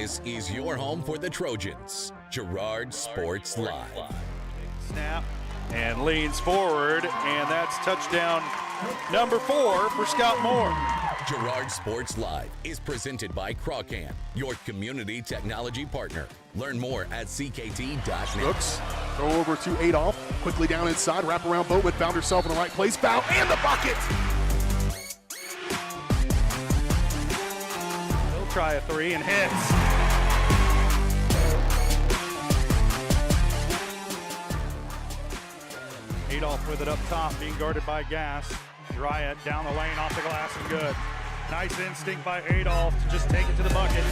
This is your home for the Trojans. Girard Sports Live. Snap and leans forward, and that's touchdown number 4 for Scott Moore. Girard Sports Live is presented by Crawcan, your community technology partner. Learn more at ckt.net. Hooks, throw over to Adolph, quickly down inside, wrap around Boatman, found herself in the right place, foul, and the bucket! He'll try a 3 and hits. Adolph with it up top, being guarded by Gass. Girard down the lane, off the glass, and good. Nice instinct by Adolph to just take it to the bucket.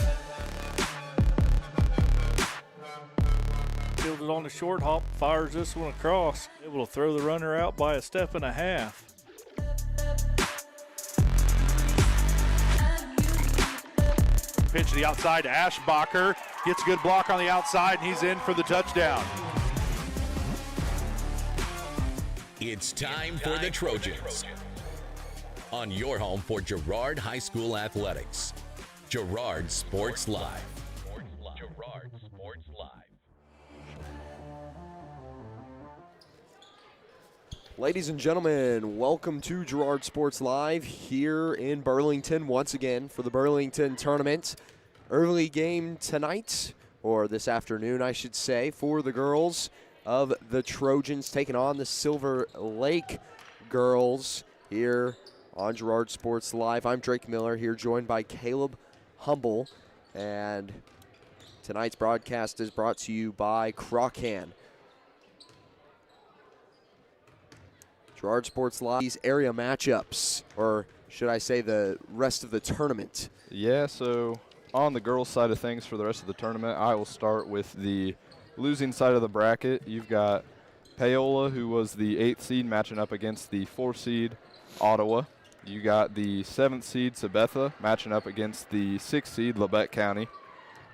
Fielded on the short hop, fires this one across. Able to throw the runner out by a step and a half. Pitch to the outside to Ashbacher. Gets a good block on the outside, and he's in for the touchdown. It's time for the Trojans. On your home for Girard High School Athletics. Girard Sports Live. Girard Sports Live. Ladies and gentlemen, welcome to Girard Sports Live here in Burlington once again for the Burlington tournament. Early game tonight, or this afternoon I should say, for the girls of the Trojans taking on the Silver Lake girls here on Girard Sports Live. I'm Drake Miller here, joined by Caleb Humble, and tonight's broadcast is brought to you by Crawcan. Girard Sports Live, these area matchups, or should I say the rest of the tournament. Yeah, so on the girls' side of things for the rest of the tournament, I will start with the losing side of the bracket. You've got Paola, who was the 8th seed, matching up against the 4th seed, Ottawa. You got the 7th seed, Sabetha, matching up against the 6th seed, Labette County.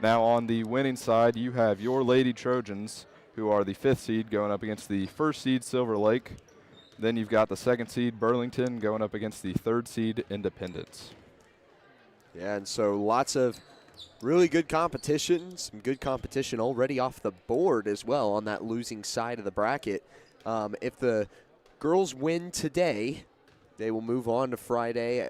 Now on the winning side, you have your Lady Trojans, who are the 5th seed, going up against the 1st seed, Silver Lake. Then you've got the 2nd seed, Burlington, going up against the 3rd seed, Independence. Yeah, and so lots of really good competition, some good competition already off the board as well on that losing side of the bracket. If the girls win today, they will move on to Friday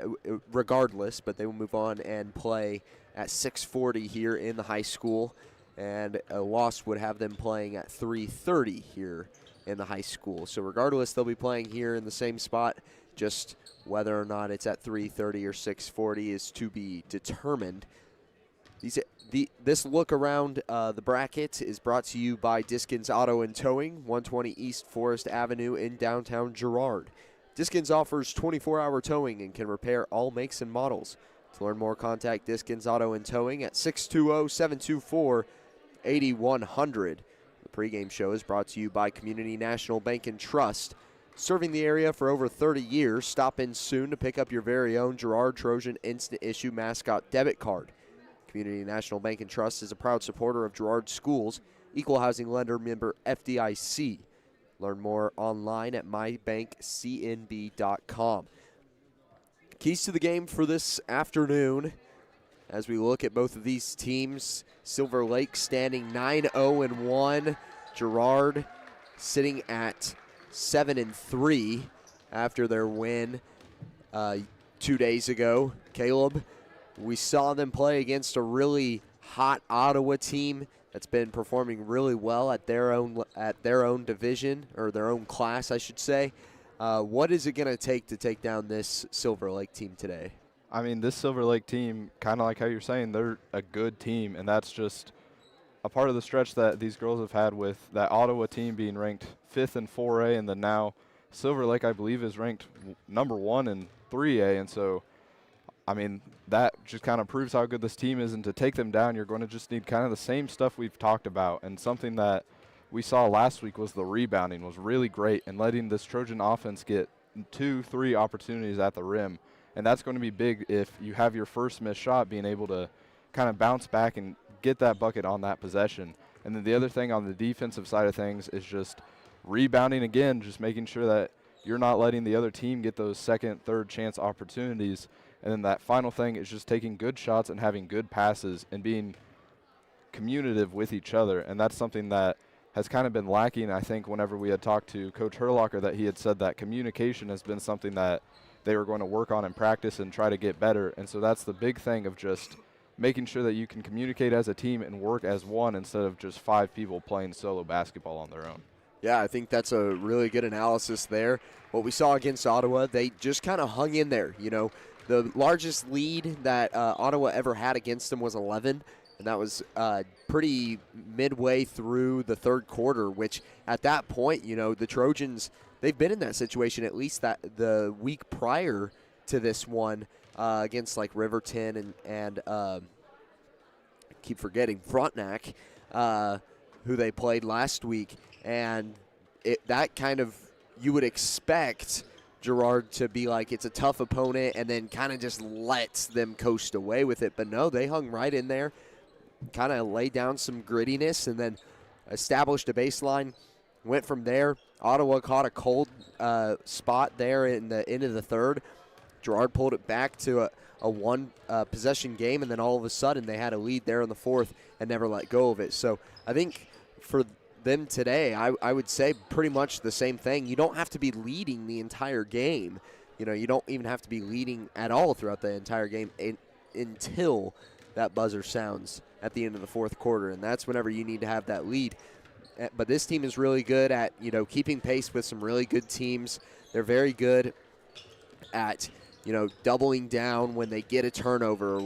regardless, but they will move on and play at 6:40 here in the high school, and a loss would have them playing at 3:30 here in the high school. So regardless, they'll be playing here in the same spot. Just whether or not it's at 3:30 or 6:40 is to be determined. This look around the bracket is brought to you by Diskins Auto and Towing, 120 East Forest Avenue in downtown Girard. Diskins offers 24-hour towing and can repair all makes and models. To learn more, contact Diskins Auto and Towing at 620-724-8100. The pregame show is brought to you by Community National Bank and Trust. Serving the area for over 30 years, stop in soon to pick up your very own Girard Trojan Instant Issue Mascot Debit Card. Community National Bank and Trust is a proud supporter of Girard Schools, equal housing lender, member FDIC. Learn more online at mybankcnb.com. Keys to the game for this afternoon as we look at both of these teams. Silver Lake standing 9-0-1. Girard sitting at 7-3 after their win 2 days ago. Caleb, we saw them play against a really hot Ottawa team that's been performing really well at their own division, or their own class, I should say. What is it going to take down this Silver Lake team today? I mean, this Silver Lake team, kind of like how you're saying, they're a good team, and that's just a part of the stretch that these girls have had with that Ottawa team being ranked 5th in 4A, and then now Silver Lake, I believe, is ranked number 1 in 3A, and so I mean, that just kind of proves how good this team is, and to take them down, you're going to just need kind of the same stuff we've talked about, and something that we saw last week was the rebounding was really great, and letting this Trojan offense get 2-3 opportunities at the rim, and that's going to be big if you have your first missed shot, being able to kind of bounce back and get that bucket on that possession. And then the other thing on the defensive side of things is just rebounding again, just making sure that you're not letting the other team get those second, third chance opportunities. And then that final thing is just taking good shots and having good passes and being communicative with each other, and that's something that has kind of been lacking. I think whenever we had talked to Coach Herlocker, that he had said that communication has been something that they were going to work on in practice and try to get better. And so that's the big thing of just making sure that you can communicate as a team and work as one instead of just 5 people playing solo basketball on their own. Yeah, I think that's a really good analysis there. What we saw against Ottawa, they just kind of hung in there. You know, the largest lead that Ottawa ever had against them was 11, and that was pretty midway through the third quarter, which at that point, you know, the Trojans, they've been in that situation at least that the week prior to this one against like Riverton and I keep forgetting Frontenac, who they played last week. And that kind of, you would expect Girard to be like, it's a tough opponent, and then kind of just lets them coast away with it. But no, they hung right in there, kind of laid down some grittiness, and then established a baseline, went from there. Ottawa caught a cold spot there in the end of the third. Girard pulled it back to a one-possession game, and then all of a sudden they had a lead there in the fourth and never let go of it. So I think for them today, I would say pretty much the same thing. You don't have to be leading the entire game. You know, you don't even have to be leading at all throughout the entire game until that buzzer sounds at the end of the fourth quarter, and that's whenever you need to have that lead. But this team is really good at, you know, keeping pace with some really good teams. They're very good at, you know, doubling down when they get a turnover, or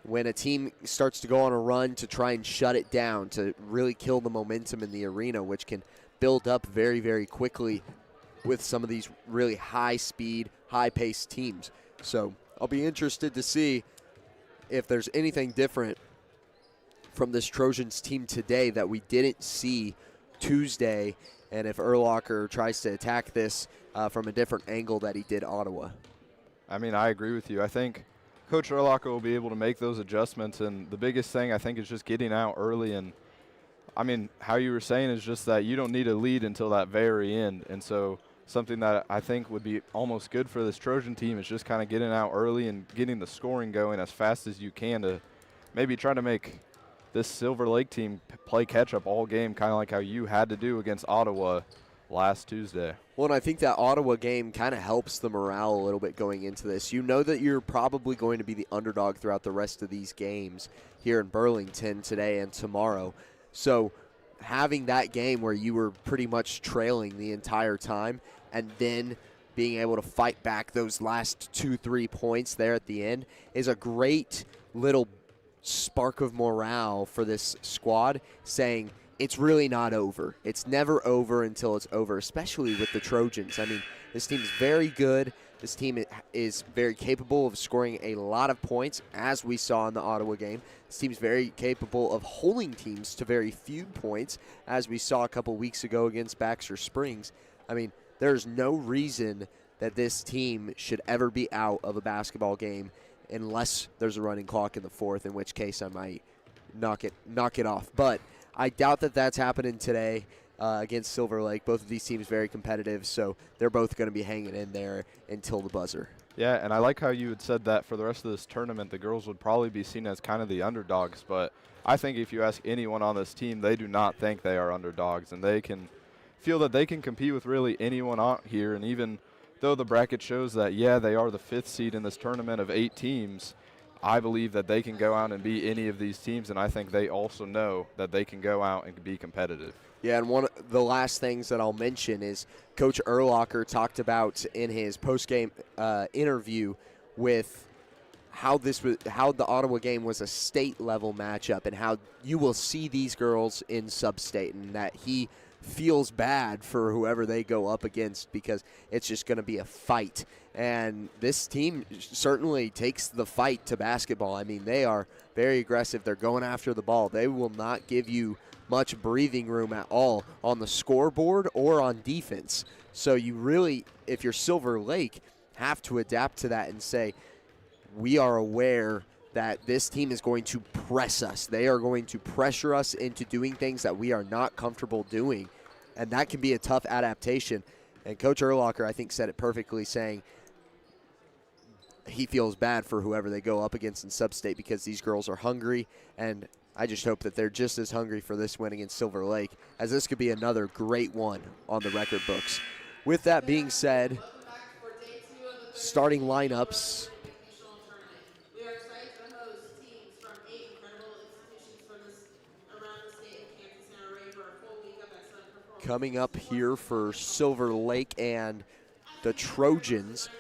when a team starts to go on a run, to try and shut it down, to really kill the momentum in the arena, which can build up very, very quickly with some of these really high-speed, high-paced teams. So I'll be interested to see if there's anything different from this Trojans team today that we didn't see Tuesday, and if Urlacher tries to attack this from a different angle that he did Ottawa. I mean, I agree with you. I think Coach Urlacher will be able to make those adjustments, and the biggest thing I think is just getting out early. And I mean, how you were saying is just that you don't need a lead until that very end. And so something that I think would be almost good for this Trojan team is just kind of getting out early and getting the scoring going as fast as you can to maybe try to make this Silver Lake team play catch-up all game, kind of like how you had to do against Ottawa last Tuesday. Well, and I think that Ottawa game kind of helps the morale a little bit going into this. You know that you're probably going to be the underdog throughout the rest of these games here in Burlington today and tomorrow. So having that game where you were pretty much trailing the entire time and then being able to fight back those last 2-3 points there at the end is a great little spark of morale for this squad, saying it's really not over. It's never over until it's over, especially with the Trojans. I mean, this team is very good. This team is very capable of scoring a lot of points, as we saw in the Ottawa game. This team is very capable of holding teams to very few points, as we saw a couple weeks ago against Baxter Springs. I mean, there's no reason that this team should ever be out of a basketball game unless there's a running clock in the fourth, in which case I might knock it off. But I doubt that that's happening today against Silver Lake. Both of these teams very competitive, so they're both going to be hanging in there until the buzzer. Yeah, and I like how you had said that for the rest of this tournament, the girls would probably be seen as kind of the underdogs. But I think if you ask anyone on this team, they do not think they are underdogs, and they can feel that they can compete with really anyone out here. And even though the bracket shows that, yeah, they are the 5th seed in this tournament of 8 teams, I believe that they can go out and beat any of these teams, and I think they also know that they can go out and be competitive. Yeah, and one of the last things that I'll mention is Coach Urlacher talked about in his post-game interview with how the Ottawa game was a state-level matchup and how you will see these girls in sub-state, and that he feels bad for whoever they go up against because it's just going to be a fight. And this team certainly takes the fight to basketball. I mean, they are very aggressive. They're going after the ball. They will not give you much breathing room at all on the scoreboard or on defense. So you really, if you're Silver Lake, have to adapt to that and say, we are aware that this team is going to press us. They are going to pressure us into doing things that we are not comfortable doing, and that can be a tough adaptation. And Coach Urlacher, I think, said it perfectly, saying he feels bad for whoever they go up against in sub-state because these girls are hungry, and I just hope that they're just as hungry for this win against Silver Lake, as this could be another great one on the record books. With that being said, starting lineups. We are excited to host teams from 8 incredible institutions from around the state of Kansas and are ready for a full week of excellent performance. Coming up here for Silver Lake and the Trojans.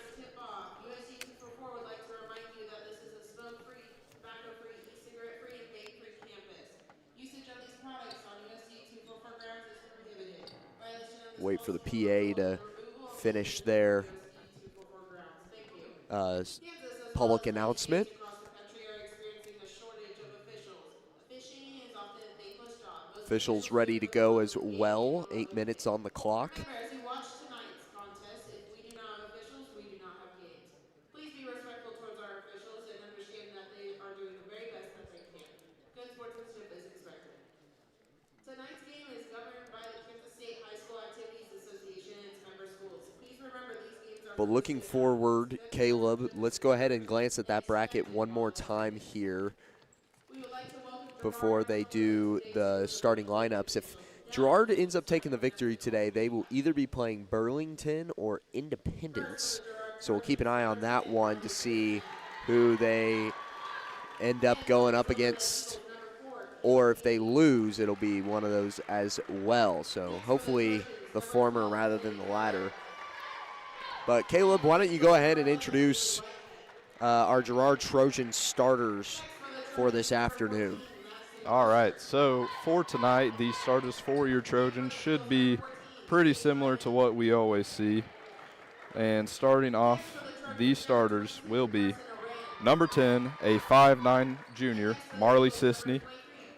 USC 244 would like to remind you that this is a smoke-free, tobacco-free, e-cigarette-free, and vape-free campus. Usage of these products on USC 244 grounds is prohibited. Violation of this Wait for the policy PA to finish their public announcement. Officials ready to go as well. 8 minutes on the clock. Remember, as you watch tonight's contest, if we do not have officials, we do not have games. Please be respectful towards our officials and understand that they are doing the very best that they can. Good sportsmanship is expected. Tonight's game is governed by the Kansas State High School Activities Association and its member schools. Please remember these games are... But looking forward, Caleb, let's go ahead and glance at that bracket one more time here before they do the starting lineups. If Girard ends up taking the victory today, they will either be playing Burlington or Independence. So we'll keep an eye on that one to see who they end up going up against. Or if they lose, it'll be one of those as well. So hopefully the former rather than the latter. But Caleb, why don't you go ahead and introduce our Girard Trojan starters for this afternoon. All right, so for tonight, the starters for your Trojans should be pretty similar to what we always see. And starting off, these starters will be number 10, a 5'9 junior, Marley Sisney.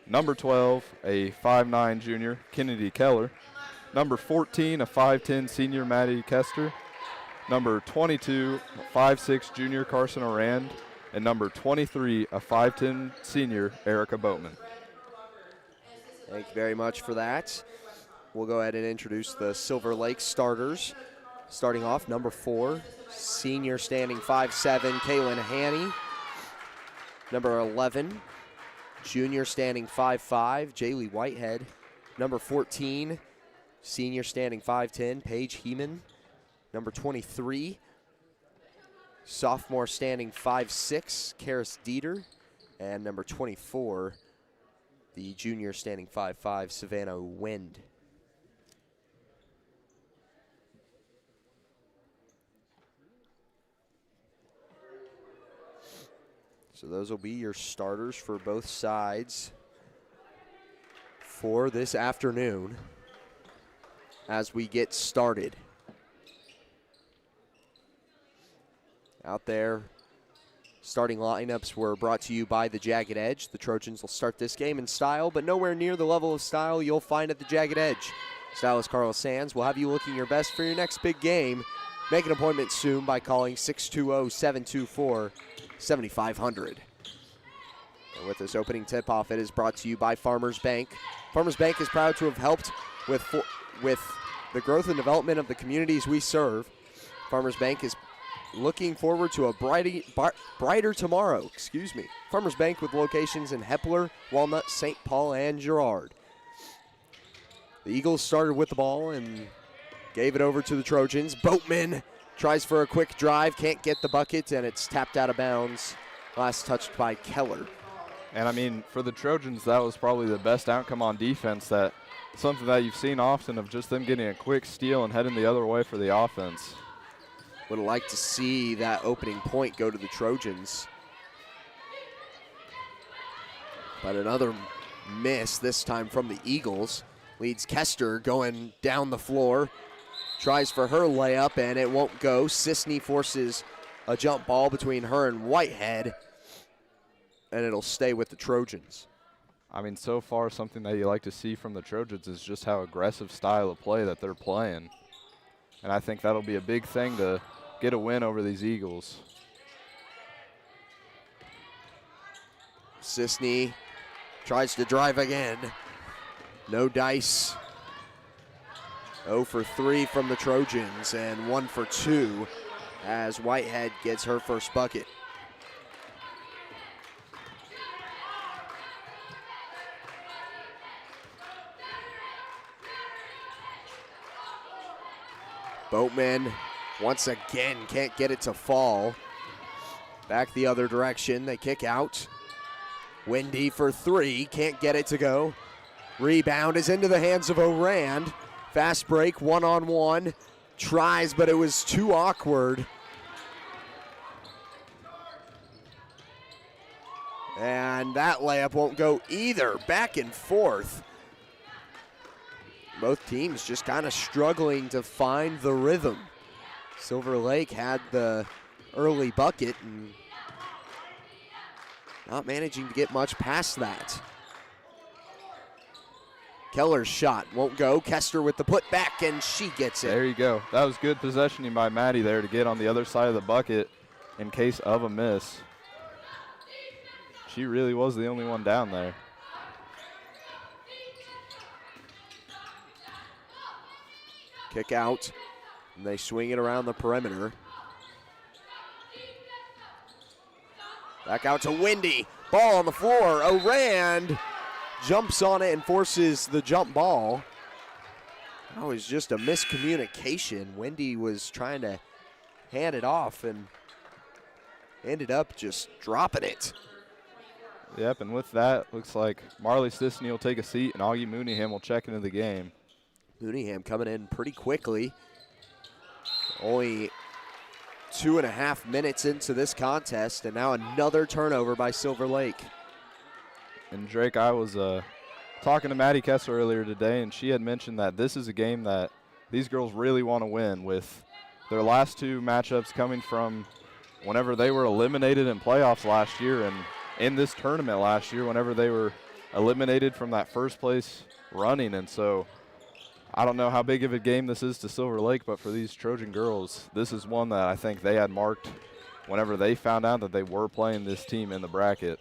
Number 12, a 5'9 junior, Kennedy Keller. Number 14, a 5'10 senior, Maddie Kester. Number 22, a 5'6 junior, Carson Orand. And number 23, a 5'10 senior, Erica Boatman. Thank you very much for that. We'll go ahead and introduce the Silver Lake starters. Starting off, number 4, senior standing 5'7", Kaylin Haney. Number 11, junior standing 5'5", Jaylee Whitehead. Number 14, senior standing 5'10", Paige Heeman. Number 23, sophomore standing 5'6", Karis Dieter. And number 24, the junior standing 5'5", Savannah Wind. So those will be your starters for both sides for this afternoon as we get started. Out there, starting lineups were brought to you by the Jagged Edge. The Trojans will start this game in style, but nowhere near the level of style you'll find at the Jagged Edge. Stylist Carlos Sands will have you looking your best for your next big game. Make an appointment soon by calling 620-724-7500. And with this opening tip-off, it is brought to you by Farmers Bank. Farmers Bank is proud to have helped with the growth and development of the communities we serve. Farmers Bank is looking forward to a brighter tomorrow. Farmers Bank with locations in Hepler, Walnut, St. Paul, and Girard. The Eagles started with the ball and gave it over to the Trojans. Boatman tries for a quick drive, can't get the bucket, and it's tapped out of bounds. Last touched by Keller. And I mean, for the Trojans, that was probably the best outcome on defense. Something that you've seen often of just them getting a quick steal and heading the other way for the offense. Would have liked to see that opening point go to the Trojans. But another miss, this time from the Eagles. Leads Kester going down the floor. Tries for her layup, and it won't go. Sisney forces a jump ball between her and Whitehead, and it'll stay with the Trojans. I mean, so far, something that you like to see from the Trojans is just how aggressive style of play that they're playing. And I think that'll be a big thing to get a win over these Eagles. Sisney tries to drive again. No dice. 0 for 3 from the Trojans and 1 for 2 as Whitehead gets her first bucket. Boatman once again can't get it to fall. Back the other direction, they kick out. Wendy for three, can't get it to go. Rebound is into the hands of Orand. Fast break, one-on-one. Tries, but it was too awkward. And that layup won't go either. Back and forth. Both teams just kind of struggling to find the rhythm. Silver Lake had the early bucket and not managing to get much past that. Keller's shot won't go. Kester with the putback, and she gets it. There you go. That was good possessioning by Maddie there to get on the other side of the bucket in case of a miss. She really was the only one down there. Kick out, and they swing it around the perimeter. Back out to Wendy. Ball on the floor. Orand jumps on it and forces the jump ball. That was just a miscommunication. Wendy was trying to hand it off and ended up just dropping it. Yep, and with that, looks like Marley Sisney will take a seat and Augie Mooneyham will check into the game. Mooneyham coming in pretty quickly. Only 2.5 minutes into this contest, and now another turnover by Silver Lake. And Drake, I was talking to Maddie Kessler earlier today, and she had mentioned that this is a game that these girls really want to win, with their last two matchups coming from whenever they were eliminated in playoffs last year and in this tournament last year whenever they were eliminated from that first place running. And so I don't know how big of a game this is to Silver Lake, but for these Trojan girls, this is one that I think they had marked whenever they found out that they were playing this team in the bracket.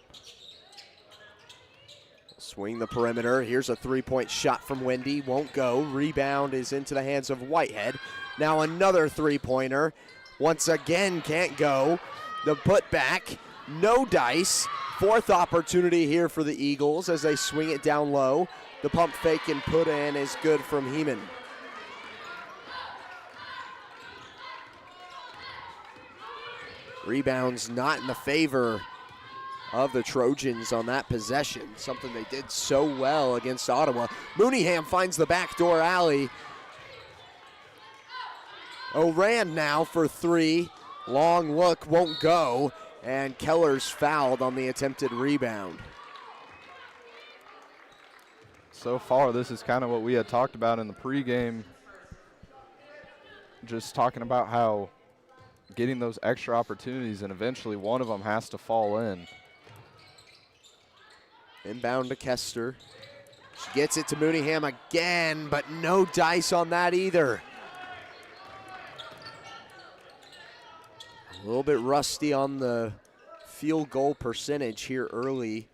Swing the perimeter. Here's a three-point shot from Wendy. Won't go. Rebound is into the hands of Whitehead. Now another three-pointer. Once again, can't go. The putback. No dice. Fourth opportunity here for the Eagles as they swing it down low. The pump fake and put in is good from Heeman. Rebounds not in the favor of the Trojans on that possession, something they did so well against Ottawa. Mooneyham finds the backdoor alley. Orand now for three. Long look, won't go. And Keller's fouled on the attempted rebound. So far, this is kind of what we had talked about in the pregame, just talking about how getting those extra opportunities and eventually one of them has to fall in. Inbound to Kester. She gets it to Mooneyham again, but no dice on that either. A little bit rusty on the field goal percentage here early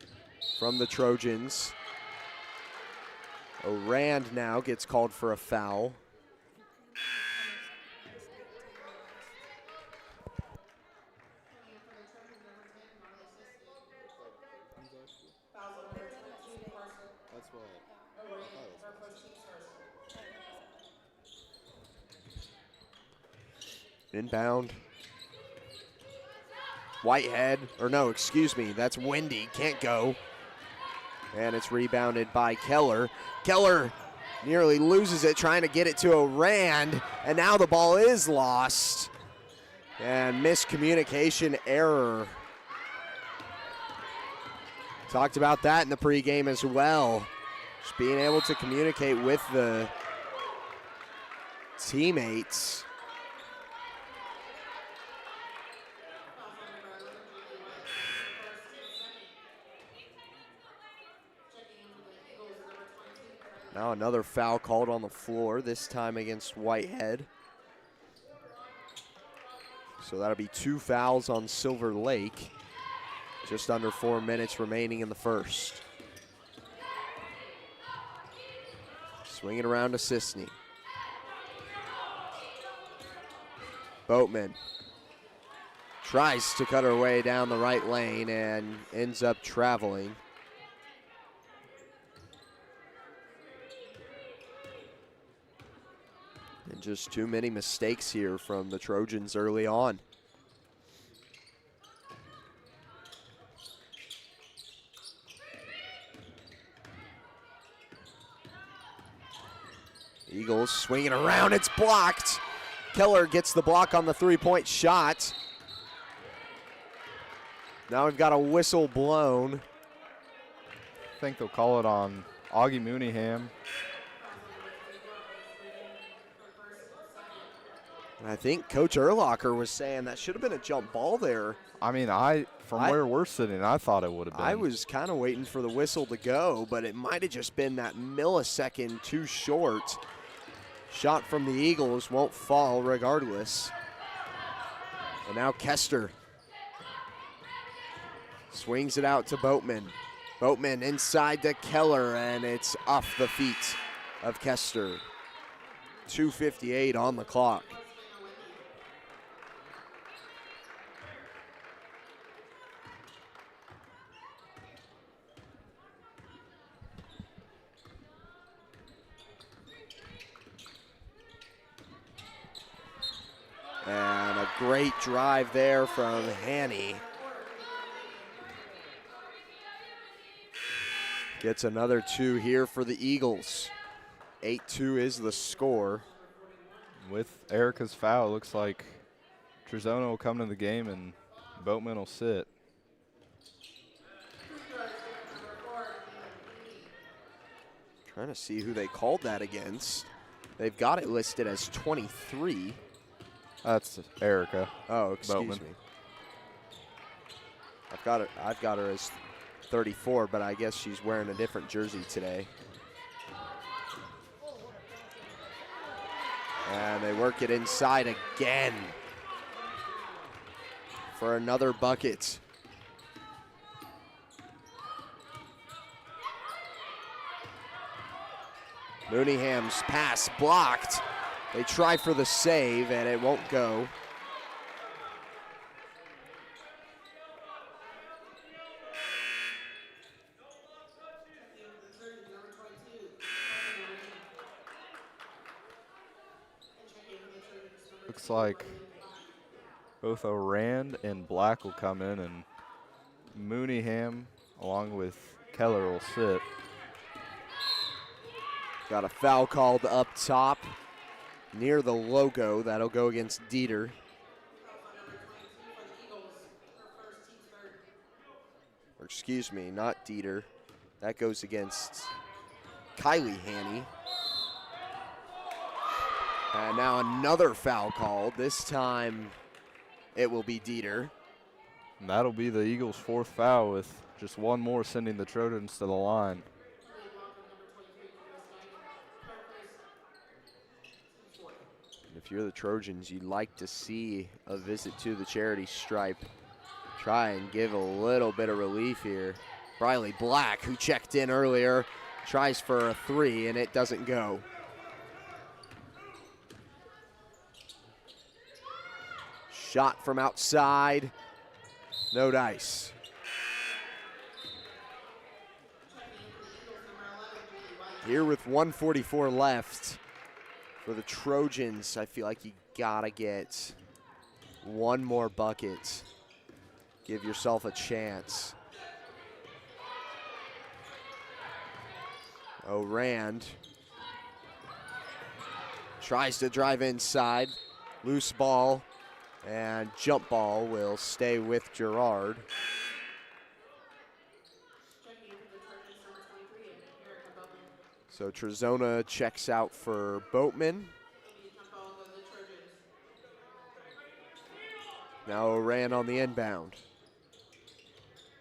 from the Trojans. Orand now gets called for a foul. Inbound. Whitehead, or no, excuse me, that's Wendy, can't go. And it's rebounded by Keller. Keller nearly loses it, trying to get it to Orand, and now the ball is lost. And miscommunication error. Talked about that in the pregame as well. Just being able to communicate with the teammates. Now another foul called on the floor, this time against Whitehead. So that'll be 2 fouls on Silver Lake. Just under 4 minutes remaining in the first. Swing it around to Sisney. Boatman tries to cut her way down the right lane and ends up traveling. And Just too many mistakes here from the Trojans early on. Eagles swinging around, it's blocked. Keller gets the block on the three-point shot. Now we've got a whistle blown. I think they'll call it on Augie Mooneyham. And I think Coach Erlocker was saying that should have been a jump ball there. I mean, where we're sitting, I thought it would have been. I was kind of waiting for the whistle to go, but it might have just been that millisecond too short. Shot from the Eagles won't fall regardless. And now Kester swings it out to Boatman. Boatman inside to Keller, and it's off the feet of Kester. 2:58 on the clock. And a great drive there from Hanny. Gets another two here for the Eagles. 8-2 is the score. With Erica's foul, it looks like Trojans will come to the game and Boatman will sit. Trying to see who they called that against. They've got it listed as 23. That's Erica. Oh, excuse Boatman. me. I've got her as 34, but I guess she's wearing a different jersey today. And they work it inside again for another bucket. Mooneyham's pass blocked. They try for the save, and it won't go. Looks like both Orand and Black will come in, and Mooneyham, along with Keller, will sit. Got a foul called up top near the logo. That'll go against Dieter. Or excuse me, not Dieter. That goes against Kylie Hanny. And now another foul called. This time it will be Dieter. And that'll be the Eagles' fourth foul, with just one more sending the Trojans to the line. If you're the Trojans, you'd like to see a visit to the charity stripe. Try and give a little bit of relief here. Briley Black, who checked in earlier, tries for a three, and it doesn't go. Shot from outside, no dice. Here with 1:44 left. For the Trojans, I feel like you gotta get one more bucket. Give yourself a chance. Orand tries to drive inside. Loose ball and jump ball will stay with Girard. So Trojans checks out for Boatman. Now Orand on the inbound.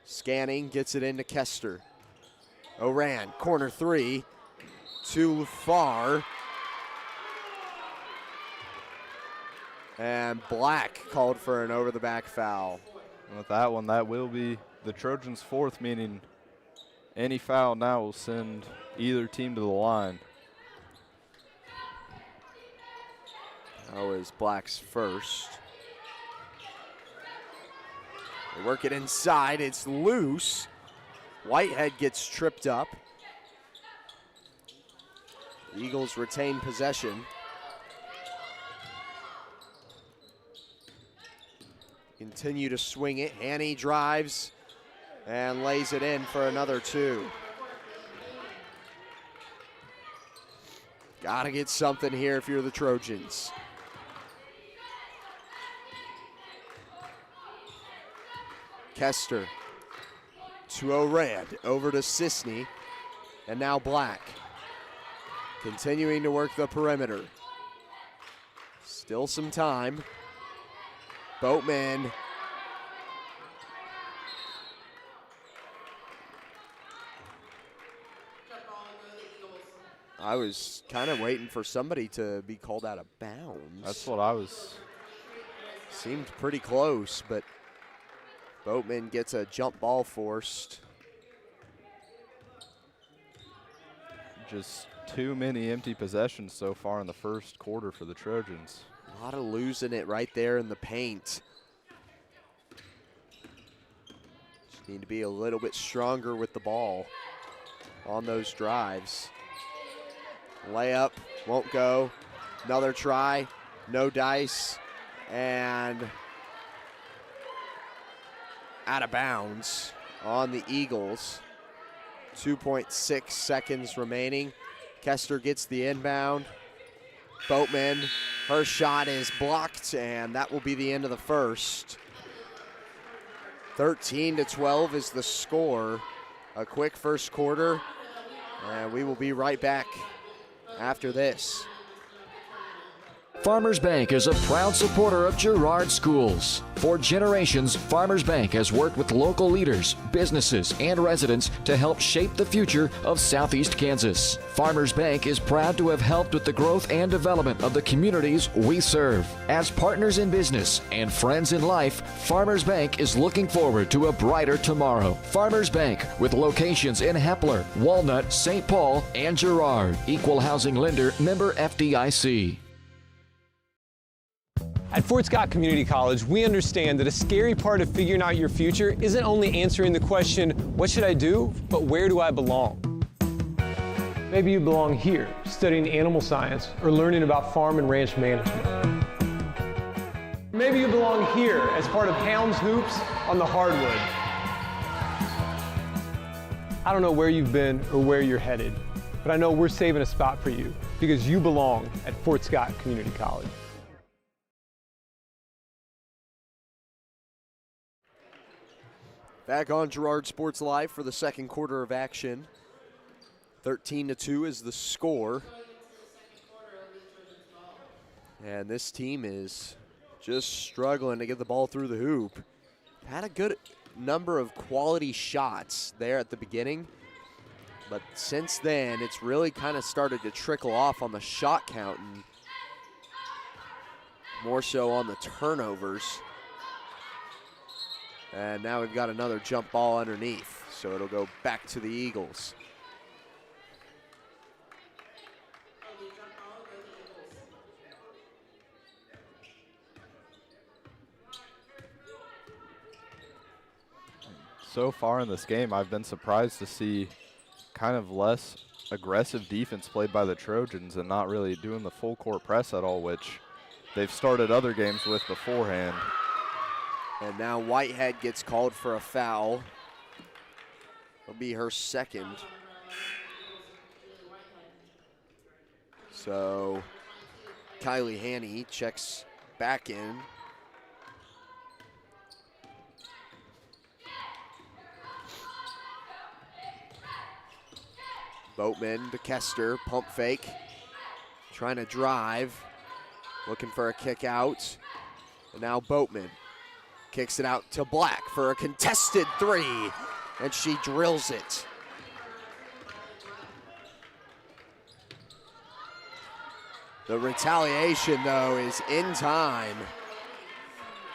Scanning, gets it into Kester. Orand, corner three, too far. And Black called for an over-the-back foul. And with that one, that will be the Trojans' fourth, meaning any foul now will send either team to the line. That was Black's first. They work it inside, it's loose. Whitehead gets tripped up. The Eagles retain possession. continue to swing it. Hanny drives and lays it in for another 2. Gotta get something here if you're the Trojans. Kester to Orand, over to Sisney, and now Black. Continuing to work the perimeter. Still some time. Boatman. I was kind of waiting for somebody to be called out of bounds. That's what I was. Seemed pretty close, but Boatman gets a jump ball forced. Just too many empty possessions so far in the first quarter for the Trojans. A lot of losing it right there in the paint. Just need to be a little bit stronger with the ball on those drives. Layup won't go. Another try, no dice, and out of bounds on the Eagles. 2.6 seconds remaining. Kester gets the inbound. Boatman, her shot is blocked, and that will be the end of the first. 13-12 is the score. A quick first quarter, and we will be right back after this. Farmers Bank is a proud supporter of Girard schools. For generations, Farmers Bank has worked with local leaders, businesses, and residents to help shape the future of Southeast Kansas. Farmers Bank is proud to have helped with the growth and development of the communities we serve. As partners in business and friends in life, Farmers Bank is looking forward to a brighter tomorrow. Farmers Bank, with locations in Hepler, Walnut, St. Paul, and Girard. Equal housing lender, member FDIC. At Fort Scott Community College, we understand that a scary part of figuring out your future isn't only answering the question, what should I do, but where do I belong? Maybe you belong here, studying animal science or learning about farm and ranch management. Maybe you belong here as part of Hounds Hoops on the hardwood. I don't know where you've been or where you're headed, but I know we're saving a spot for you because you belong at Fort Scott Community College. Back on Girard Sports Live for the second quarter of action. 13-2 is the score. And this team is just struggling to get the ball through the hoop. Had a good number of quality shots there at the beginning. But since then, it's really kind of started to trickle off on the shot count and more so on the turnovers. And now we've got another jump ball underneath, so it'll go back to the Eagles. So far in this game, I've been surprised to see kind of less aggressive defense played by the Trojans and not really doing the full court press at all, which they've started other games with beforehand. And now Whitehead gets called for a foul. It'll be her second. So Kylie Haney checks back in. Boatman to Kester, pump fake. Trying to drive, looking for a kick out. And now Boatman kicks it out to Black for a contested three, and she drills it. The retaliation, though, is in time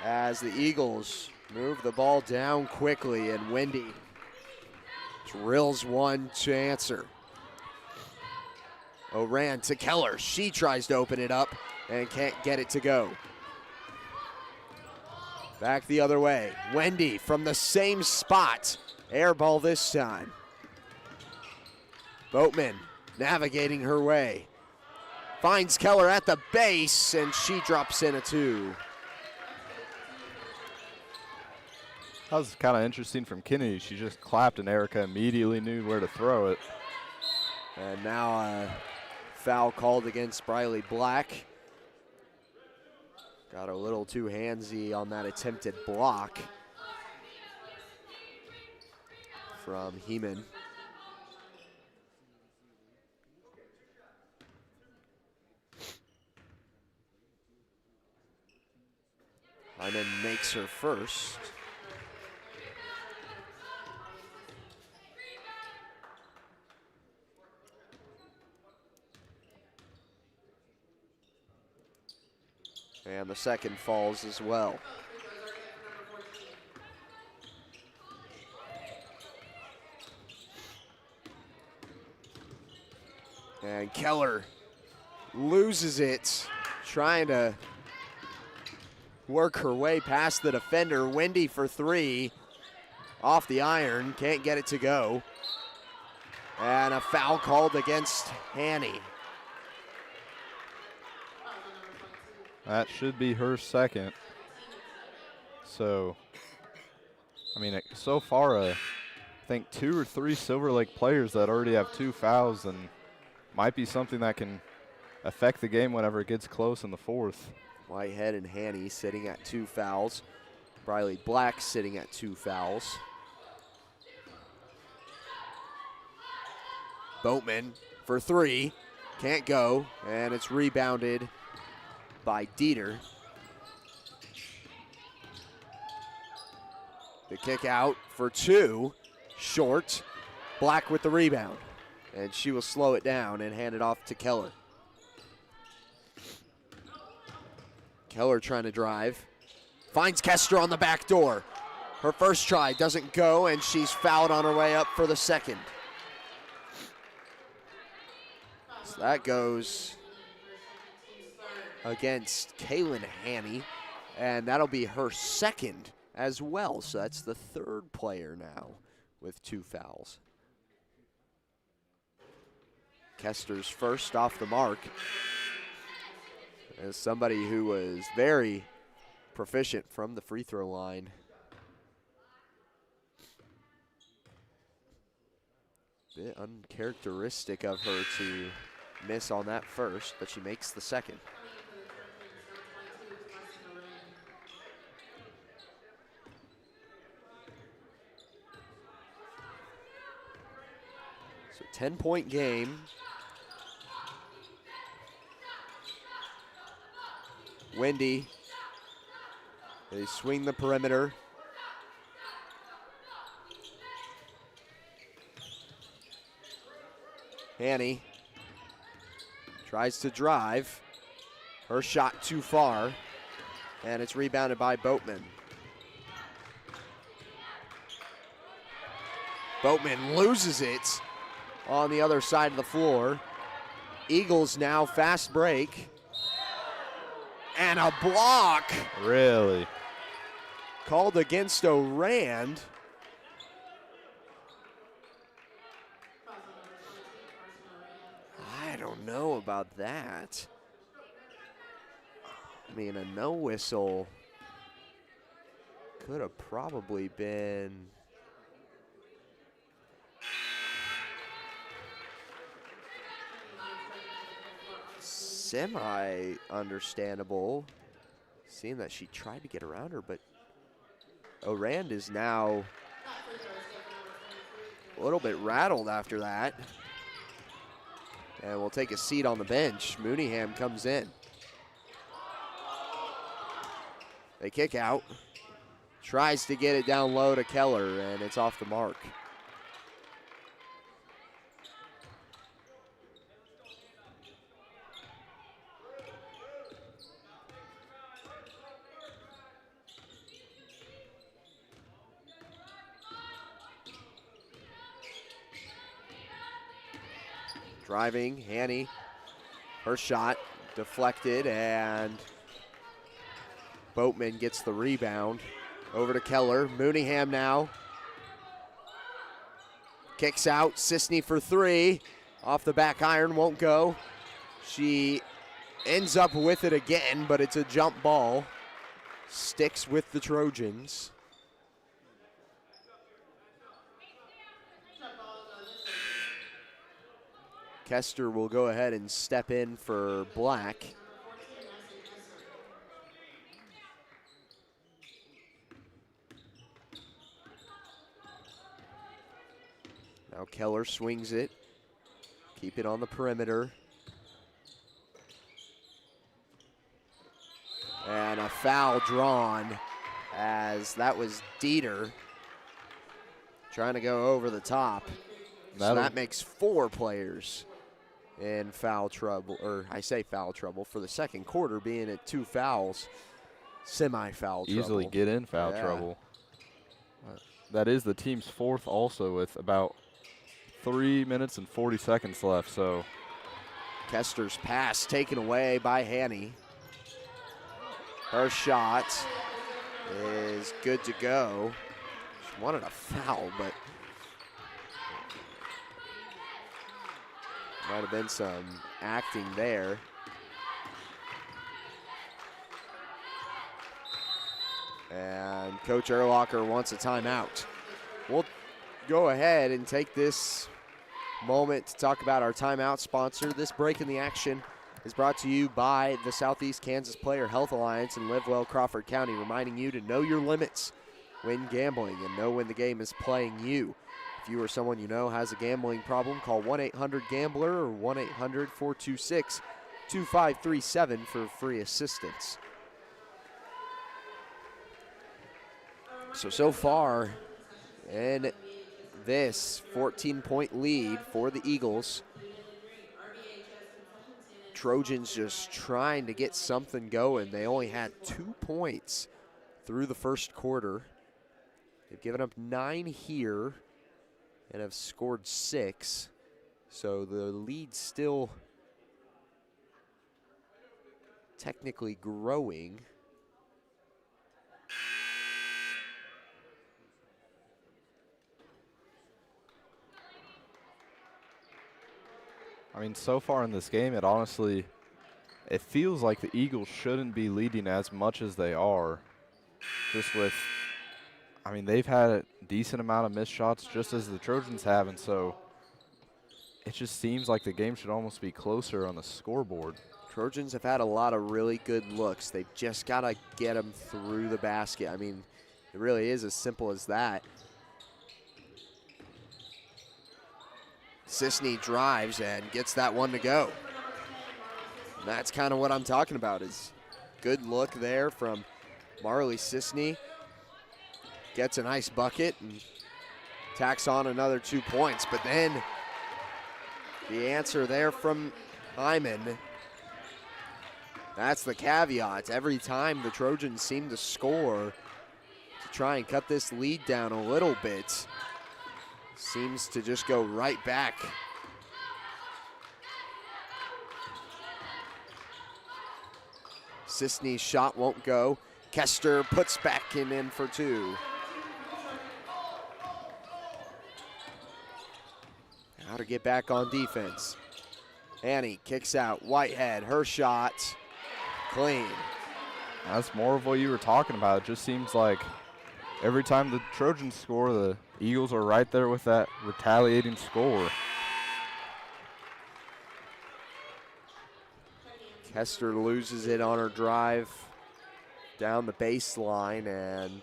as the Eagles move the ball down quickly, and Wendy drills one to answer. Oran to Keller. She tries to open it up and can't get it to go. Back the other way. Wendy from the same spot. Air ball this time. Boatman navigating her way. Finds Keller at the base, and she drops in a two. That was kind of interesting from Kennedy. She just clapped and Erica immediately knew where to throw it. And now a foul called against Briley Black. Got a little too handsy on that attempted block from Heeman. Hyman makes her first. And the second falls as well. And Keller loses it, trying to work her way past the defender. Wendy for three, off the iron, can't get it to go. And a foul called against Hanny. That should be her second. So, I mean, so far, I think 2 or 3 Silver Lake players that already have 2 fouls, and might be something that can affect the game whenever it gets close in the fourth. Whitehead and Hanny sitting at 2 fouls. Briley Black sitting at 2 fouls. Boatman for 3, can't go, and it's rebounded by Dieter. The kick out for 2, short. Black with the rebound, and she will slow it down and hand it off to Keller. Keller trying to drive, finds Kester on the back door. Her first try doesn't go, and she's fouled on her way up for the second. So that goes against Kaylin Hanny, and that'll be her second as well. So that's the 3rd player now with 2 fouls. Kester's first off the mark, as somebody who was very proficient from the free throw line. Bit uncharacteristic of her to miss on that first, but she makes the second. So 10-point game. Wendy, they swing the perimeter. Hanny tries to drive. Her shot too far, and it's rebounded by Boatman. Boatman loses it on the other side of the floor. Eagles now fast break. And a block. Really? Called against Orand. I don't know about that. I mean, a no whistle could have probably been semi-understandable, seeing that she tried to get around her, but Orand is now a little bit rattled after that. And we'll take a seat on the bench. Mooneyham comes in. They kick out. Tries to get it down low to Keller, and it's off the mark. Driving, Hanny, her shot deflected, and Boatman gets the rebound. Over to Keller, Mooneyham now. Kicks out, Sisney for 3. Off the back iron, won't go. She ends up with it again, but it's a jump ball. Sticks with the Trojans. Kester will go ahead and step in for Black. Now Keller swings it. Keep it on the perimeter. And a foul drawn, as that was Dieter trying to go over the top. So that makes 4 players in foul trouble, or I say foul trouble, for the second quarter, being at 2 fouls, semi-foul trouble. Easily get in foul trouble. That is the team's 4th also, with about 3 minutes and 40 seconds left. So Kester's pass taken away by Hanny. Her shot is good to go. She wanted a foul, but might have been some acting there. And Coach Erlocker wants a timeout. We'll go ahead and take this moment to talk about our timeout sponsor. This break in the action is brought to you by the Southeast Kansas Player Health Alliance in Live Well, Crawford County, reminding you to know your limits when gambling and know when the game is playing you. If you or someone you know has a gambling problem, call 1-800-GAMBLER or 1-800-426-2537 for free assistance. So far in this 14-point lead for the Eagles, Trojans just trying to get something going. They only had 2 points through the first quarter. They've given up 9 here and have scored 6. So the lead's still technically growing. I mean, so far in this game, it feels like the Eagles shouldn't be leading as much as they are. Just with, I mean, they've had a decent amount of missed shots just as the Trojans have, and so it just seems like the game should almost be closer on the scoreboard. Trojans have had a lot of really good looks. They've just got to get them through the basket. I mean, it really is as simple as that. Sisney drives and gets that one to go. And that's kind of what I'm talking about, is good look there from Marley Sisney. Gets a nice bucket and tacks on another 2 points. But then the answer there from Hyman. That's the caveat. Every time the Trojans seem to score to try and cut this lead down a little bit, seems to just go right back. Sisney's shot won't go. Kester puts back in for 2. How to get back on defense. Annie kicks out. Whitehead, her shot, clean. That's more of what you were talking about. It just seems like every time the Trojans score, the Eagles are right there with that retaliating score. Kester loses it on her drive down the baseline, and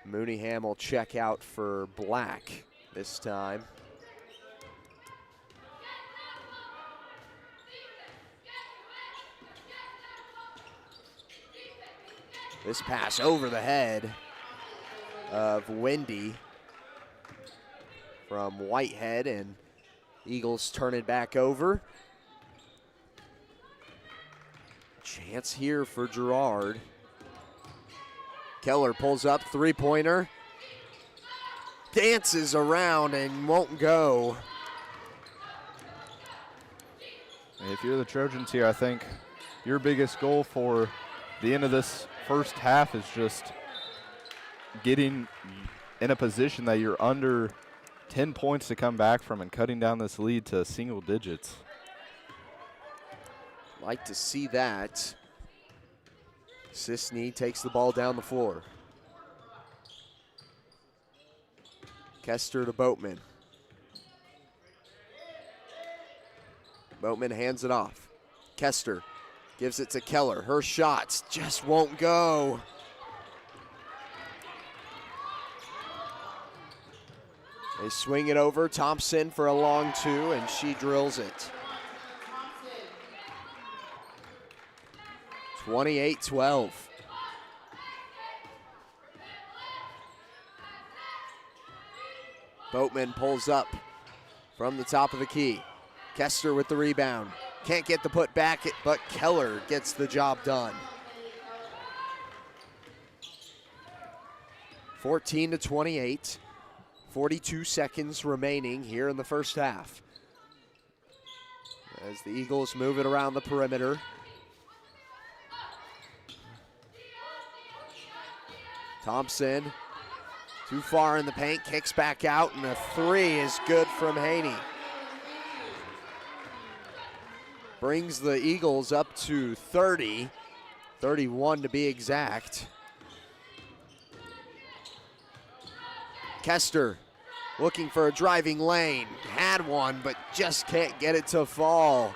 Mooneyham will check out for Black this time. This pass over the head of Wendy from Whitehead, and Eagles turn it back over. Chance here for Girard. Keller pulls up, 3-pointer. Dances around and won't go. If you're the Trojans here, I think your biggest goal for the end of this first half is just getting in a position that you're under 10 points to come back from and cutting down this lead to single digits. Like to see that. Sisney takes the ball down the floor. Kester to Boatman. Boatman hands it off. Kester gives it to Keller. Her shots just won't go. They swing it over. Thompson for a long two, and she drills it. 28-12. Boatman pulls up from the top of the key. Kester with the rebound. Can't get the put back, but Keller gets the job done. 14-28. 42 seconds remaining here in the first half. As the Eagles move it around the perimeter. Thompson, too far in the paint, kicks back out, and a three is good from Haney. Brings the Eagles up to 30, 31 to be exact. Kester looking for a driving lane. Had one, but just can't get it to fall.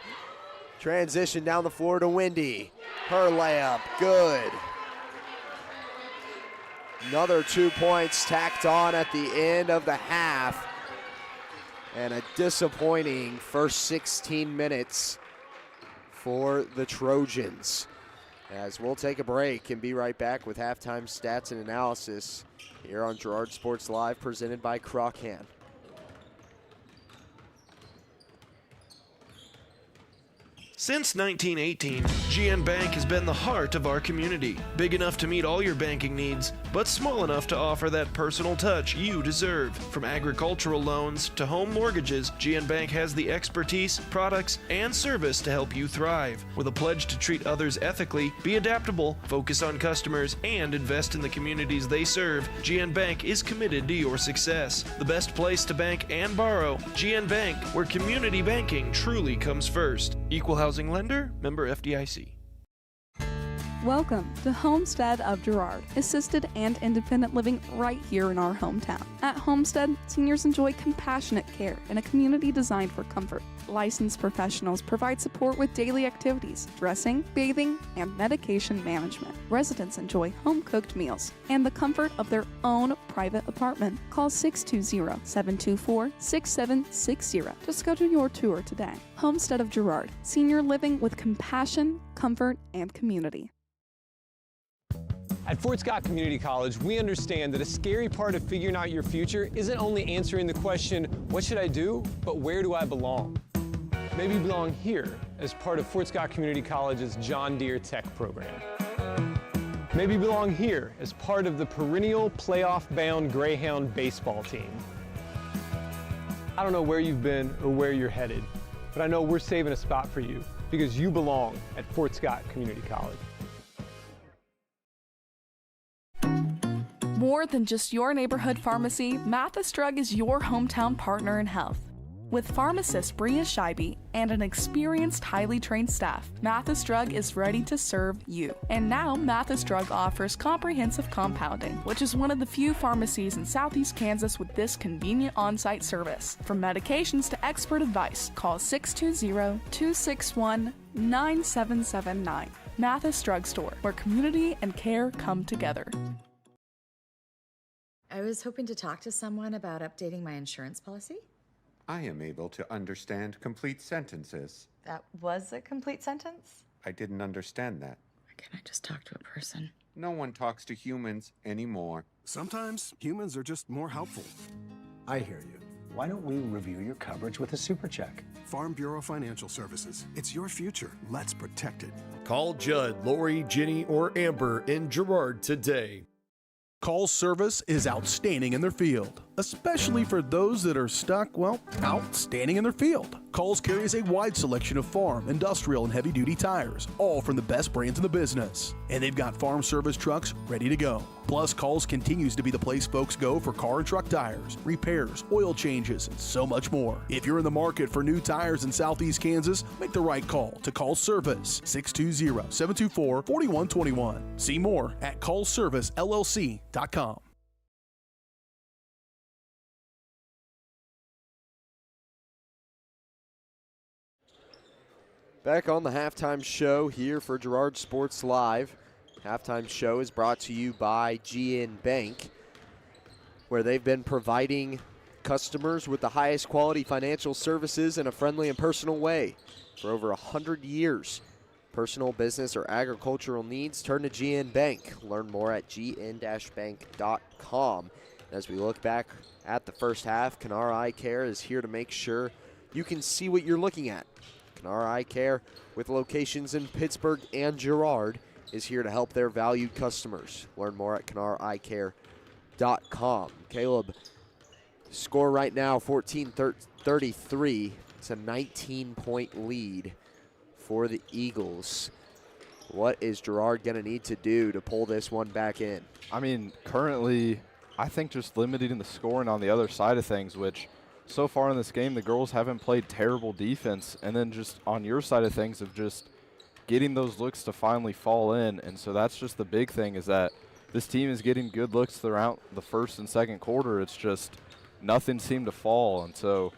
Transition down the floor to Wendy. Her layup, good. Another 2 points tacked on at the end of the half. And a disappointing first 16 minutes for the Trojans. As we'll take a break and be right back with halftime stats and analysis here on Girard Sports Live, presented by Crochan. Since 1918, GN Bank has been the heart of our community. Big enough to meet all your banking needs, but small enough to offer that personal touch you deserve. From agricultural loans to home mortgages, GN Bank has the expertise, products, and service to help you thrive. With a pledge to treat others ethically, be adaptable, focus on customers, and invest in the communities they serve, GN Bank is committed to your success. The best place to bank and borrow, GN Bank, where community banking truly comes first. Equal housing lender, member FDIC. Welcome to Homestead of Girard, assisted and independent living right here in our hometown. At Homestead, seniors enjoy compassionate care in a community designed for comfort. Licensed professionals provide support with daily activities, dressing, bathing, and medication management. Residents enjoy home-cooked meals and the comfort of their own private apartment. Call 620-724-6760 to schedule your tour today. Homestead of Girard, senior living with compassion, comfort, and community. At Fort Scott Community College, we understand that a scary part of figuring out your future isn't only answering the question, what should I do, but where do I belong? Maybe you belong here as part of Fort Scott Community College's John Deere Tech program. Maybe you belong here as part of the perennial playoff-bound Greyhound baseball team. I don't know where you've been or where you're headed, but I know we're saving a spot for you because you belong at Fort Scott Community College. More than just your neighborhood pharmacy, Mathis Drug is your hometown partner in health. With pharmacist Bria Scheibe and an experienced, highly trained staff, Mathis Drug is ready to serve you. And now, Mathis Drug offers comprehensive compounding, which is one of the few pharmacies in Southeast Kansas with this convenient on-site service. From medications to expert advice, call 620-261-9779. Mathis Drug Store, where community and care come together. I was hoping to talk to someone about updating my insurance policy. I am able to understand complete sentences. That was a complete sentence? I didn't understand that. Or can I just talk to a person? No one talks to humans anymore. Sometimes humans are just more helpful. I hear you. Why don't we review your coverage with a super check? Farm Bureau Financial Services. It's your future. Let's protect it. Call Judd, Lori, Jenny, or Amber in Girard today. Call's service is outstanding in their field, especially for those that are stuck, well, outstanding in their field. Call's carries a wide selection of farm, industrial, and heavy-duty tires, all from the best brands in the business. And they've got farm service trucks ready to go. Plus, Call's continues to be the place folks go for car and truck tires, repairs, oil changes, and so much more. If you're in the market for new tires in Southeast Kansas, make the right call to Call's Service, 620-724-4121. See more at callservicellc.com. Back on the halftime show here for Girard Sports Live. Halftime show is brought to you by GN Bank, where they've been providing customers with the highest quality financial services in a friendly and personal way for over 100 years. Personal, business, or agricultural needs, turn to GN Bank. Learn more at gn-bank.com. As we look back at the first half, Kenara Eye Care is here to make sure you can see what you're looking at. Kenara Eye Care, with locations in Pittsburgh and Girard, is here to help their valued customers. Learn more at KenaraEyeCare.com. Caleb, score right now 14-33. It's a 19-point lead for the Eagles. What is Girard going to need to do to pull this one back in? I mean, currently, I think just limiting the scoring on the other side of things, which so far in this game, the girls haven't played terrible defense. And then just on your side of things of just getting those looks to finally fall in. And so that's just the big thing, is that this team is getting good looks throughout the first and second quarter. It's just nothing seemed to fall. And so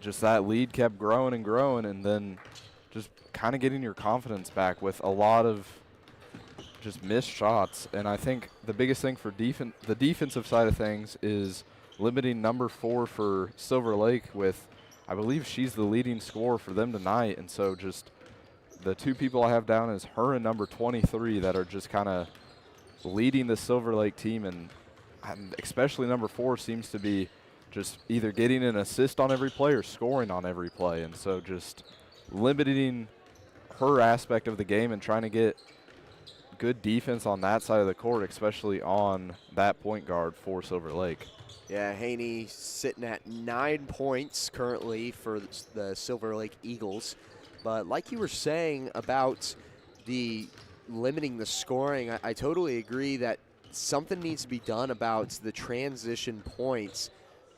just that lead kept growing and growing, and then just kind of getting your confidence back with a lot of just missed shots. And I think the biggest thing for the defensive side of things is limiting number 4 for Silver Lake with, I believe she's the leading scorer for them tonight. And so just the two people I have down is her and number 23 that are just kind of leading the Silver Lake team. And especially number 4 seems to be just either getting an assist on every play or scoring on every play. And so just limiting her aspect of the game and trying to get good defense on that side of the court, especially on that point guard for Silver Lake. Yeah, Haney sitting at 9 points currently for the Silver Lake Eagles. But like you were saying about the limiting the scoring, I totally agree that something needs to be done about the transition points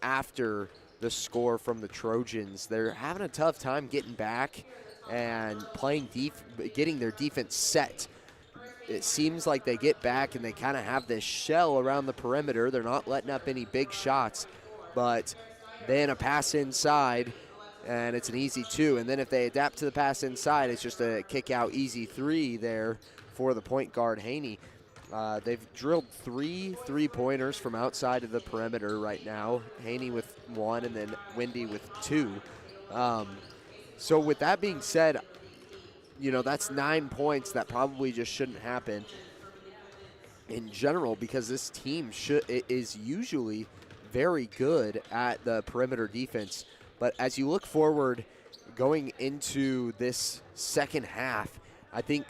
after the score from the Trojans. They're having a tough time getting back and playing getting their defense set. It seems like they get back and they kind of have this shell around the perimeter. They're not letting up any big shots, but then a pass inside, and it's an easy 2. And then if they adapt to the pass inside, it's just a kick-out easy 3 there for the point guard, Haney. They've drilled 3 3-pointers from outside of the perimeter right now. Haney with 1 and then Wendy with 2. So with that being said, you know, that's 9 points that probably just shouldn't happen in general, because this team is usually very good at the perimeter defense. But as you look forward going into this second half, I think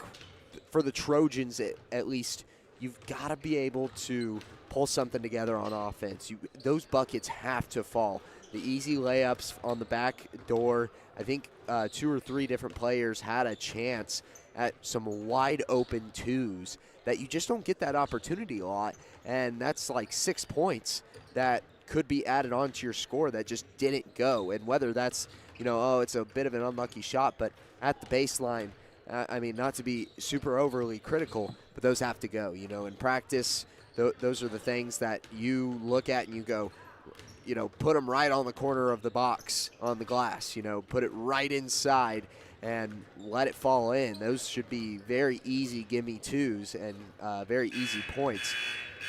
for the Trojans at least, you've got to be able to pull something together on offense. Those buckets have to fall. The easy layups on the back door, I think 2 or 3 different players had a chance at some wide open 2s that you just don't get that opportunity a lot. And that's like 6 points that could be added on to your score that just didn't go. And whether that's, you know, oh, it's a bit of an unlucky shot, but at the baseline, I mean, not to be super overly critical, but those have to go. You know, in practice, those are the things that you look at and you go, you know, put them right on the corner of the box on the glass, you know, put it right inside and let it fall in. Those should be very easy gimme 2s and very easy points.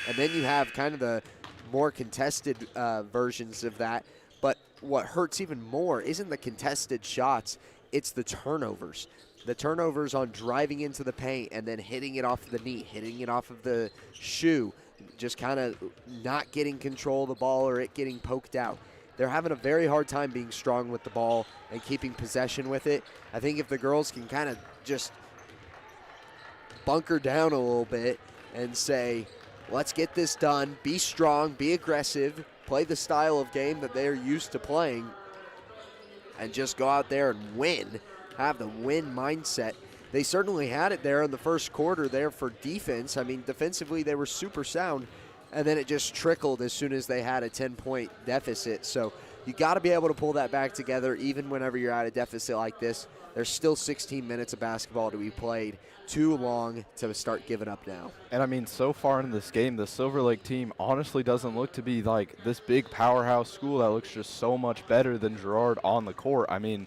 And then you have kind of the more contested versions of that. But what hurts even more isn't the contested shots, it's the turnovers. The turnovers on driving into the paint and then hitting it off the knee, hitting it off of the shoe, just kind of not getting control of the ball or it getting poked out. They're having a very hard time being strong with the ball and keeping possession with it. I think if the girls can kind of just bunker down a little bit and say, let's get this done, be strong, be aggressive, play the style of game that they're used to playing, and just go out there and win, have the win mindset. They certainly had it there in the first quarter there for defense. I mean, defensively they were super sound, and then it just trickled as soon as they had a 10-point deficit. So you got to be able to pull that back together even whenever you're at a deficit like this. There's still 16 minutes of basketball to be played. Too long to start giving up now. And I mean, so far in this game, the Silver Lake team honestly doesn't look to be like this big powerhouse school that looks just so much better than Girard on the court. I mean,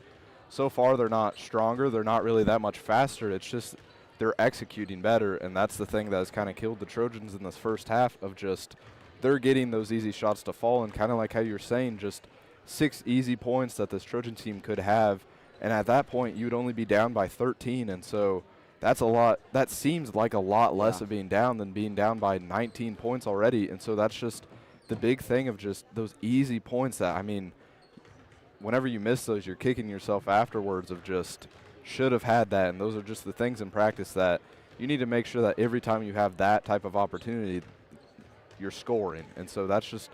so far they're not stronger. They're not really that much faster. It's just they're executing better, and that's the thing that has kind of killed the Trojans in this first half of just they're getting those easy shots to fall, and kind of like how you're saying, just 6 easy points that this Trojan team could have, and at that point you'd only be down by 13, and so that's a lot. That seems like a lot less of being down than being down by 19 points already, and so that's just the big thing of just those easy points that, I mean, whenever you miss those, you're kicking yourself afterwards of just should have had that, and those are just the things in practice that you need to make sure that every time you have that type of opportunity, you're scoring. And so that's just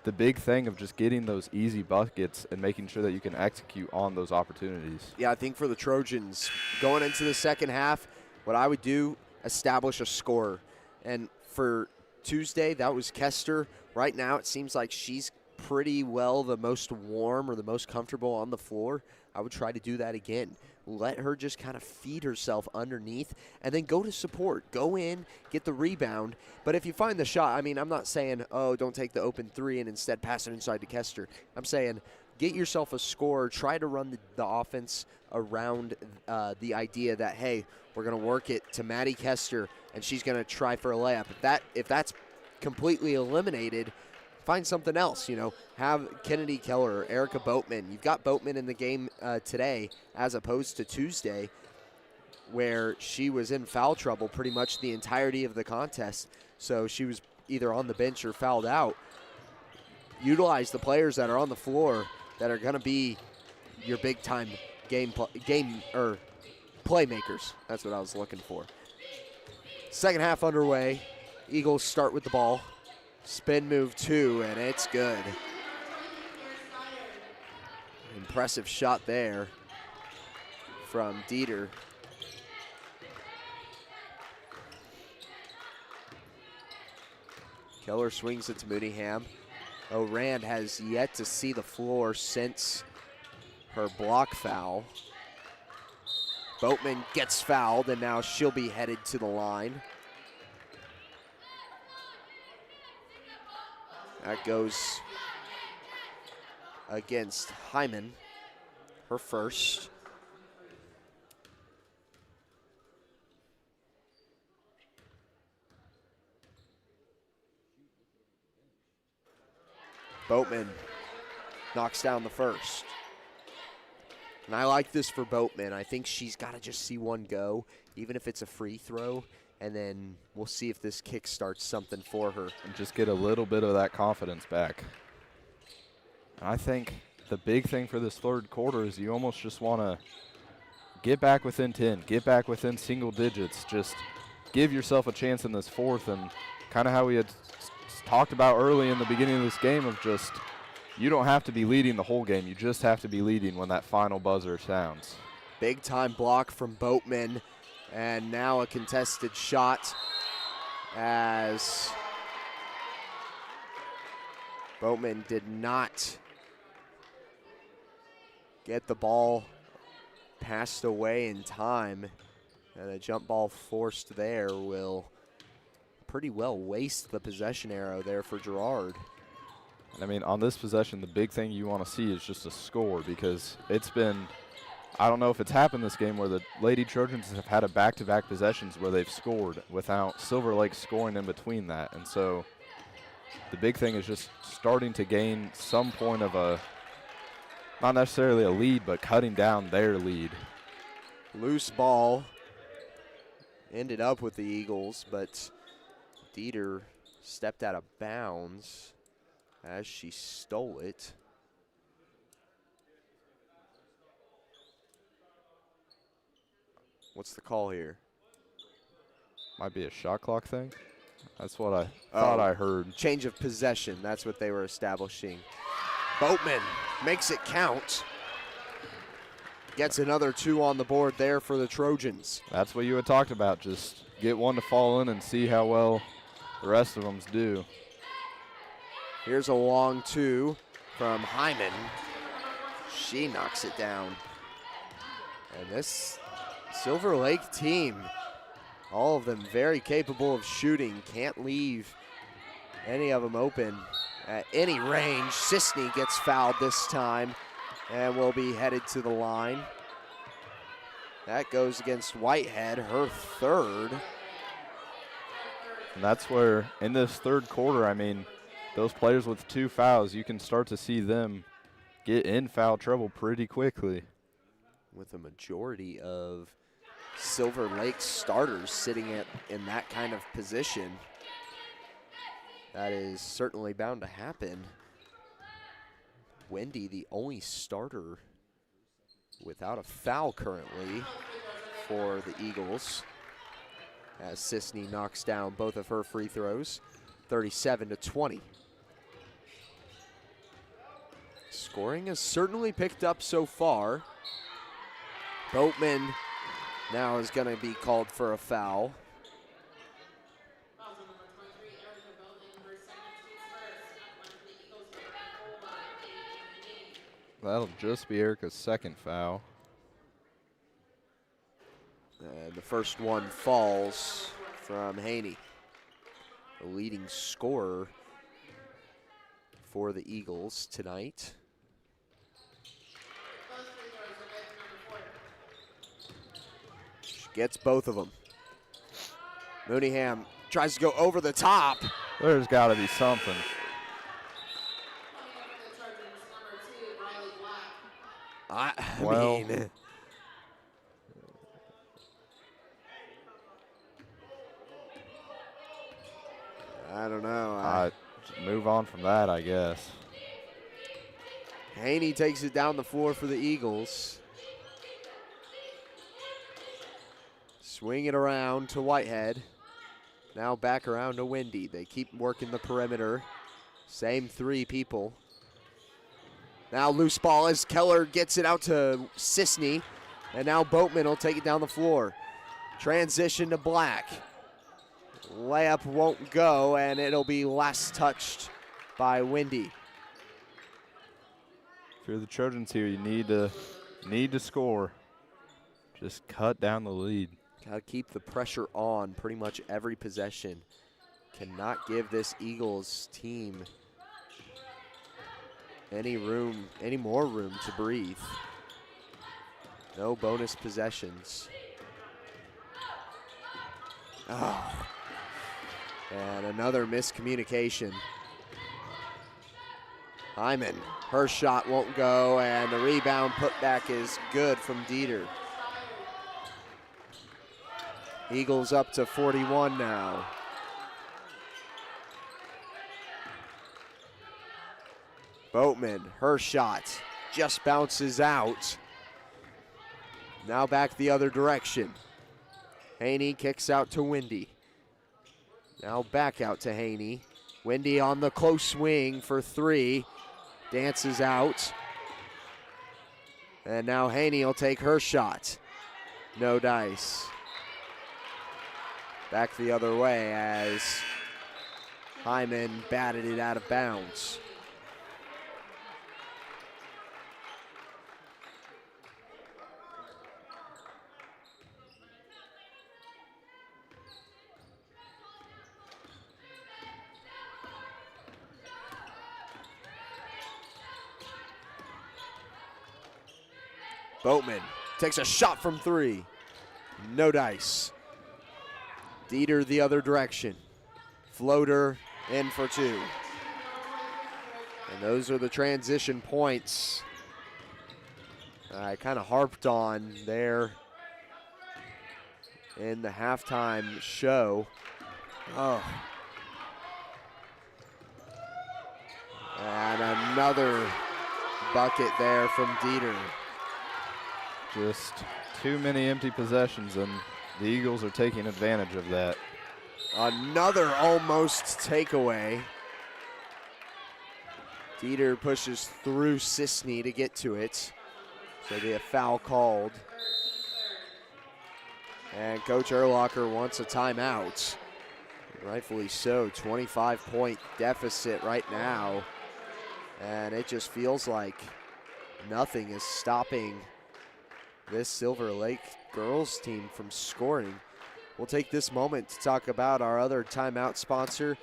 the big thing of just getting those easy buckets and making sure that you can execute on those opportunities. Yeah, I think for the Trojans, going into the second half, what I would do, establish a scorer. And for Tuesday, that was Kester. Right now, it seems like she's pretty well the most warm or the most comfortable on the floor. I would try to do that again. Let her just kind of feed herself underneath and then go to support. Go in, get the rebound. But if you find the shot, I mean, I'm not saying, oh, don't take the open three and instead pass it inside to Kester. I'm saying get yourself a score. Try to run the offense around the idea that, hey, we're going to work it to Maddie Kester and she's going to try for a layup. If that's completely eliminated, find something else, have Kennedy Keller or Erica Boatman. You've got Boatman in the game today as opposed to Tuesday where she was in foul trouble pretty much the entirety of the contest. So she was either on the bench or fouled out. Utilize the players that are on the floor that are going to be your big-time game playmakers. That's what I was looking for. Second half underway. Eagles start with the ball. Spin move 2, and it's good. Impressive shot there from Dieter. Keller swings it to Mooneyham. Rand has yet to see the floor since her block foul. Boatman gets fouled, and now she'll be headed to the line. That goes against Hyman, her first. Boatman knocks down the first. And I like this for Boatman. I think she's got to just see one go, even if it's a free throw. And then we'll see if this kick starts something for her. And just get a little bit of that confidence back. And I think the big thing for this third quarter is you almost just want to get back within 10, get back within single digits. Just give yourself a chance in this fourth. And kind of how we had talked about early in the beginning of this game of just you don't have to be leading the whole game. You just have to be leading when that final buzzer sounds. Big time block from Boatman. And now a contested shot as Boatman did not get the ball passed away in time. And a jump ball forced there will pretty well waste the possession arrow there for Girard. I mean, on this possession, the big thing you want to see is just a score because it's been – I don't know if it's happened this game where the Lady Trojans have had a back-to-back possessions where they've scored without Silver Lake scoring in between that. And so the big thing is just starting to gain some point of a, not necessarily a lead, but cutting down their lead. Loose ball ended up with the Eagles, but Dieter stepped out of bounds as she stole it. What's the call here? Might be a shot clock thing. That's what I thought I heard. Change of possession. That's what they were establishing. Boatman makes it count. Gets another 2 on the board there for the Trojans. That's what you had talked about. Just get one to fall in and see how well the rest of them do. Here's a long 2 from Hyman. She knocks it down. And this Silver Lake team, all of them very capable of shooting. Can't leave any of them open at any range. Sisney gets fouled this time and will be headed to the line. That goes against Whitehead, her third. And that's where, in this third quarter, I mean, those players with 2 fouls, you can start to see them get in foul trouble pretty quickly. With a majority of Silver Lake starters sitting in that kind of position, that is certainly bound to happen. Wendy, the only starter without a foul currently for the Eagles, as Sisney knocks down both of her free throws, 37-20. Scoring has certainly picked up so far. Boatman now is going to be called for a foul. That'll just be Erica's second foul. And the first one falls from Haney, the leading scorer for the Eagles tonight. She gets both of them. Mooneyham tries to go over the top. There's got to be something. I Well, mean, I don't know. Just move on from that, I guess. Haney takes it down the floor for the Eagles. Swing it around to Whitehead. Now back around to Wendy. They keep working the perimeter. Same 3 people. Now loose ball as Keller gets it out to Sisney. And now Boatman will take it down the floor. Transition to Black. Layup won't go, and it'll be last touched by Wendy. If you're the Trojans here, you need to score. Just cut down the lead. Got to keep the pressure on pretty much every possession. Cannot give this Eagles team any more room to breathe. No bonus possessions. Oh. And another miscommunication. Hyman, her shot won't go, and the rebound putback is good from Dieter. Eagles up to 41 now. Boatman, her shot just bounces out. Now back the other direction. Haney kicks out to Wendy. Now back out to Haney. Wendy on the close swing for 3. Dances out. And now Haney will take her shot. No dice. Back the other way as Hyman batted it out of bounds. Boatman takes a shot from 3. No dice. Dieter the other direction. Floater in for 2. And those are the transition points I kind of harped on there in the halftime show. Oh. And another bucket there from Dieter. Just too many empty possessions, and the Eagles are taking advantage of that. Another almost takeaway. Dieter pushes through Sisney to get to it. So be a foul called. And Coach Erlocker wants a timeout. Rightfully so, 25-point deficit right now. And it just feels like nothing is stopping this Silver Lake girls team from scoring. We'll take this moment to talk about our other timeout sponsor,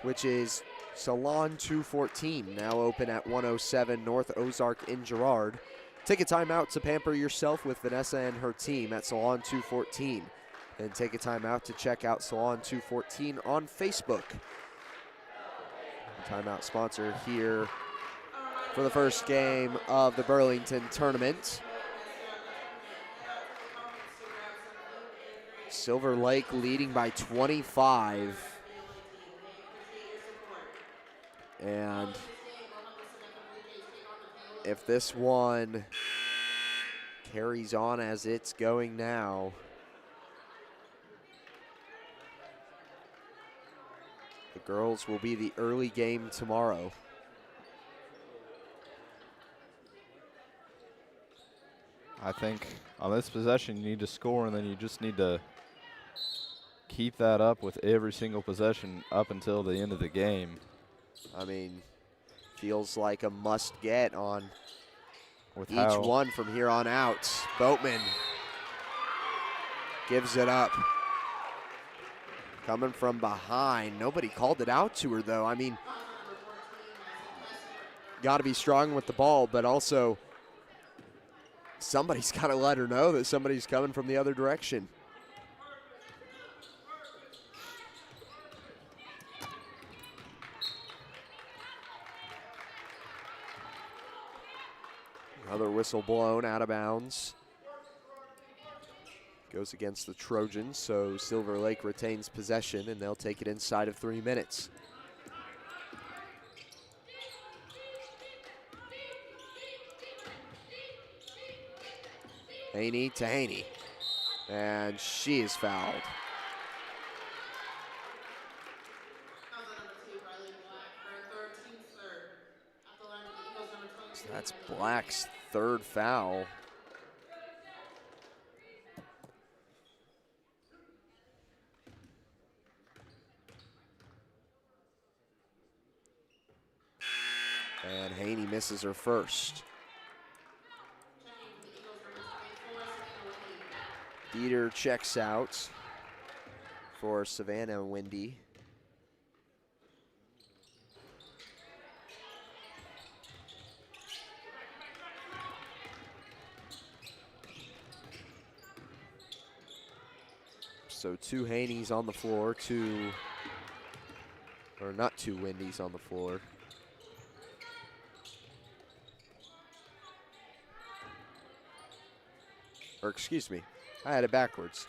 which is Salon 214, now open at 107 North Ozark in Girard. Take a time out to pamper yourself with Vanessa and her team at Salon 214. And take a time out to check out Salon 214 on Facebook. Timeout sponsor here for the first game of the Burlington tournament. Silver Lake leading by 25. And if this one carries on as it's going now, the girls will be the early game tomorrow. I think on this possession you need to score, and then you just need to keep that up with every single possession up until the end of the game. I mean, feels like a must get on with each one from here on out. Boatman gives it up. Coming from behind. Nobody called it out to her, though. I mean, got to be strong with the ball, but also somebody's got to let her know that somebody's coming from the other direction. Another whistle blown out of bounds. Goes against the Trojans, so Silver Lake retains possession, and they'll take it inside of 3 minutes. Haney to Haney, and she is fouled. So that's Black's third foul. And Haney misses her first. Dieter checks out for Savannah Wendy. So 2 Haneys on the floor, not 2 Wendy's on the floor. Or excuse me, I had it backwards.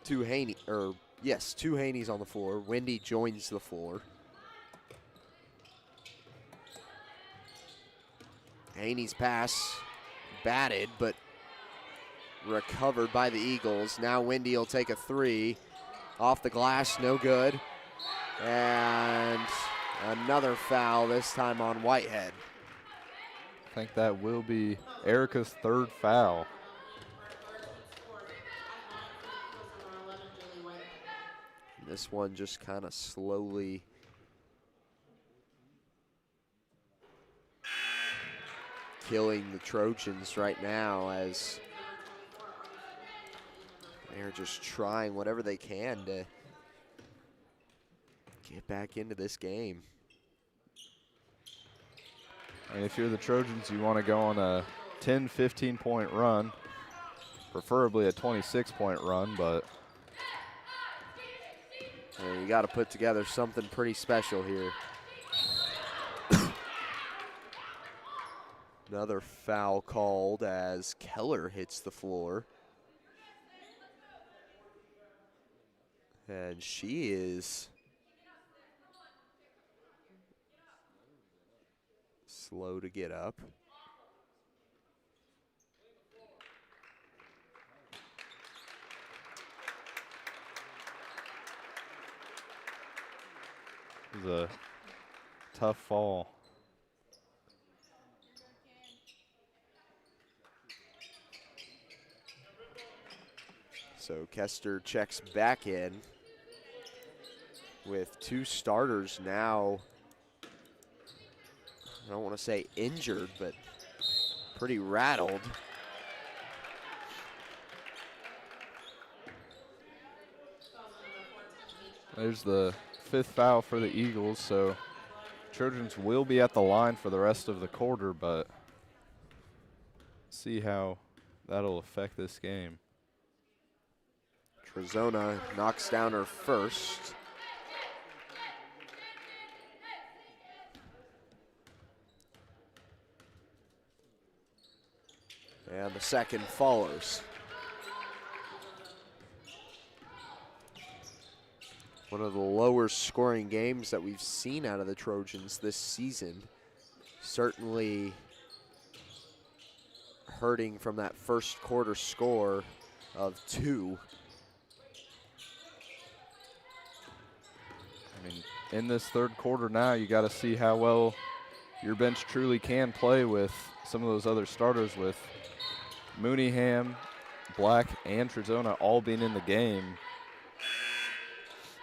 2 Haneys on the floor. Wendy joins the floor. Haney's pass batted, but recovered by the Eagles. Now Wendy will take a 3. Off the glass, no good. And another foul, this time on Whitehead. I think that will be Erica's third foul. This one just kind of slowly killing the Trojans right now, as they're just trying whatever they can to get back into this game. And if you're the Trojans, you want to go on a 10, 15-point run, preferably a 26-point run, but you got to put together something pretty special here. Another foul called as Keller hits the floor. And she is slow to get up. it was a tough fall. So Kester checks back in with 2 starters now. I don't want to say injured, but pretty rattled. There's the 5th foul for the Eagles, so Trojans will be at the line for the rest of the quarter, but see how that'll affect this game. Trojana knocks down her first. And the second follows. One of the lower scoring games that we've seen out of the Trojans this season. Certainly hurting from that first quarter score of 2. I mean, in this third quarter now, you got to see how well your bench truly can play with some of those other starters, with Mooneyham, Black, and Trojana all being in the game.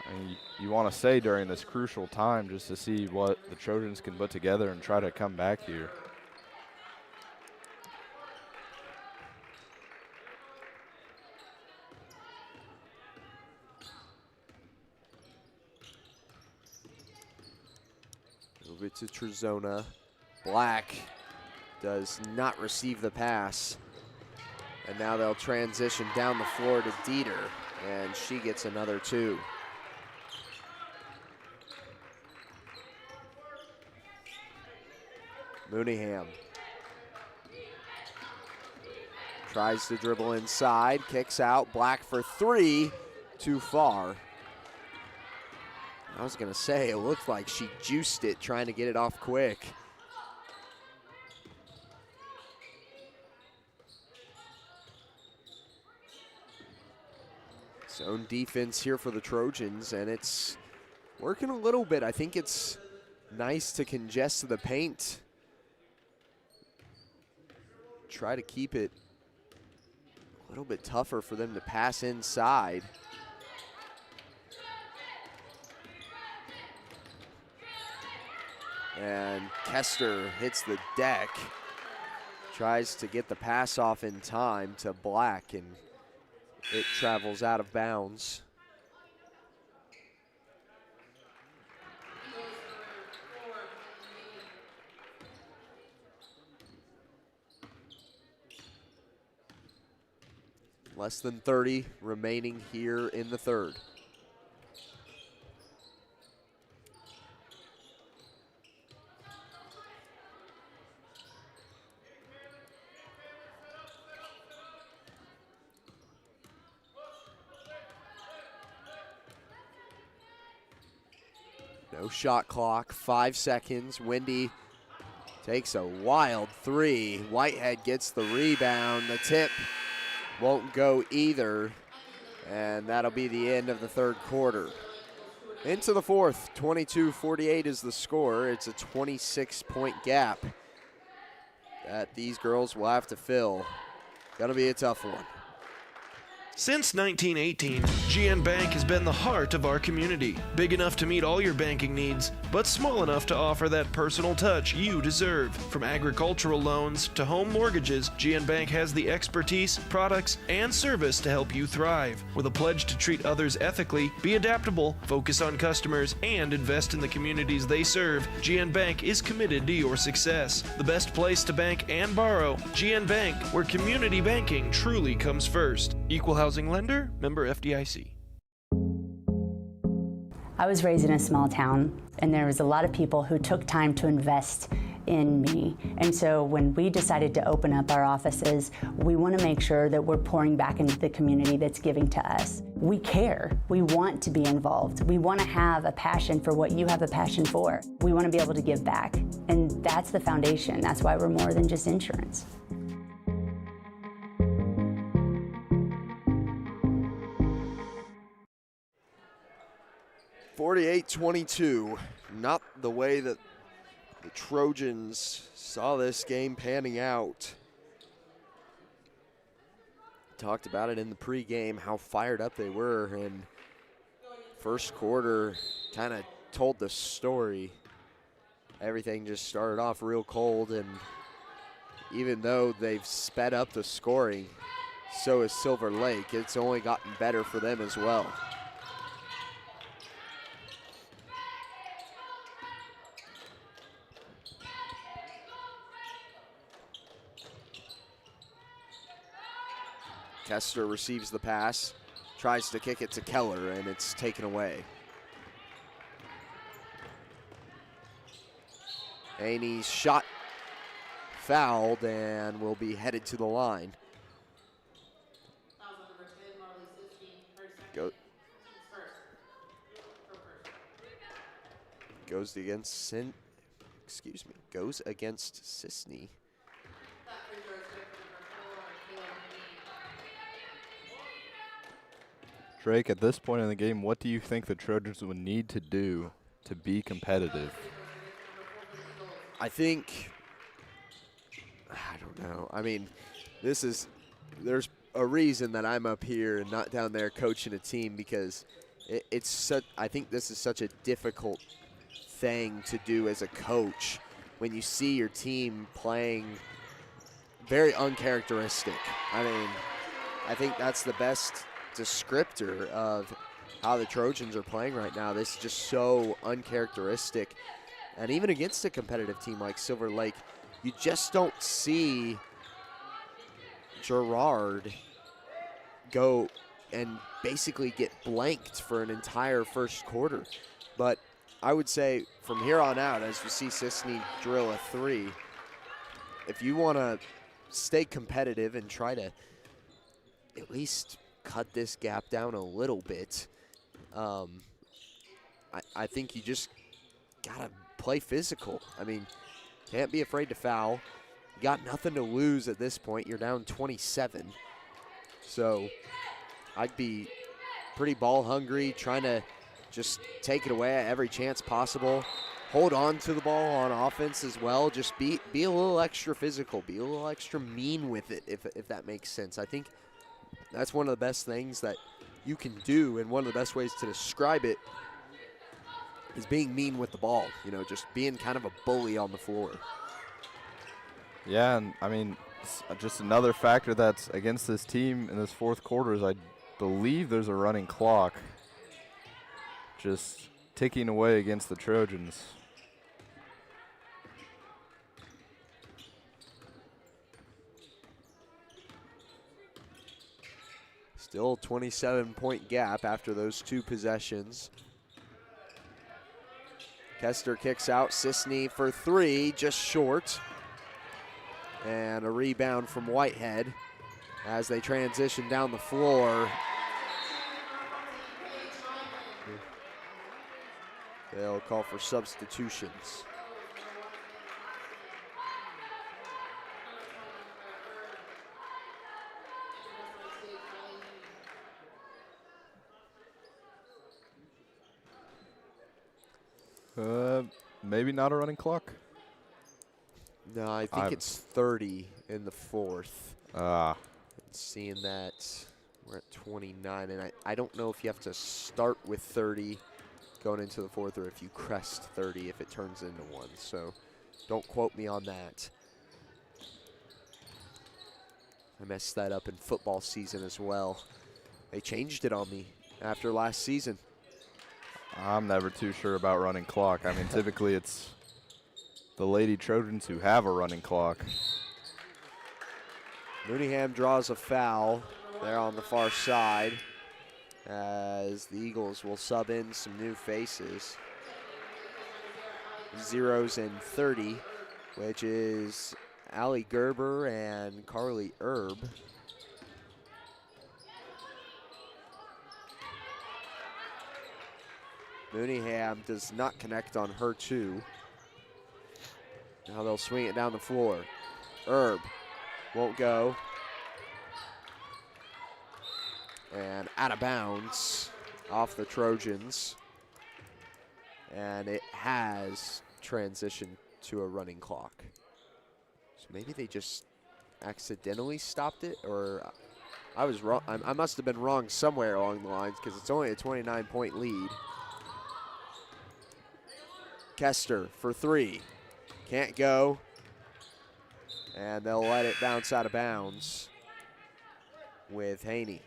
I mean, you want to say during this crucial time just to see what the Trojans can put together and try to come back here. Move it to Trojana. Black does not receive the pass. And now they'll transition down the floor to Dieter, and she gets another 2. Mooneyham tries to dribble inside, kicks out, Black for 3, too far. I was gonna say, it looked like she juiced it, trying to get it off quick. Zone defense here for the Trojans, and it's working a little bit. I think it's nice to congest the paint. Try to keep it a little bit tougher for them to pass inside. And Kester hits the deck. Tries to get the pass off in time to Black, and it travels out of bounds. Less than 30 remaining here in the third. No shot clock, 5 seconds. Wendy takes a wild 3. Whitehead gets the rebound. The tip won't go either, and that'll be the end of the third quarter. Into the fourth, 22-48 is the score. It's a 26-point gap that these girls will have to fill. Gonna be a tough one. Since 1918, GN Bank has been the heart of our community. Big enough to meet all your banking needs, but small enough to offer that personal touch you deserve. From agricultural loans to home mortgages, GN Bank has the expertise, products, and service to help you thrive. With a pledge to treat others ethically, be adaptable, focus on customers, and invest in the communities they serve, GN Bank is committed to your success. The best place to bank and borrow, GN Bank, where community banking truly comes first. Equal housing lender, member FDIC. I was raised in a small town, and there was a lot of people who took time to invest in me. And so when we decided to open up our offices, we want to make sure that we're pouring back into the community that's giving to us. We care. We want to be involved. We want to have a passion for what you have a passion for. We want to be able to give back. And that's the foundation. That's why we're more than just insurance. (48-22), not the way that the Trojans saw this game panning out. Talked about it in the pregame, how fired up they were, and first quarter kind of told the story. Everything just started off real cold, and even though they've sped up the scoring, so has Silver Lake. It's only gotten better for them as well. Kester receives the pass, tries to kick it to Keller, and it's taken away. Haney's shot fouled and will be headed to the line. Goes against goes against Sisney. Drake, at this point in the game, what do you think the Trojans would need to do to be competitive? I think, I don't know. I mean, there's a reason that I'm up here and not down there coaching a team, because I think this is such a difficult thing to do as a coach when you see your team playing very uncharacteristic. I mean, I think that's the best descriptor of how the Trojans are playing right now. This is just so uncharacteristic. And even against a competitive team like Silver Lake, you just don't see Girard go and basically get blanked for an entire first quarter. But I would say from here on out, as you see Sisney drill a three, if you want to stay competitive and try to at least cut this gap down a little bit, I think you just got to play physical. I mean, can't be afraid to foul. You got nothing to lose at this point. You're down 27. So I'd be pretty ball hungry, trying to just take it away at every chance possible. Hold on to the ball on offense as well. Just be a little extra physical. Be a little extra mean with it, if that makes sense. I think that's one of the best things that you can do, and one of the best ways to describe it is being mean with the ball. You know, just being kind of a bully on the floor. Yeah, and I mean, just another factor that's against this team in this fourth quarter is I believe there's a running clock just ticking away against the Trojans. Still 27-point gap after those two possessions. Kester kicks out. Sisney for three, just short. And a rebound from Whitehead as they transition down the floor. They'll call for substitutions. Maybe not a running clock. No, I think it's 30 in the fourth. Seeing that we're at 29, and I don't know if you have to start with 30 going into the fourth, or if you crest 30 if it turns into one. So don't quote me on that. I messed that up in football season as well. They changed it on me after last season. I'm never too sure about running clock. I mean, typically it's the Lady Trojans who have a running clock. Mooneyham draws a foul there on the far side as the Eagles will sub in some new faces. 0s and 30, which is Allie Gerber and Carly Erb. Mooneyham does not connect on her two. Now they'll swing it down the floor. Erb won't go. And out of bounds off the Trojans. And it has transitioned to a running clock. So maybe they just accidentally stopped it, or I was wrong. I must have been wrong somewhere along the lines, because it's only a 29-point lead. Kester for three. Can't go. And they'll let it bounce out of bounds with Haney.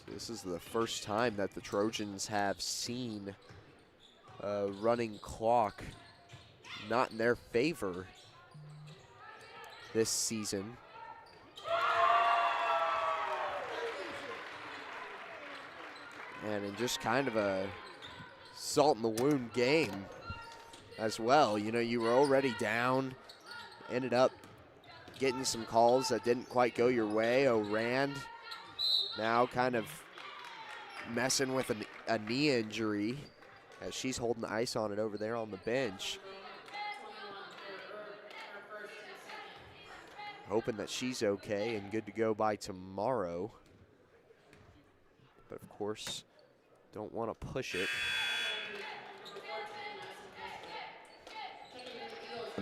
So this is the first time that the Trojans have seen running clock not in their favor this season. And in just kind of a salt in the wound game as well. You know, you were already down, ended up getting some calls that didn't quite go your way. Rand now kind of messing with a knee injury as she's holding the ice on it over there on the bench. Hoping that she's okay and good to go by tomorrow. But of course, don't want to push it.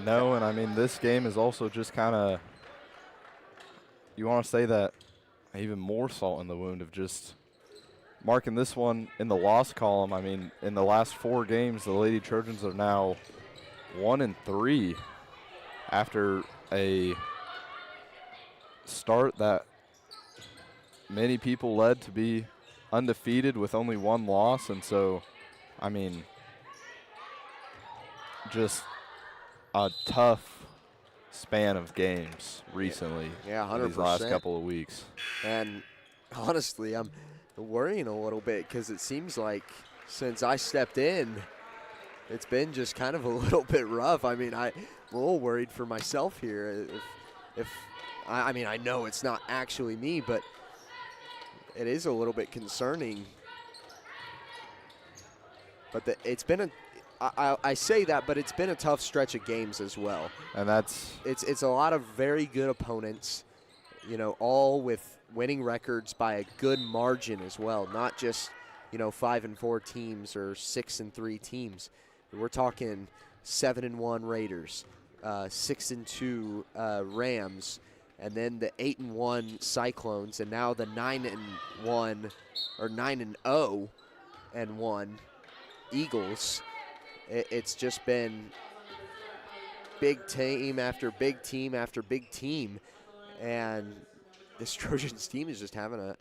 No, and I mean, this game is also just kind of, you want to say that even more salt in the wound of just marking this one in the loss column. I mean, in the last 4 games, the Lady Trojans are now 1-3 after a start that many people led to be undefeated with only 1 loss. And so, I mean, just a tough span of games recently. Yeah, 100%. These last couple of weeks. And honestly, I'm worrying a little bit because it seems like since I stepped in, it's been just kind of a little bit rough. I mean, I'm a little worried for myself here. I mean, I know it's not actually me, but it is a little bit concerning. But it's been I say that, but it's been a tough stretch of games as well. And it's a lot of very good opponents, you know, all with winning records by a good margin as well, not just, you know, 5-4 teams or 6-3 teams. We're talking 7-1 Raiders, 6-2 Rams, and then the 8-1 Cyclones, and now the 9-1 or 9-0 and 1 Eagles. It's just been big team after big team after big team, and this Trojans team is just having a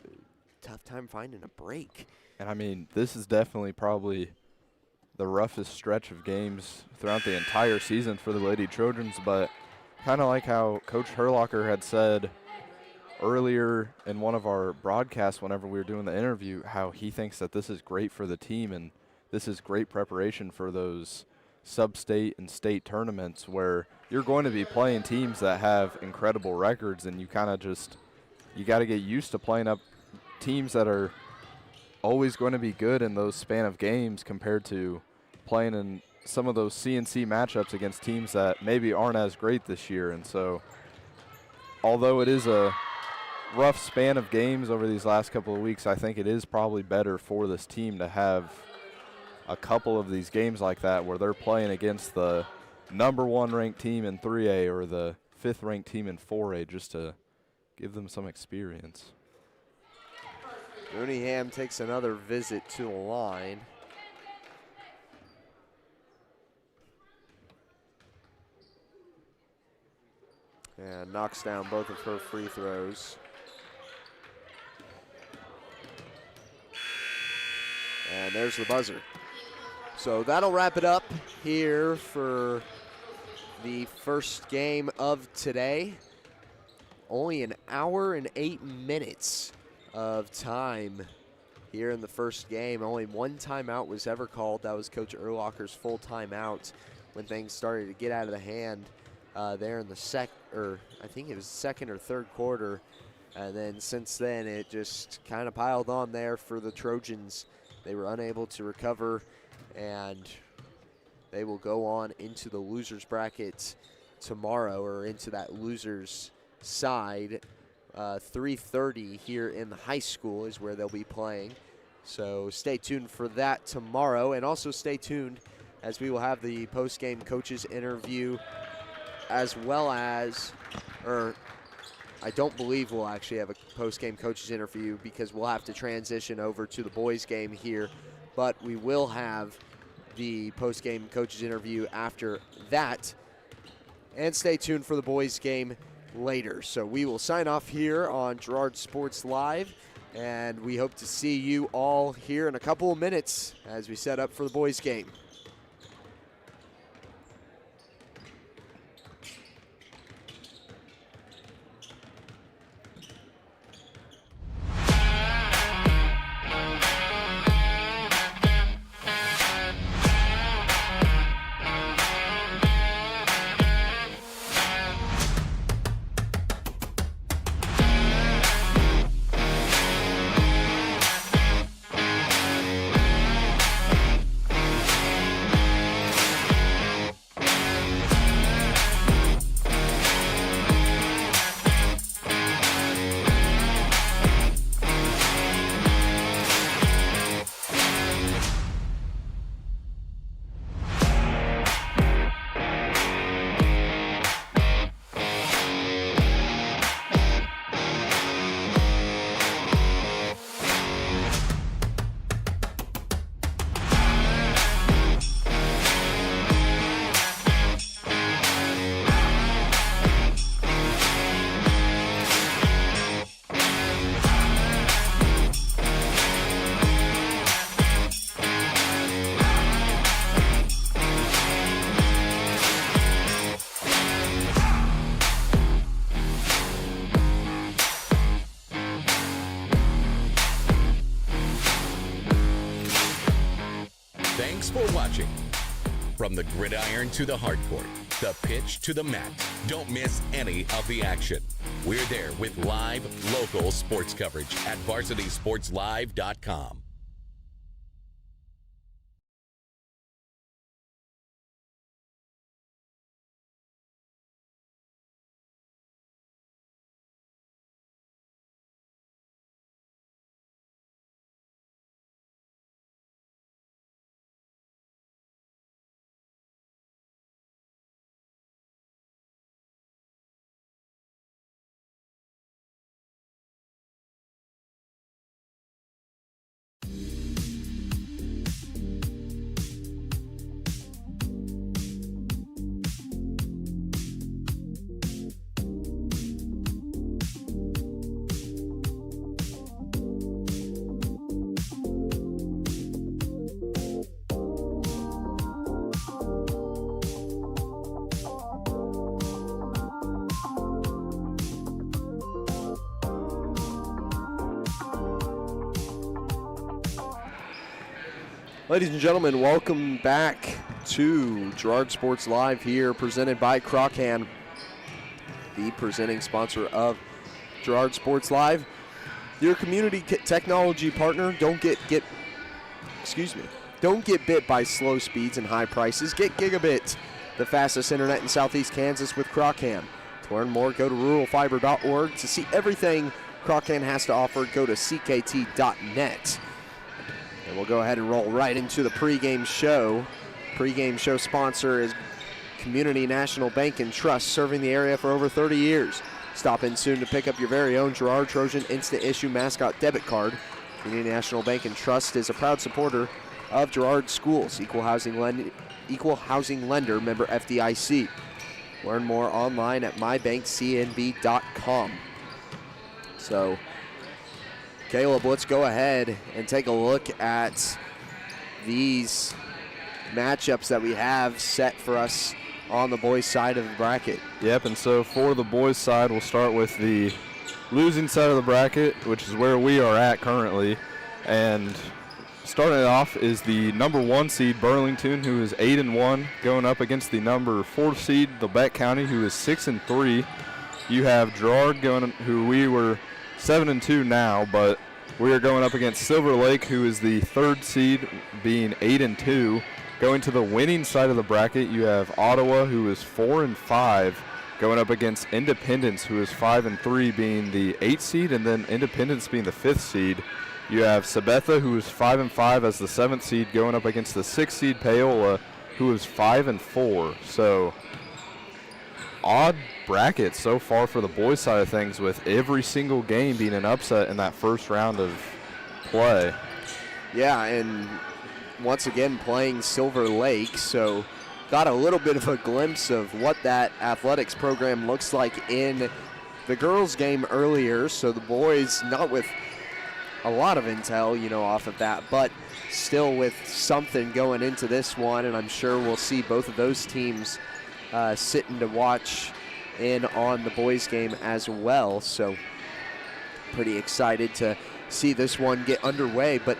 tough time finding a break. And I mean, this is definitely probably the roughest stretch of games throughout the entire season for the Lady Trojans, but kind of like how Coach Herlocker had said earlier in one of our broadcasts whenever we were doing the interview, how he thinks that this is great for the team and this is great preparation for those sub-state and state tournaments where you're going to be playing teams that have incredible records, and you kind of just, you got to get used to playing up teams that are always going to be good in those span of games compared to playing in some of those CNC matchups against teams that maybe aren't as great this year. And so although it is a rough span of games over these last couple of weeks, I think it is probably better for this team to have a couple of these games like that where they're playing against the #1 ranked team in 3A or the 5th ranked team in 4A, just to give them some experience. Mooneyham takes another visit to the line. And knocks down both of her free throws. And there's the buzzer. So that'll wrap it up here for the first game of today. Only an hour and 8 minutes of time here in the first game. Only 1 timeout was ever called. That was Coach Erlocker's full timeout when things started to get out of the hand there in the I think it was second or third quarter. And then since then, it just kind of piled on there for the Trojans. They were unable to recover, and they will go on into the losers bracket tomorrow, or into that losers side. 3:30 here in the high school is where they'll be playing. So stay tuned for that tomorrow, and also stay tuned as we will have the post-game coaches interview, as well as, I don't believe we'll actually have a post-game coaches interview because we'll have to transition over to the boys game here, but we will have the post-game coaches interview after that. And stay tuned for the boys game later. So we will sign off here on Girard Sports Live, and we hope to see you all here in a couple of minutes as we set up for the boys game. Thanks for watching. From the gridiron to the hardcourt, the pitch to the mat, don't miss any of the action. We're there with live, local sports coverage at varsitysportslive.com. Ladies and gentlemen, welcome back to Girard Sports Live here, presented by Croccan, the presenting sponsor of Girard Sports Live. Your community technology partner. Don't get bit by slow speeds and high prices. Get gigabit, the fastest internet in Southeast Kansas with Croccan. To learn more, go to ruralfiber.org. To see everything Croccan has to offer, go to ckt.net. And we'll go ahead and roll right into the pregame show. Pregame show sponsor is Community National Bank and Trust, serving the area for over 30 years. Stop in soon to pick up your very own Girard Trojan Instant Issue Mascot Debit Card. Community National Bank and Trust is a proud supporter of Girard Schools, equal housing lender, member FDIC. Learn more online at mybankcnb.com. So, Caleb, let's go ahead and take a look at these matchups that we have set for us on the boys' side of the bracket. Yep, and so for the boys' side, we'll start with the losing side of the bracket, which is where we are at currently. And starting it off is the number 1 seed, Burlington, who is 8-1, going up against the number 4 seed, the Beck County, who is 6-3. You have Girard who we were 7-2 now, but we are going up against Silver Lake, who is the 3rd seed, being 8-2. Going to the winning side of the bracket, you have Ottawa, who is 4-5, going up against Independence, who is 5-3, being the 8th seed, and then Independence being the 5th seed. You have Sabetha, who is 5-5 as the 7th seed, going up against the 6th seed Paola, who is 5-4. So odd bracket so far for the boys' side of things, with every single game being an upset in that first round of play. Yeah, and once again playing Silver Lake, so got a little bit of a glimpse of what that athletics program looks like in the girls' game earlier. So the boys, not with a lot of intel, off of that, but still with something going into this one, and I'm sure we'll see both of those teams sitting to watch in on the boys' game as well. So pretty excited to see this one get underway. But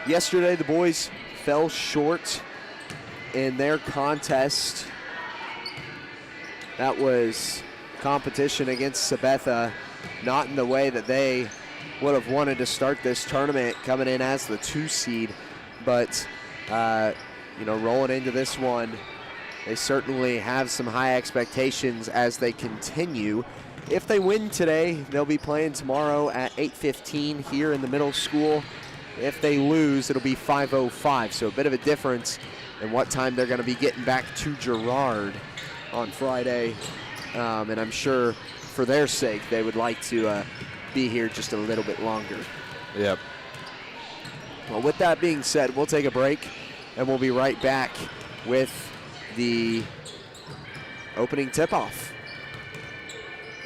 yesterday the boys fell short in their contest. That was competition against Sabetha, not in the way that they would have wanted to start this tournament, coming in as the 2 seed. But, rolling into this one, they certainly have some high expectations as they continue. If they win today, they'll be playing tomorrow at 8:15 here in the middle school. If they lose, it'll be 5:05, so a bit of a difference in what time they're going to be getting back to Girard on Friday. And I'm sure for their sake, they would like to be here just a little bit longer. Yep. Well, with that being said, we'll take a break, and we'll be right back with the opening tip-off.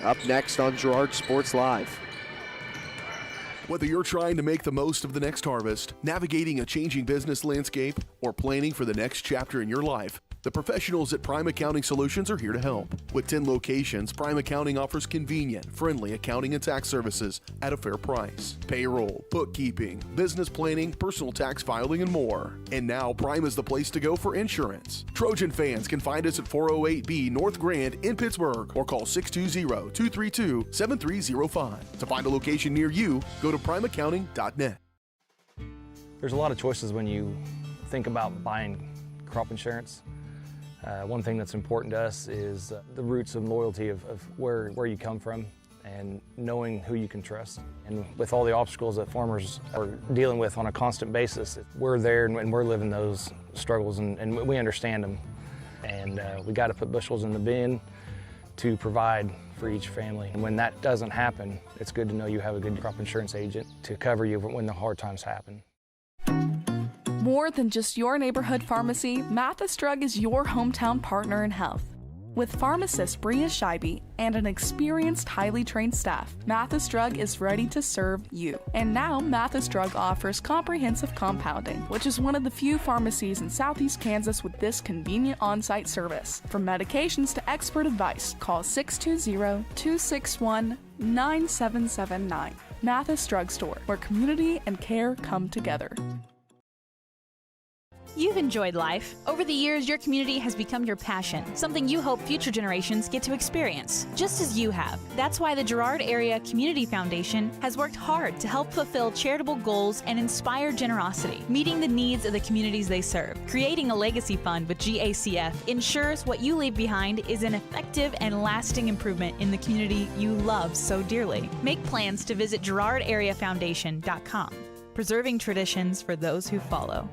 Up next on Girard Sports Live. Whether you're trying to make the most of the next harvest, navigating a changing business landscape, or planning for the next chapter in your life, The professionals at Prime Accounting Solutions are here to help. With 10 locations, Prime Accounting offers convenient, friendly accounting and tax services at a fair price. Payroll, bookkeeping, business planning, personal tax filing, and more. And now Prime is the place to go for insurance. Trojan fans can find us at 408B North Grand in Pittsburgh or call 620-232-7305. To find a location near you, go to primeaccounting.net. There's a lot of choices when you think about buying crop insurance. One thing that's important to us is the roots and loyalty of where you come from and knowing who you can trust. And with all the obstacles that farmers are dealing with on a constant basis, we're there and we're living those struggles and we understand them. And we got to put bushels in the bin to provide for each family. And when that doesn't happen, it's good to know you have a good crop insurance agent to cover you when the hard times happen. More than just your neighborhood pharmacy, Mathis Drug is your hometown partner in health. With pharmacist Bria Scheibe and an experienced, highly trained staff, Mathis Drug is ready to serve you. And now, Mathis Drug offers comprehensive compounding, which is one of the few pharmacies in Southeast Kansas with this convenient on-site service. From medications to expert advice, call 620-261-9779. Mathis Drug Store, where community and care come together. You've enjoyed life. Over the years, your community has become your passion, something you hope future generations get to experience, just as you have. That's why the Girard Area Community Foundation has worked hard to help fulfill charitable goals and inspire generosity, meeting the needs of the communities they serve. Creating a legacy fund with GACF ensures what you leave behind is an effective and lasting improvement in the community you love so dearly. Make plans to visit GirardAreaFoundation.com, preserving traditions for those who follow.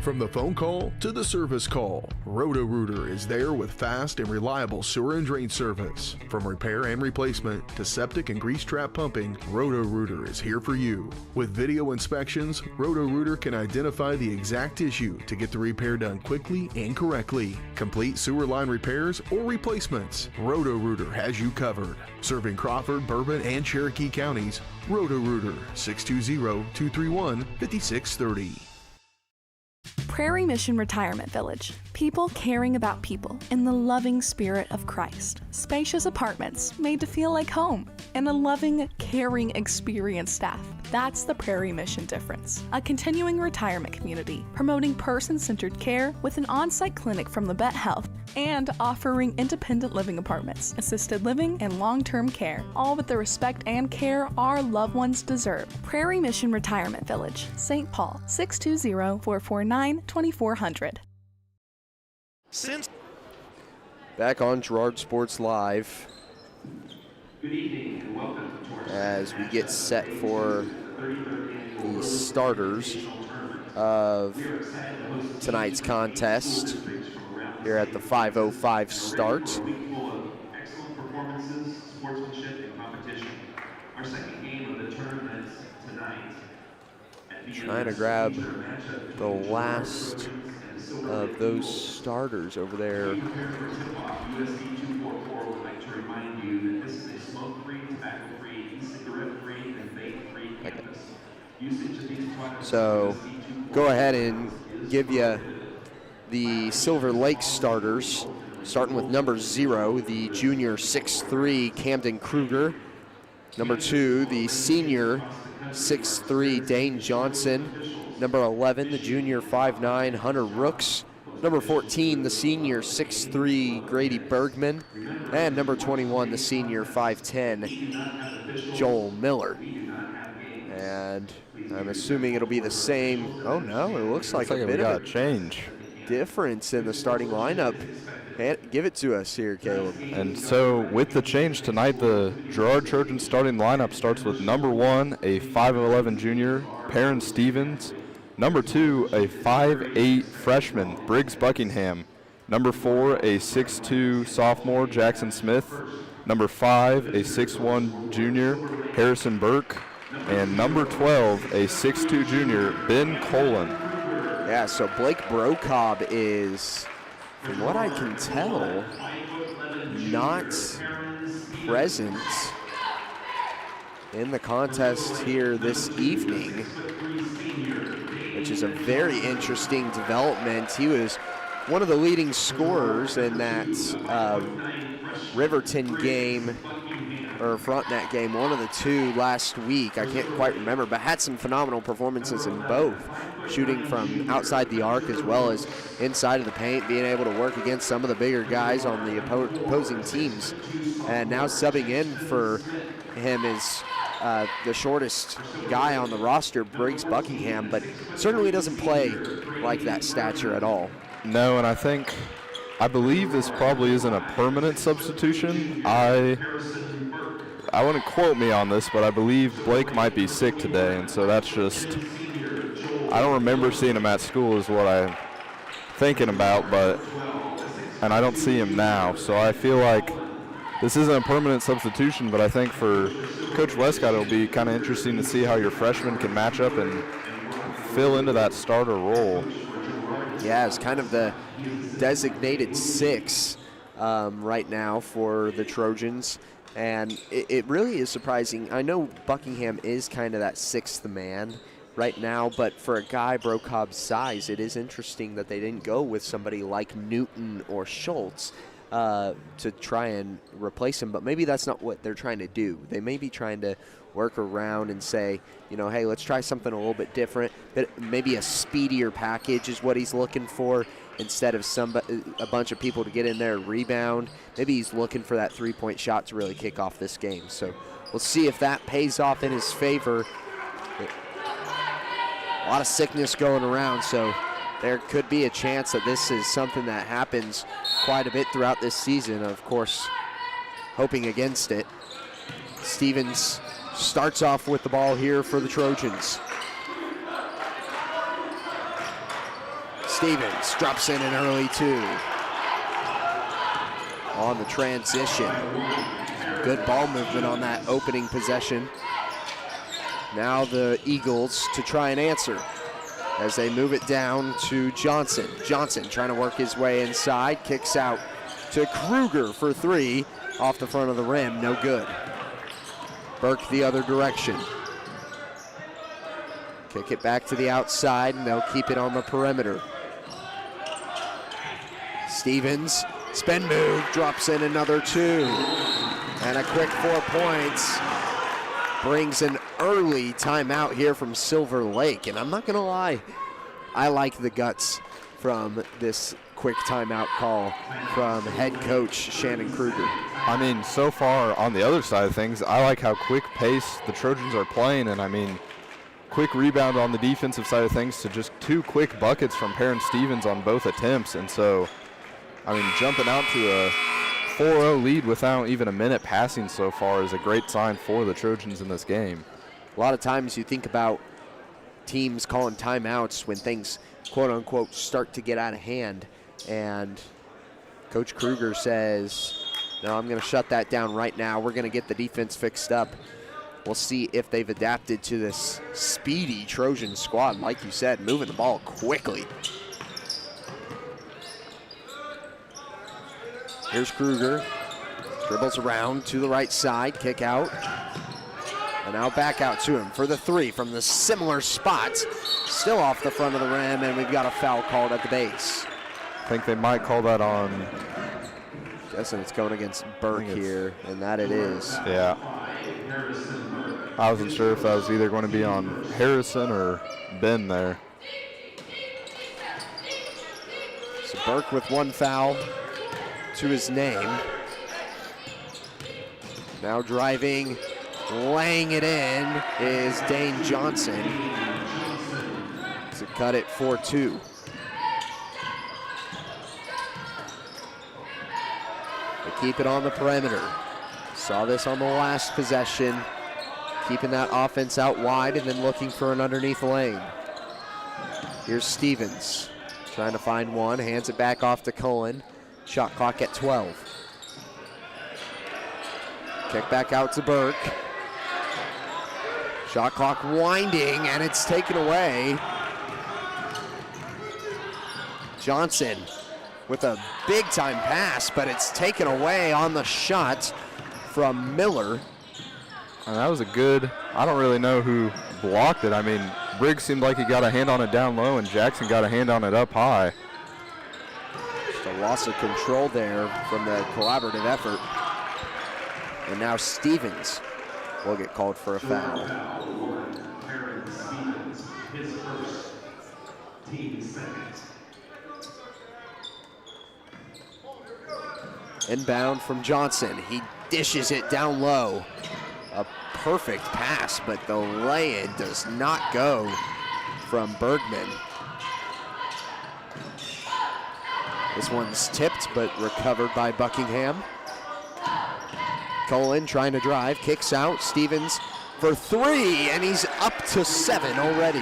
From the phone call to the service call, Roto-Rooter is there with fast and reliable sewer and drain service. From repair and replacement to septic and grease trap pumping, Roto-Rooter is here for you. With video inspections, Roto-Rooter can identify the exact issue to get the repair done quickly and correctly. Complete sewer line repairs or replacements, Roto-Rooter has you covered. Serving Crawford, Bourbon, and Cherokee counties, Roto-Rooter, 620-231-5630. Prairie Mission Retirement Village. People caring about people in the loving spirit of Christ. Spacious apartments made to feel like home and a loving, caring, experienced staff. That's the Prairie Mission difference. A continuing retirement community promoting person-centered care with an on-site clinic from the Vet Health and offering independent living apartments, assisted living, and long-term care, all with the respect and care our loved ones deserve. Prairie Mission Retirement Village, St. Paul, 620-449-2400. Back on Girard Sports Live. Good evening and welcome to our as we get set for the starters of tonight's contest here at the 5:05 start. Excellent performances, sportsmanship, and competition. Our second game of the tournament tonight. Trying to grab the last of those starters over there. USC 244 would like to remind you that this is a smoke-free, tobacco-free, e-cigarette-free, and vape-free campus. Usage of these products. So go ahead and give you the Silver Lake starters, starting with number 0, the junior 6'3" Camden Kruger. Number 2, the senior 6'3" Dane Johnson. Number 11, the junior 5'9" Hunter Rooks. Number 14, the senior 6'3" Grady Bergman. And number 21, the senior 5'10" Joel Miller. And I'm assuming it'll be the same. Oh no, it looks like a bit of a change. Difference in the starting lineup. Give it to us here, Caleb. And so with the change tonight, the Girard Trojans starting lineup starts with number 1, a 5'11" junior, Perrin Stevens. Number 2, a 5'8" freshman, Briggs Buckingham. Number 4, a 6'2" sophomore, Jackson Smith. Number 5, a 6'1" junior, Harrison Burke. And number 12, a 6'2" junior, Ben Colin. Yeah, so Blake Brocobb is, from what I can tell, not present in the contest here this evening, which is a very interesting development. He was one of the leading scorers in that Riverton game, or Frontenac game, one of the two last week. I can't quite remember, but had some phenomenal performances in both, shooting from outside the arc as well as inside of the paint, being able to work against some of the bigger guys on the opposing teams. And now subbing in for him is the shortest guy on the roster, Briggs Buckingham, but certainly doesn't play like that stature at all. No, and I believe this probably isn't a permanent substitution. I wouldn't quote me on this, but I believe Blake might be sick today, and so that's just, I don't remember seeing him at school is what I'm thinking about, and I don't see him now, so I feel like this isn't a permanent substitution, but I think for Coach Westcott it'll be kind of interesting to see how your freshmen can match up and fill into that starter role. Yeah, it's kind of the designated 6 right now for the Trojans, and it really is surprising. I know Buckingham is kind of that 6th man right now, but for a guy Brocobb's size, it is interesting that they didn't go with somebody like Newton or Schultz to try and replace him, but maybe that's not what they're trying to do. They may be trying to work around and say, you know, hey, let's try something a little bit different. Maybe a speedier package is what he's looking for instead of a bunch of people to get in there and rebound. Maybe he's looking for that three-point shot to really kick off this game. So we'll see if that pays off in his favor. A lot of sickness going around, so there could be a chance that this is something that happens quite a bit throughout this season. Of course, hoping against it. Stevens starts off with the ball here for the Trojans. Stevens drops in an early 2. On the transition. Good ball movement on that opening possession. Now the Eagles to try and answer as they move it down to Johnson. Johnson trying to work his way inside, kicks out to Kruger for 3 off the front of the rim, no good. Burke the other direction. Kick it back to the outside, and they'll keep it on the perimeter. Stevens, spin move, drops in another 2. And a quick 4 points. Brings an early timeout here from Silver Lake. And I'm not going to lie, I like the guts from this quick timeout call from head coach Shannon Kruger. I mean, so far on the other side of things, I like how quick pace the Trojans are playing, and I mean, quick rebound on the defensive side of things to just 2 quick buckets from Perrin Stevens on both attempts. And so, I mean, jumping out to a 4-0 lead without even a minute passing so far is a great sign for the Trojans in this game. A lot of times you think about teams calling timeouts when things, quote-unquote, start to get out of hand. And Coach Kruger says, no, I'm going to shut that down right now. We're going to get the defense fixed up. We'll see if they've adapted to this speedy Trojan squad, like you said, moving the ball quickly. Here's Kruger, dribbles around to the right side, kick out. And now back out to him for the 3 from the similar spot. Still off the front of the rim, and we've got a foul called at the base. I think they might call that on, guessing it's going against Burke here, and that it is. Yeah. I wasn't sure if that was either going to be on Harrison or Ben there. So Burke with 1 foul to his name. Now driving, laying it in is Dane Johnson to cut it 4-2. They keep it on the perimeter. Saw this on the last possession, keeping that offense out wide and then looking for an underneath lane. Here's Stevens trying to find one, hands it back off to Cullen. Shot clock at 12. Kick back out to Burke. Shot clock winding, and it's taken away. Johnson with a big-time pass, but it's taken away on the shot from Miller. And that was a good, I don't really know who blocked it. I mean, Briggs seemed like he got a hand on it down low, and Jackson got a hand on it up high. Loss of control there from the collaborative effort. And now Stevens will get called for a foul. Aaron Stevens, his first, team second. Inbound from Johnson. He dishes it down low. A perfect pass, but the lay-in does not go from Bergman. This one's tipped, but recovered by Buckingham. Colin trying to drive, kicks out. Stevens for three, and he's up to 7 already.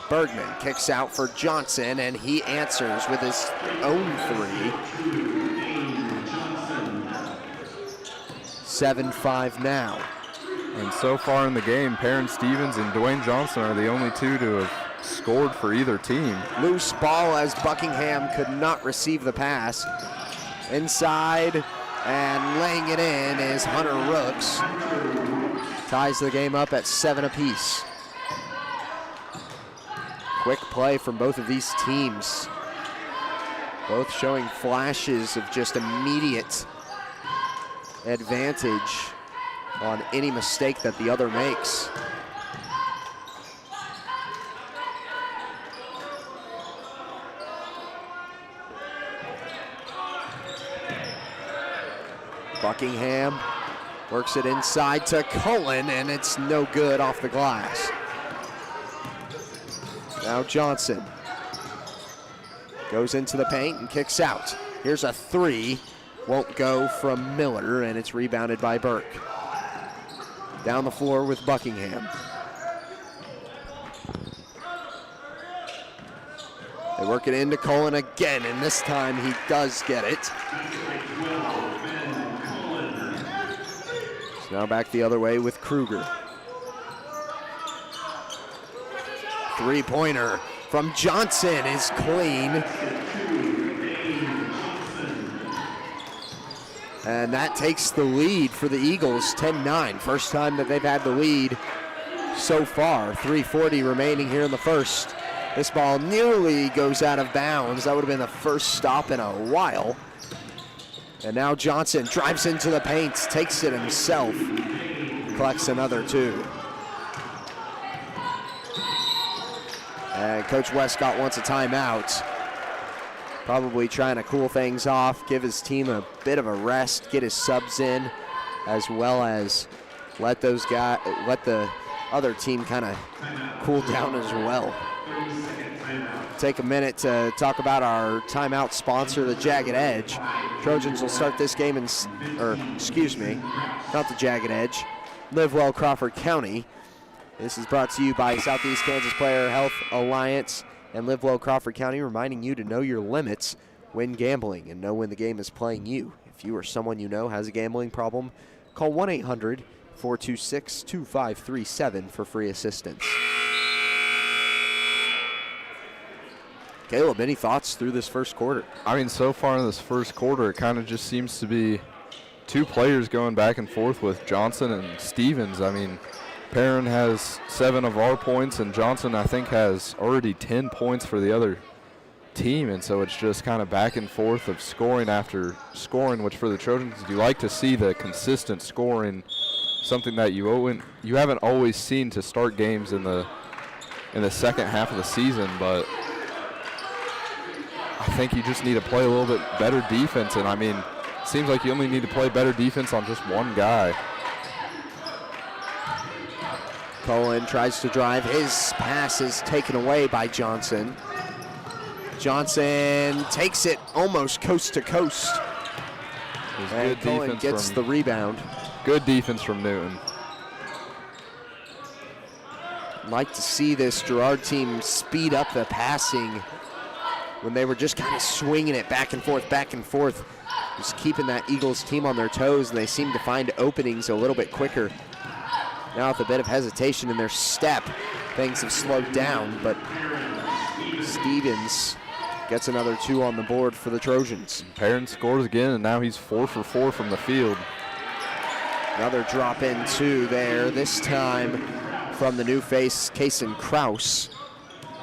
Bergman kicks out for Johnson, and he answers with his own 3. 7-5 now. And so far in the game, Perrin Stevens and Dwayne Johnson are the only two to have scored for either team. Loose ball as Buckingham could not receive the pass. Inside and laying it in is Hunter Rooks. Ties the game up at 7 apiece. Quick play from both of these teams. Both showing flashes of just immediate advantage on any mistake that the other makes. Buckingham works it inside to Cullen, and it's no good off the glass. Now Johnson goes into the paint and kicks out. Here's a 3. Won't go from Miller, and it's rebounded by Burke. Down the floor with Buckingham. They work it into Cullen again, and this time he does get it. So now back the other way with Kruger. 3-pointer from Johnson is clean. And that takes the lead for the Eagles, 10-9. First time that they've had the lead so far. 3:40 remaining here in the first. This ball nearly goes out of bounds. That would have been the first stop in a while. And now Johnson drives into the paint, takes it himself, collects another 2. And Coach Westcott wants a timeout. Probably trying to cool things off, give his team a bit of a rest, get his subs in, as well as let the other team kind of cool down as well. Take a minute to talk about our timeout sponsor, the Jagged Edge. Trojans will start this game not the Jagged Edge, Live Well Crawford County. This is brought to you by Southeast Kansas Player Health Alliance and Live Well Crawford County, reminding you to know your limits when gambling and know when the game is playing you. If you or someone you know has a gambling problem, call 1-800-426-2537 for free assistance. Caleb, any thoughts through this first quarter? I mean, so far in this first quarter, it kind of just seems to be two players going back and forth with Johnson and Stevens. I mean, Perrin has 7 of our points, and Johnson, I think, has already 10 points for the other team, and so it's just kind of back and forth of scoring after scoring, which for the Trojans, you like to see the consistent scoring, something that you haven't always seen to start games in the second half of the season, but I think you just need to play a little bit better defense, and I mean, it seems like you only need to play better defense on just one guy. Cullen tries to drive. His pass is taken away by Johnson. Johnson takes it almost coast to coast. And Cullen gets the rebound. Good defense from Newton. Like to see this Girard team speed up the passing when they were just kind of swinging it back and forth, just keeping that Eagles team on their toes, and they seem to find openings a little bit quicker. Now with a bit of hesitation in their step, things have slowed down, but Stevens gets another 2 on the board for the Trojans. Perrin scores again, and now he's 4 for 4 from the field. Another drop in two there, this time from the new face, Kason Kraus,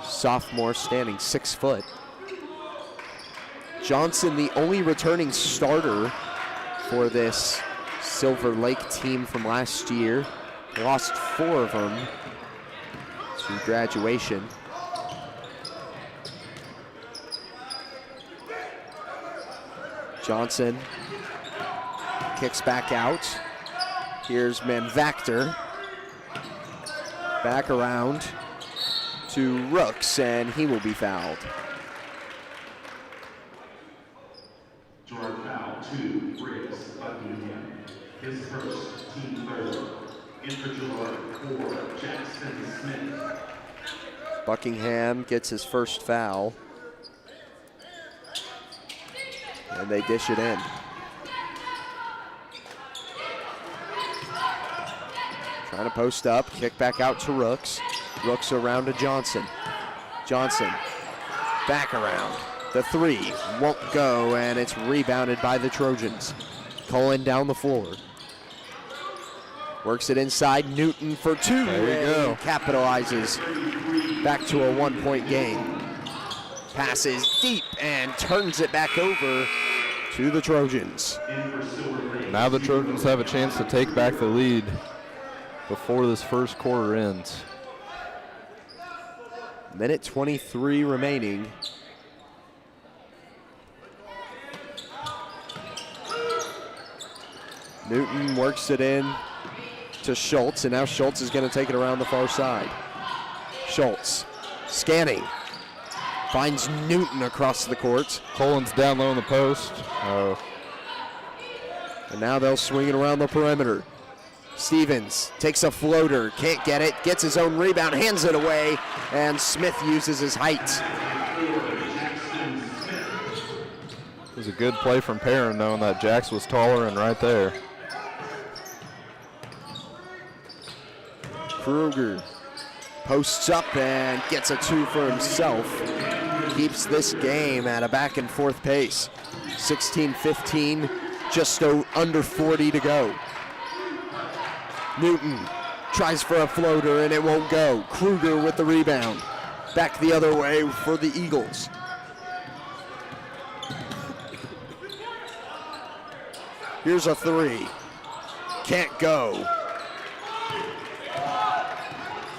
sophomore standing 6 foot. Johnson, the only returning starter for this Silver Lake team from last year. Lost 4 of them to graduation. Johnson kicks back out. Here's Manvactor. Back around to Rooks, and he will be fouled. Girard foul 2, Briggs, Buckingham. His first, team third. In for Girard, 4, Jackson Smith. Buckingham gets his first foul. And they dish it in. Trying to post up, kick back out to Rooks. Rooks around to Johnson. Johnson back around. The 3 won't go, and it's rebounded by the Trojans. Cullen down the floor. Works it inside, Newton for 2. There you go. Capitalizes. Back to a 1-point game. Passes deep and turns it back over to the Trojans. Now the Trojans have a chance to take back the lead before this first quarter ends. Minute 23 remaining. Newton works it in to Schultz, and now Schultz is going to take it around the far side. Schultz scanning. Finds Newton across the court. Cullen's down low in the post. Oh. And now they'll swing it around the perimeter. Stevens takes a floater, can't get it, gets his own rebound, hands it away, and Smith uses his height. It was a good play from Perrin, knowing that Jax was taller and right there. Kruger posts up and gets a 2 for himself. Keeps this game at a back and forth pace. 16-15, just under 40 to go. Newton tries for a floater and it won't go. Kruger with the rebound. Back the other way for the Eagles. Here's a 3. Can't go.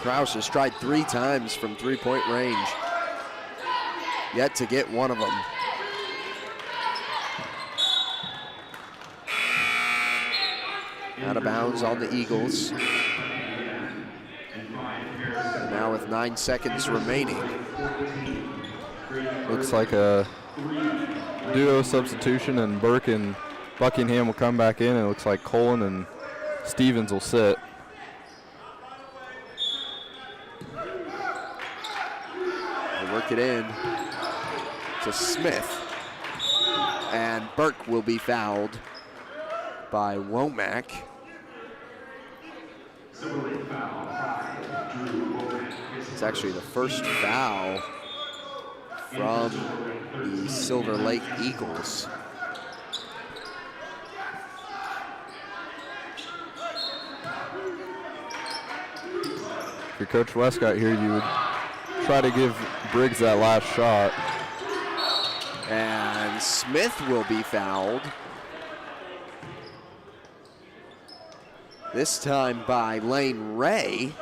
Kraus has tried 3 times from 3-point range. Yet to get one of them. Out of bounds on the Eagles. Now with 9 seconds remaining. Looks like a duo substitution, and Burke and Buckingham will come back in, and it looks like Cullen and Stevens will sit. They work it in to Smith. And Burke will be fouled by Womack. It's actually the first foul from the Silver Lake Eagles. If you're Coach Westcott here, you would try to give Briggs that last shot. And Smith will be fouled. This time by Lane Ray.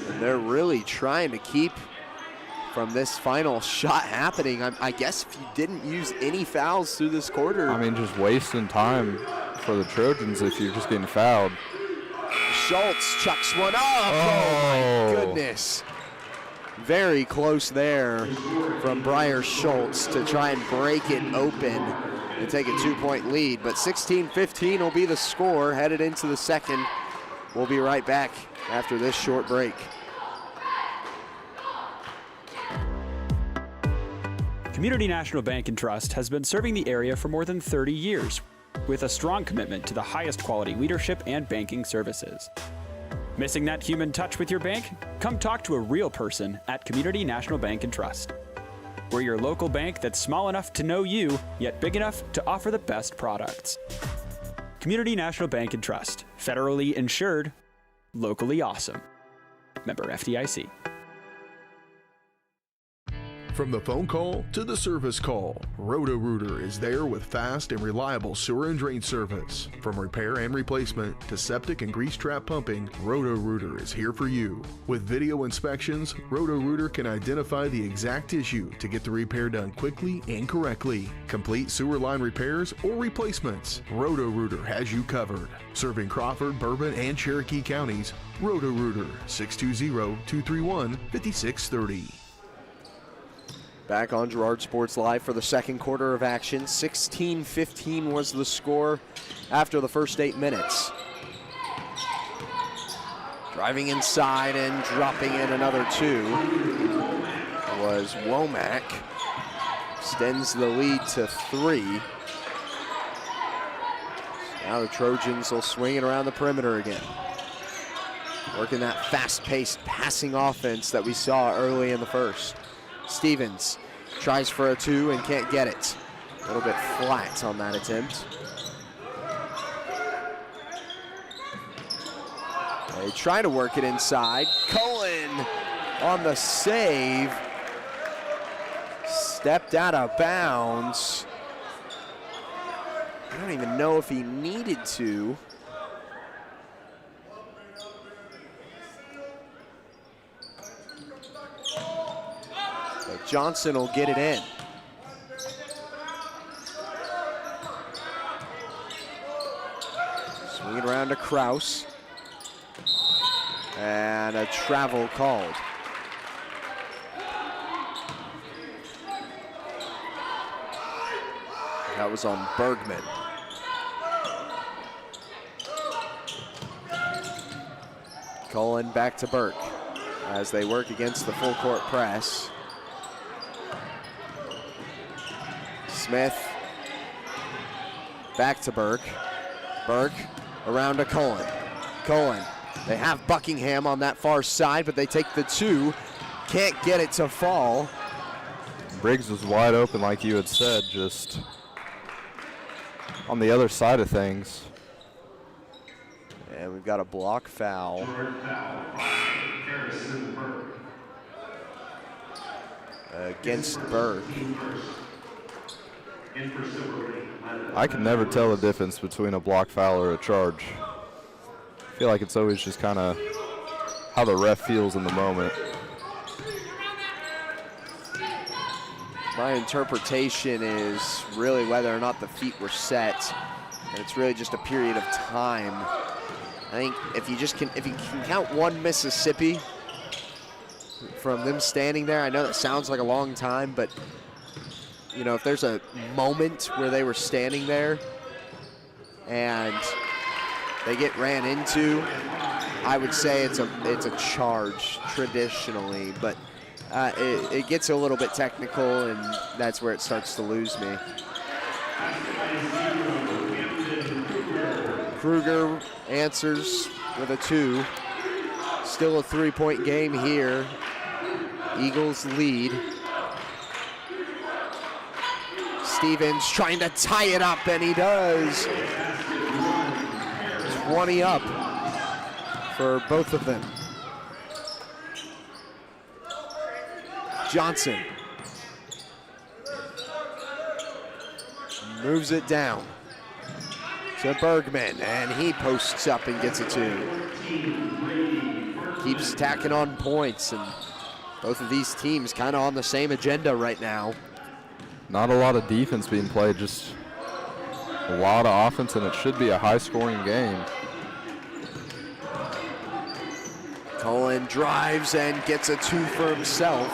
And they're really trying to keep from this final shot happening. I guess if you didn't use any fouls through this quarter. I mean, just wasting time for the Trojans if you're just getting fouled. Schultz chucks one up. Oh my goodness. Very close there from Briar Schultz to try and break it open and take a 2-point lead. But 16-15 will be the score headed into the second. We'll be right back after this short break. Community National Bank and Trust has been serving the area for more than 30 years with a strong commitment to the highest quality leadership and banking services. Missing that human touch with your bank? Come talk to a real person at Community National Bank and Trust. We're your local bank that's small enough to know you, yet big enough to offer the best products. Community National Bank and Trust. Federally insured, locally awesome. Member FDIC. From the phone call to the service call, Roto-Rooter is there with fast and reliable sewer and drain service. From repair and replacement to septic and grease trap pumping, Roto-Rooter is here for you. With video inspections, Roto-Rooter can identify the exact issue to get the repair done quickly and correctly. Complete sewer line repairs or replacements, Roto-Rooter has you covered. Serving Crawford, Bourbon, and Cherokee counties, Roto-Rooter, 620-231-5630. Back on Girard Sports Live for the second quarter of action. 16-15 was the score after the first 8 minutes. Driving inside and dropping in another 2 was Womack. Extends the lead to 3. Now the Trojans will swing it around the perimeter again. Working that fast-paced passing offense that we saw early in the first. Stevens tries for a 2 and can't get it. A little bit flat on that attempt. They try to work it inside. Cullen on the save. Stepped out of bounds. I don't even know if he needed to. Johnson will get it in. Swing it around to Kraus. And a travel called. That was on Bergman. Cullen back to Burke as they work against the full court press. Smith back to Burke. Burke around to Cullen. Cullen, they have Buckingham on that far side, but they take the 2. Can't get it to fall. Briggs was wide open like you had said, just on the other side of things. And we've got a block foul. Against Burke. I can never tell the difference between a block foul or a charge. I feel like it's always just kind of how the ref feels in the moment. My interpretation is really whether or not the feet were set, and it's really just a period of time. I think if you can count one Mississippi from them standing there, I know that sounds like a long time, but you know, if there's a moment where they were standing there and they get ran into, I would say it's a charge traditionally, but it gets a little bit technical, and that's where it starts to lose me. Kruger answers with a 2. Still a 3-point game here. Eagles lead. Stevens trying to tie it up, and he does. 20 up for both of them. Johnson moves it down to Bergman, and he posts up and gets a 2. Keeps tacking on points, and both of these teams kind of on the same agenda right now. Not a lot of defense being played, just a lot of offense, and it should be a high-scoring game. Cullen drives and gets a 2 for himself.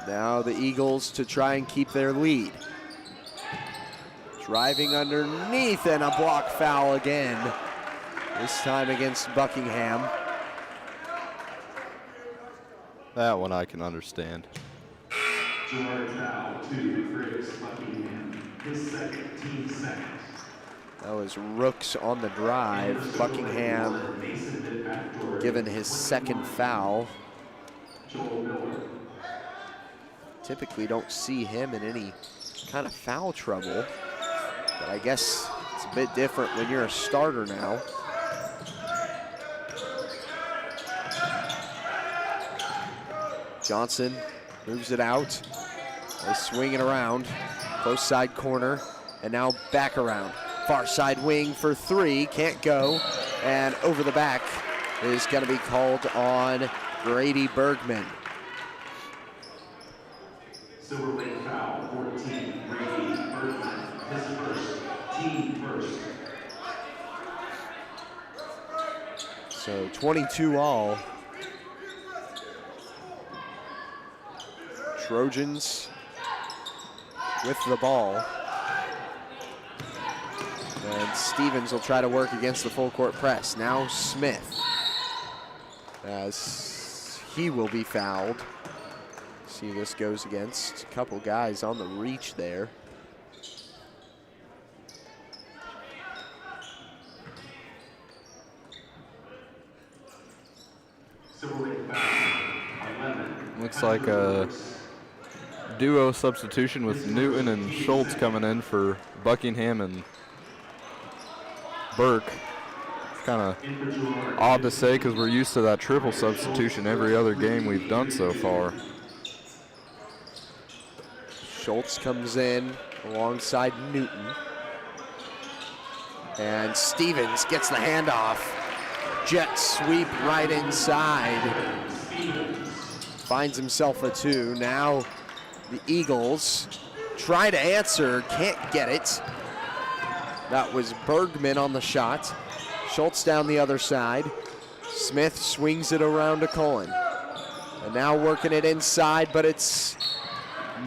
Now the Eagles to try and keep their lead. Driving underneath, and a block foul again. This time against Buckingham. That one I can understand. Girard foul to Briggs Buckingham. His second, team second. That was Rooks on the drive. Buckingham given his second foul. Typically don't see him in any kind of foul trouble, but I guess it's a bit different when you're a starter now. Johnson moves it out. They swing it around. Close side corner, and now back around. Far side wing for three, can't go. And over the back is going to be called on Grady Bergman. Silver lane foul, 14, Grady Bergman, his first, team first. So 22 all. Trojans with the ball. And Stevens will try to work against the full court press. Now Smith, as he will be fouled. See, this goes against a couple guys on the reach there. Looks like a duo substitution with Newton and Schultz coming in for Buckingham and Burke. It's kind of odd to say because we're used to that triple substitution every other game we've done so far. Schultz comes in alongside Newton. And Stevens gets the handoff. Jet sweep right inside. Finds himself a two. Now the Eagles try to answer, can't get it. That was Bergman on the shot. Schultz down the other side. Smith swings it around to Cullen. And now working it inside, but it's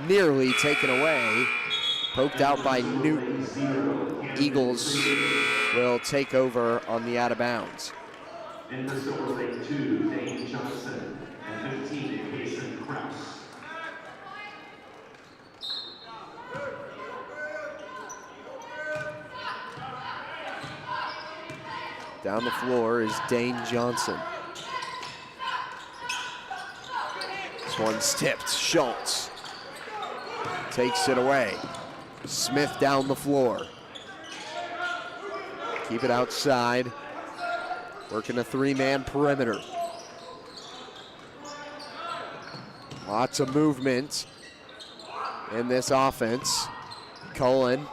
nearly taken away. Poked out by Newton. Eagles will take over on the out of bounds. In the Silver Lake 2, Dane Johnson, and 15, Mason Krause. Down the floor is Dane Johnson. This one's tipped. Schultz takes it away. Smith down the floor. Keep it outside. Working a three-man perimeter. Lots of movement in this offense. Cullen.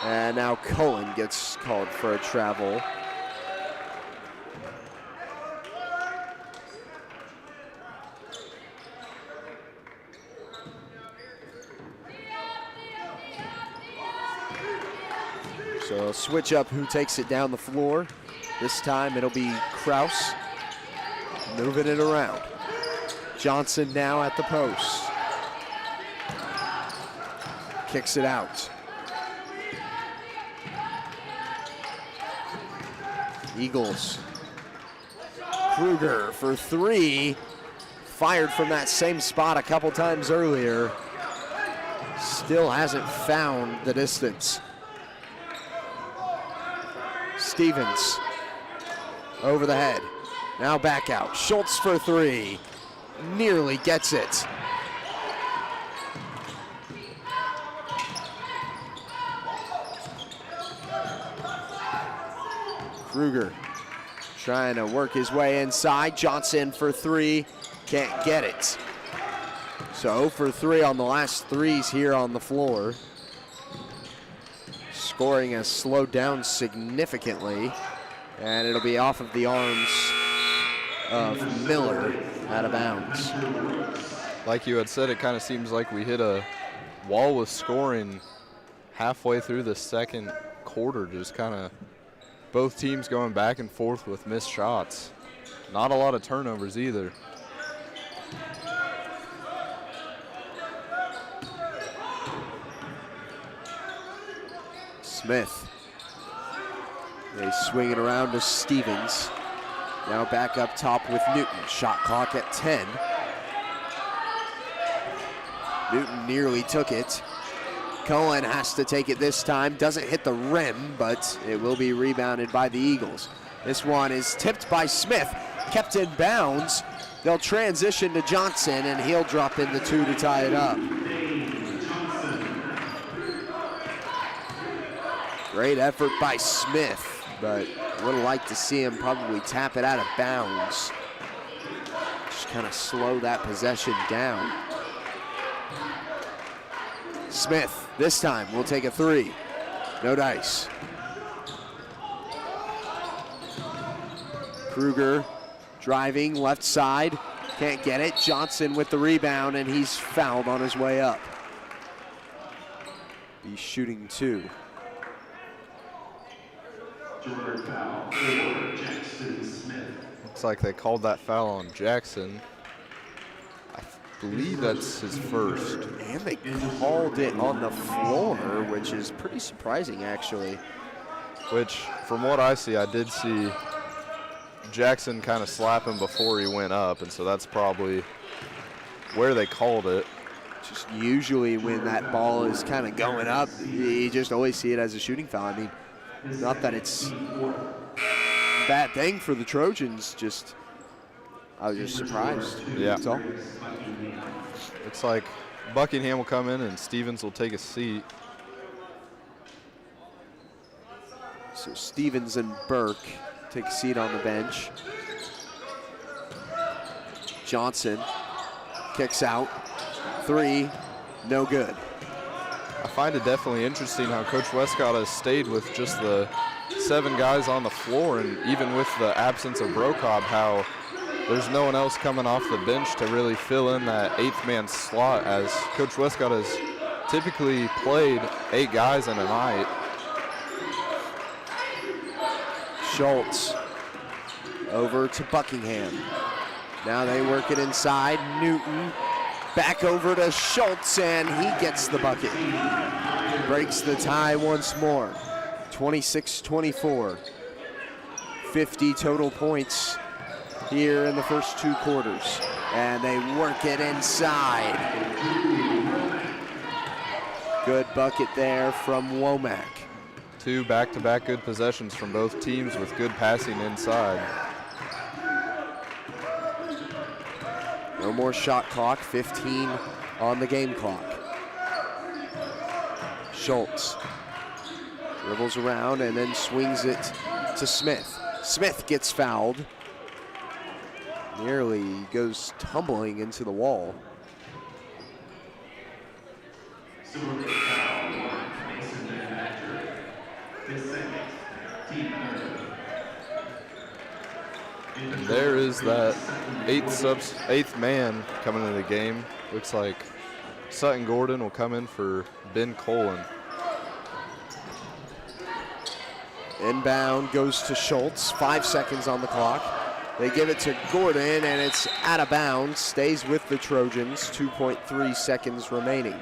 And now Cullen gets called for a travel. So switch up who takes it down the floor. This time it'll be Krause moving it around. Johnson now at the post. Kicks it out. Eagles. Kruger for three. Fired from that same spot a couple times earlier. Still hasn't found the distance. Stevens over the head. Now back out. Schultz for three. Nearly gets it. Kruger trying to work his way inside. Johnson for three. Can't get it. So 0 for 3 on the last threes here on the floor. Scoring has slowed down significantly, and it'll be off of the arms of Miller out of bounds. Like you had said, it kind of seems like we hit a wall with scoring halfway through the second quarter, just kind of both teams going back and forth with missed shots. Not a lot of turnovers either. Smith. They swing it around to Stevens. Now back up top with Newton. Shot clock at 10. Newton nearly took it. Cohen has to take it this time. Doesn't hit the rim, but it will be rebounded by the Eagles. This one is tipped by Smith, kept in bounds. They'll transition to Johnson, and he'll drop in the 2 to tie it up. Great effort by Smith, but would have liked to see him probably tap it out of bounds. Just kind of slow that possession down. Smith, this time, will take a 3. No dice. Kruger driving left side, can't get it. Johnson with the rebound, and he's fouled on his way up. He's shooting 2. Looks like they called that foul on Jackson. I believe that's his first. And they called it on the floor, which is pretty surprising, actually. Which, from what I see, I did see Jackson kind of slap him before he went up, and so that's probably where they called it. Just usually when that ball is kind of going up, you just always see it as a shooting foul. I mean, not that it's a bad thing for the Trojans, just I was just surprised. Yeah. That's all. Looks like Buckingham will come in and Stevens will take a seat. So Stevens and Burke take a seat on the bench. Johnson kicks out. 3, no good. I find it definitely interesting how Coach Westcott has stayed with just the 7 guys on the floor, and even with the absence of Brokob, how there's no one else coming off the bench to really fill in that 8th man slot, as Coach Westcott has typically played 8 guys in a night. Schultz over to Buckingham. Now they work it inside. Newton back over to Schultz, and he gets the bucket. Breaks the tie once more. 26-24. 50 total points here in the first 2 quarters. And they work it inside. Good bucket there from Womack. 2 back-to-back good possessions from both teams with good passing inside. No more shot clock, 15 on the game clock. Schultz dribbles around and then swings it to Smith. Smith gets fouled. Nearly goes tumbling into the wall. And there is that 8th man coming into the game. Looks like Sutton Gordon will come in for Ben Colin. Inbound goes to Schultz, 5 seconds on the clock. They give it to Gordon, and it's out of bounds. Stays with the Trojans, 2.3 seconds remaining.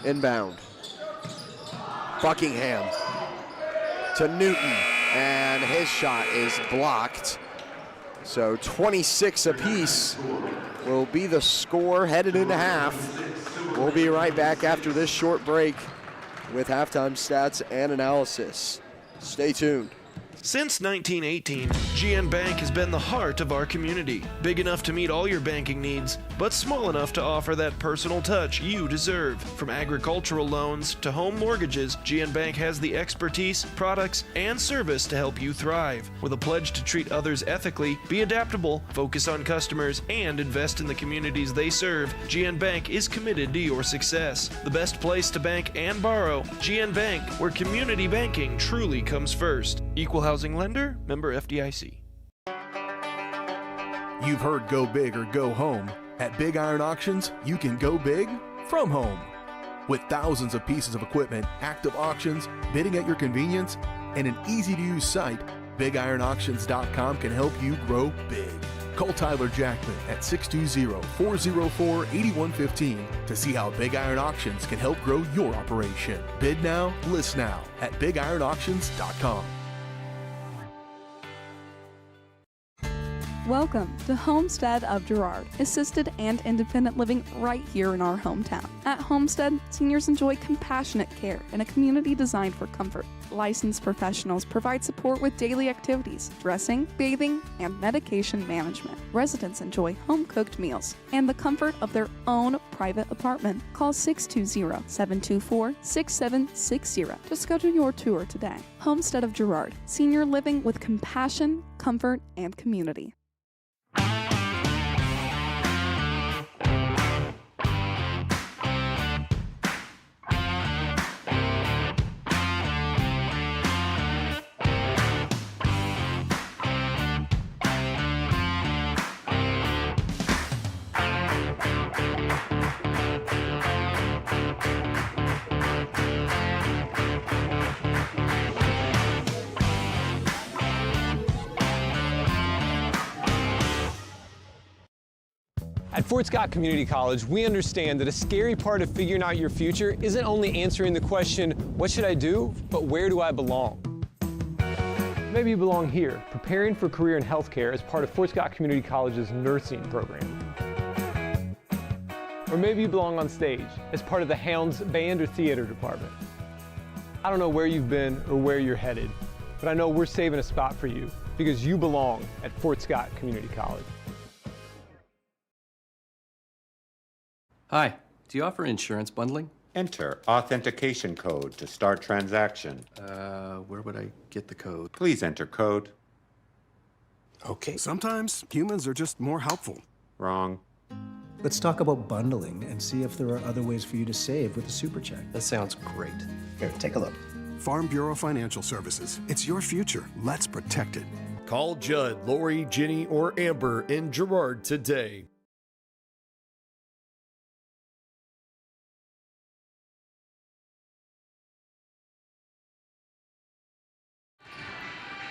Inbound. Buckingham to Newton, and his shot is blocked. So 26 apiece will be the score headed into half. We'll be right back after this short break with halftime stats and analysis. Stay tuned. Since 1918, GN Bank has been the heart of our community. Big enough to meet all your banking needs, but small enough to offer that personal touch you deserve. From agricultural loans to home mortgages, GN Bank has the expertise, products, and service to help you thrive. With a pledge to treat others ethically, be adaptable, focus on customers, and invest in the communities they serve, GN Bank is committed to your success. The best place to bank and borrow, GN Bank, where community banking truly comes first. Equal housing lender, member FDIC. You've heard go big or go home. At Big Iron Auctions, you can go big from home. With thousands of pieces of equipment, active auctions, bidding at your convenience, and an easy-to-use site, BigIronAuctions.com can help you grow big. Call Tyler Jackman at 620-404-8115 to see how Big Iron Auctions can help grow your operation. Bid now, list now at BigIronAuctions.com. Welcome to Homestead of Girard, assisted and independent living right here in our hometown. At Homestead, seniors enjoy compassionate care in a community designed for comfort. Licensed professionals provide support with daily activities, dressing, bathing, and medication management. Residents enjoy home-cooked meals and the comfort of their own private apartment. Call 620-724-6760 to schedule your tour today. Homestead of Girard, senior living with compassion, comfort, and community. At Fort Scott Community College, we understand that a scary part of figuring out your future isn't only answering the question, what should I do, but where do I belong? Maybe you belong here, preparing for a career in healthcare as part of Fort Scott Community College's nursing program. Or maybe you belong on stage as part of the Hounds band or theater department. I don't know where you've been or where you're headed, but I know we're saving a spot for you because you belong at Fort Scott Community College. Hi, do you offer insurance bundling? Enter authentication code to start transaction. Where would I get the code? Please enter code. Okay. Sometimes humans are just more helpful. Wrong. Let's talk about bundling and see if there are other ways for you to save with the Super Check. That sounds great. Here, take a look. Farm Bureau Financial Services. It's your future. Let's protect it. Call Judd, Lori, Ginny, or Amber in Girard today.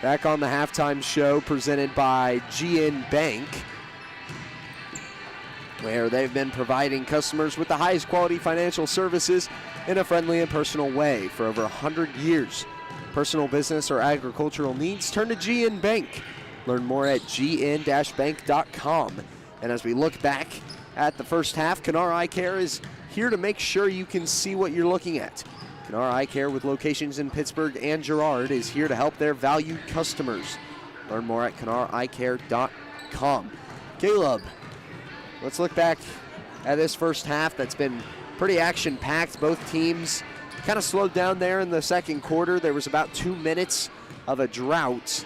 Back on the halftime show presented by GN Bank, where they've been providing customers with the highest quality financial services in a friendly and personal way for over 100 years. Personal, business, or agricultural needs, turn to GN Bank. Learn more at gn-bank.com. And as we look back at the first half, Kennar Eye Care is here to make sure you can see what you're looking at. Kennar Eye Care, with locations in Pittsburgh and Girard, is here to help their valued customers. Learn more at KennarEyeCare.com. Caleb, let's look back at this first half that's been pretty action-packed. Both teams kind of slowed down there in the second quarter. There was about 2 minutes of a drought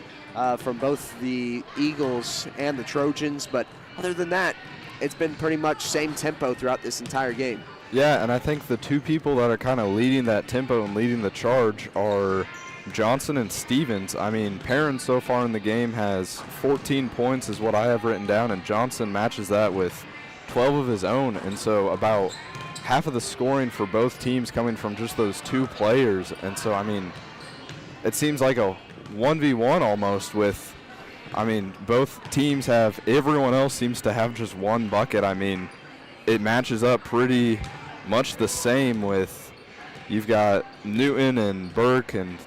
from both the Eagles and the Trojans, but other than that, it's been pretty much same tempo throughout this entire game. Yeah, and I think the two people that are kind of leading that tempo and leading the charge are Johnson and Stevens. I mean, Perrin so far in the game has 14 points is what I have written down, and Johnson matches that with 12 of his own. And so about half of the scoring for both teams coming from just those two players. And so, I mean, it seems like a 1v1 almost with, I mean, both teams have, everyone else seems to have just one bucket. I mean, it matches up pretty much the same with, you've got Newton and Burke and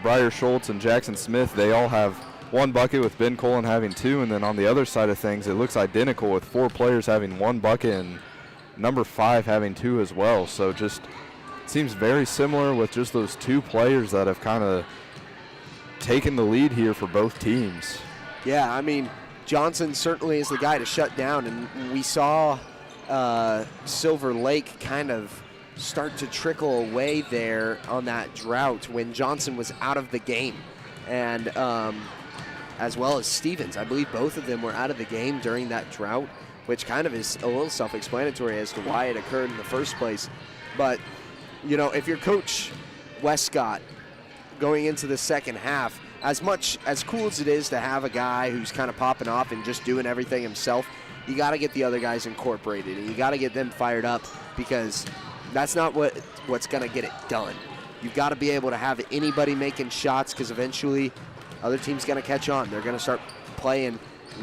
Briar Schultz and Jackson Smith. They all have one bucket, with Ben Colin having two, and then on the other side of things, it looks identical with 4 players having one bucket and number 5 having 2 as well. So just seems very similar with just those 2 players that have kind of taken the lead here for both teams. Yeah, I mean, Johnson certainly is the guy to shut down, and we saw Silver Lake kind of start to trickle away there on that drought when Johnson was out of the game. And as well as Stevens, I believe both of them were out of the game during that drought, which kind of is a little self-explanatory as to why it occurred in the first place. But, you know, if you're Coach Westcott going into the second half, as cool as it is to have a guy who's kind of popping off and just doing everything himself, you got to get the other guys incorporated, and you got to get them fired up, because that's not what's going to get it done. You've got to be able to have anybody making shots, because eventually other teams going to catch on. They're going to start playing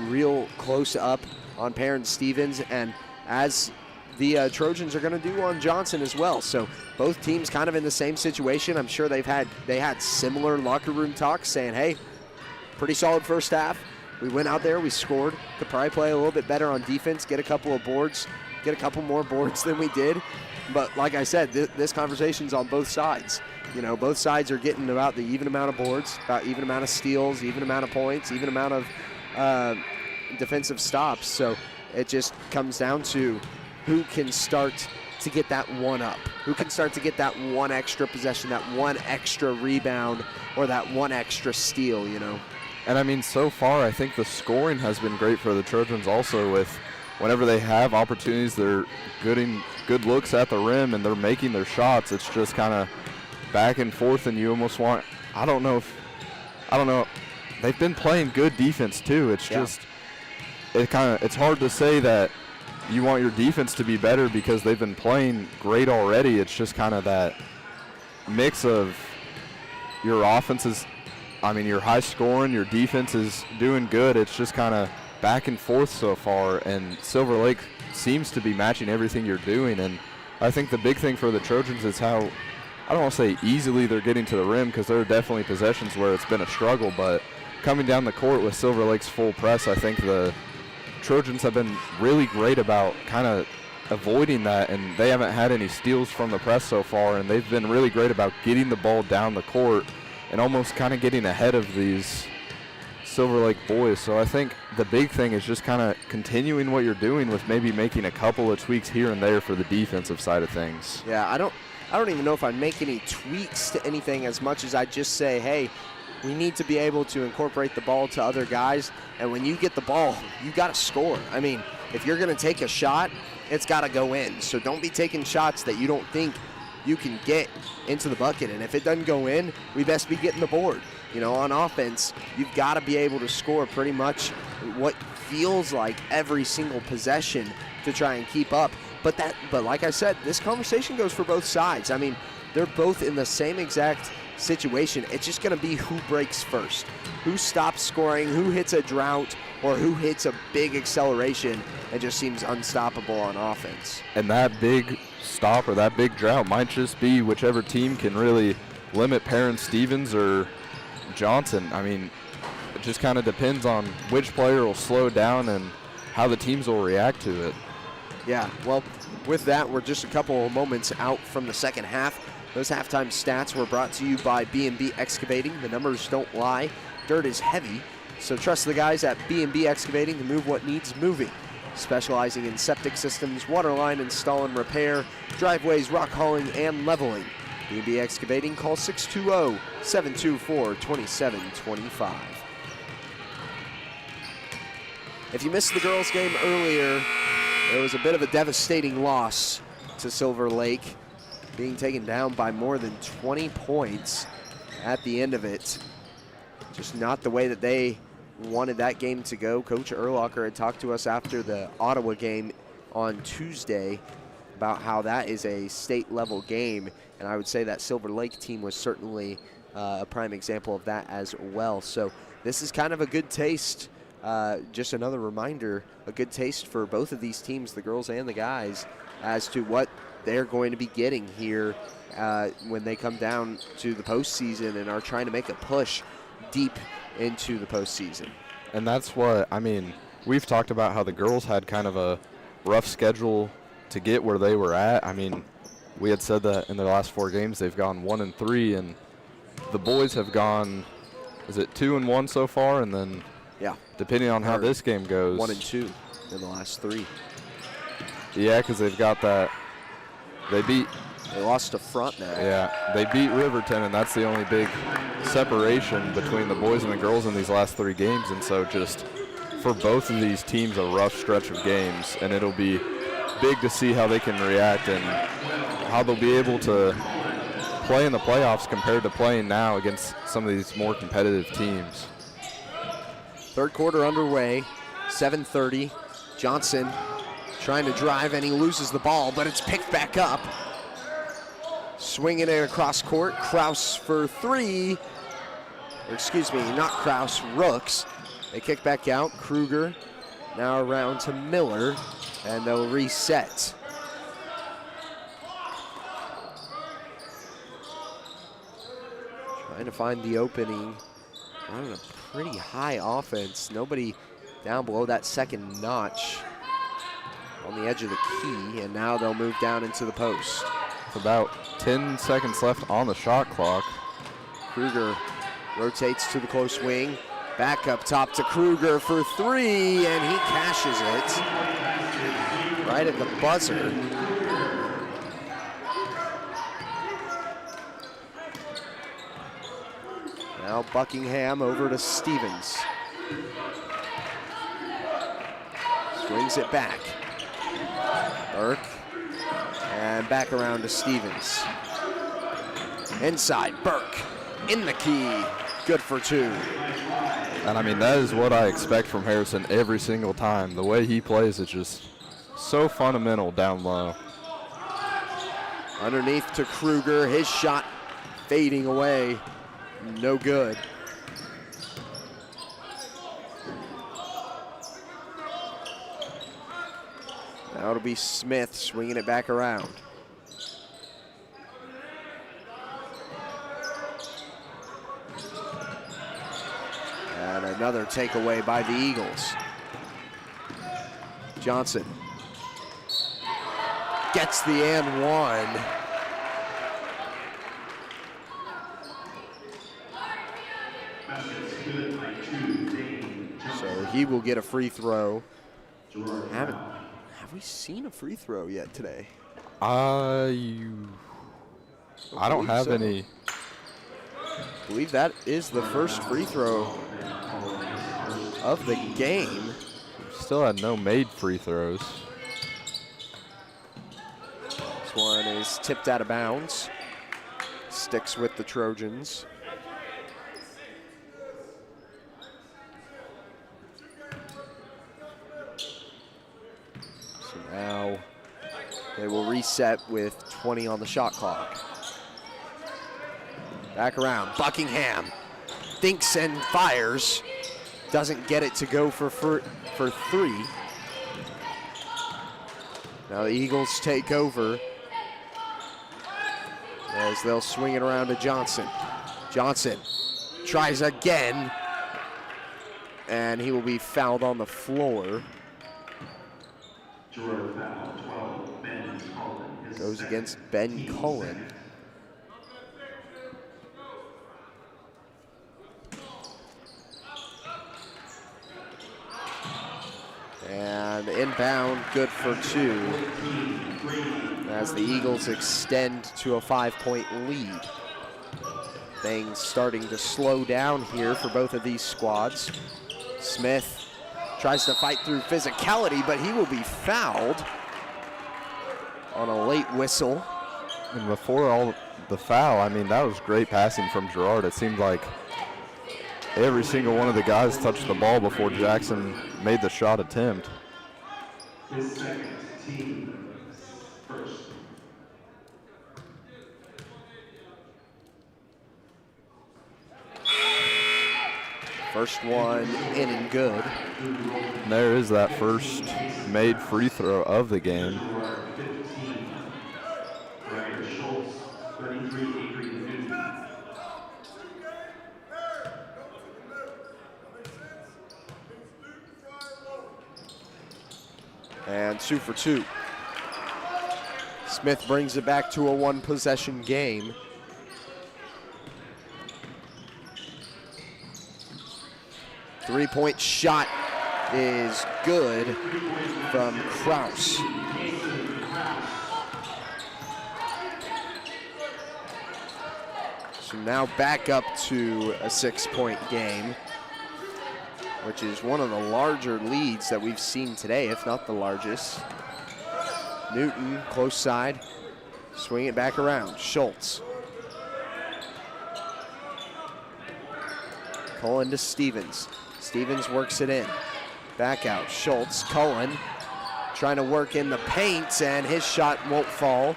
real close up on Perrin Stevens, and as the Trojans are going to do on Johnson as well. So both teams kind of in the same situation. I'm sure they had similar locker room talks saying, hey, pretty solid first half. we went out there, we scored, could probably play a little bit better on defense, get a couple of boards, get a couple more boards than we did. But like I said, this conversation's on both sides. You know, both sides are getting about the even amount of boards, about even amount of steals, even amount of points, even amount of defensive stops. So it just comes down to who can start to get that one up, who can start to get that one extra possession, that one extra rebound, or that one extra steal, you know. And I mean, so far, I think the scoring has been great for the Trojans also. With whenever they have opportunities, they're getting good looks at the rim and they're making their shots. It's just kind of back and forth, and you almost want, I don't know. They've been playing good defense too. It's just, it's hard to say that you want your defense to be better because they've been playing great already. It's just kind of that mix of your offense is, you're high scoring, your defense is doing good. It's just kind of back and forth so far, and Silver Lake seems to be matching everything you're doing. And I think the big thing for the Trojans is how, I don't want to say easily they're getting to the rim, because there are definitely possessions where it's been a struggle, but coming down the court with Silver Lake's full press, I think the Trojans have been really great about kind of avoiding that, and they haven't had any steals from the press so far, and they've been really great about getting the ball down the court and almost kind of getting ahead of these Silver Lake boys. So I think the big thing is just kind of continuing what you're doing with maybe making a couple of tweaks here and there for the defensive side of things. Yeah, I don't even know if I'd make any tweaks to anything as much as I'd just say, hey, we need to be able to incorporate the ball to other guys, and when you get the ball, you got to score. I mean, if you're going to take a shot, it's got to go in. So don't be taking shots that you don't think you can get into the bucket, and if it doesn't go in, we best be getting the board. You know, on offense, you've got to be able to score pretty much what feels like every single possession to try and keep up. But like I said, this conversation goes for both sides. I mean, they're both in the same exact situation. It's just going to be who breaks first, who stops scoring, who hits a drought, or who hits a big acceleration and just seems unstoppable on offense. And that big stop or that big drought might just be whichever team can really limit Perrin Stevens or Johnson. I mean, it just kind of depends on which player will slow down and how the teams will react to it. Yeah, well, with that, we're just a couple of moments out from the second half. Those halftime stats were brought to you by B&B Excavating. The numbers don't lie. Dirt is heavy, so trust the guys at B&B Excavating to move what needs moving. Specializing in septic systems, waterline install and repair, driveways, rock hauling, and leveling. B&B Excavating, call 620-724-2725. If you missed the girls' game earlier, it was a bit of a devastating loss to Silver Lake, being taken down by more than 20 points at the end of it. Just not the way that they wanted that game to go. Coach Urlacher had talked to us after the Ottawa game on Tuesday about how that is a state-level game, and I would say that Silver Lake team was certainly a prime example of that as well. So this is kind of a good taste, just another reminder, a good taste for both of these teams, the girls and the guys, as to what they're going to be getting here when they come down to the postseason and are trying to make a push deep into the postseason. And that's what, I mean, we've talked about how the girls had kind of a rough schedule to get where they were at. I mean, we had said that in their last 4 games they've gone 1-3, and the boys have gone, is it 2-1 so far? And then, yeah, depending on how this game goes, 1-2 in the last 3. Yeah, because they've got that. They lost to Front now. Yeah, they beat Riverton, and that's the only big separation between the boys and the girls in these last 3 games. And so just for both of these teams, a rough stretch of games, and it'll be big to see how they can react and how they'll be able to play in the playoffs compared to playing now against some of these more competitive teams. Third quarter underway, 7:30. Johnson trying to drive, and he loses the ball, but it's picked back up. Swinging it across court. Kraus for 3. Or excuse me, not Kraus, Rooks. They kick back out. Kruger now around to Miller, and they'll reset. Trying to find the opening. I don't know. pretty high offense. Nobody down below that second notch on the edge of the key, and now they'll move down into the post. With about 10 seconds left on the shot clock. Kruger rotates to the close wing. Back up top to Kruger for three, and he cashes it right at the buzzer. Now Buckingham over to Stevens. Swings it back. Burke, and back around to Stevens. Inside, Burke, in the key, good for two. And I mean, that is what I expect from Harrison every single time. The way he plays is just so fundamental down low. Underneath to Kruger, his shot fading away, no good. Now it'll be Smith swinging it back around. And another takeaway by the Eagles. Johnson gets the and one. So he will get a free throw. Have we seen a free throw yet today? I don't have any. I believe that is the first free throw of the game. Still had no made free throws. This one is tipped out of bounds. Sticks with the Trojans. So now they will reset with 20 on the shot clock. Back around, Buckingham thinks and fires. Doesn't get it to go for three. Now the Eagles take over as they'll swing it around to Johnson. Johnson tries again, and he will be fouled on the floor. Goes against Ben Cullen. And inbound, good for two, as the Eagles extend to a 5-point lead. Things starting to slow down here for both of these squads. Smith tries to fight through physicality, but he will be fouled on a late whistle. And before all the foul, I mean, that was great passing from Girard. It seemed like every single one of the guys touched the ball before Jackson made the shot attempt. His second, team first. First one in and good. And there is that first made free throw of the game. And 2 for 2. Smith brings it back to a one-possession game. Three-point shot is good from Kraus. So now back up to a 6-point game, which is one of the larger leads that we've seen today, if not the largest. Newton, close side, swing it back around. Schultz. Cullen to Stevens. Stevens works it in. Back out, Schultz, Cullen trying to work in the paint, and his shot won't fall.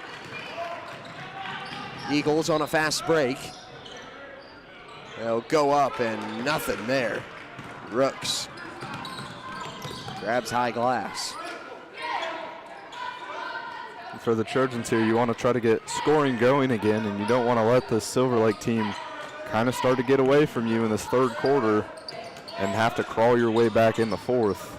Eagles on a fast break. They'll go up and nothing there. Rooks grabs high glass. For the Trojans here, you want to try to get scoring going again, and you don't want to let the Silver Lake team kind of start to get away from you in this third quarter. and have to crawl your way back in the fourth.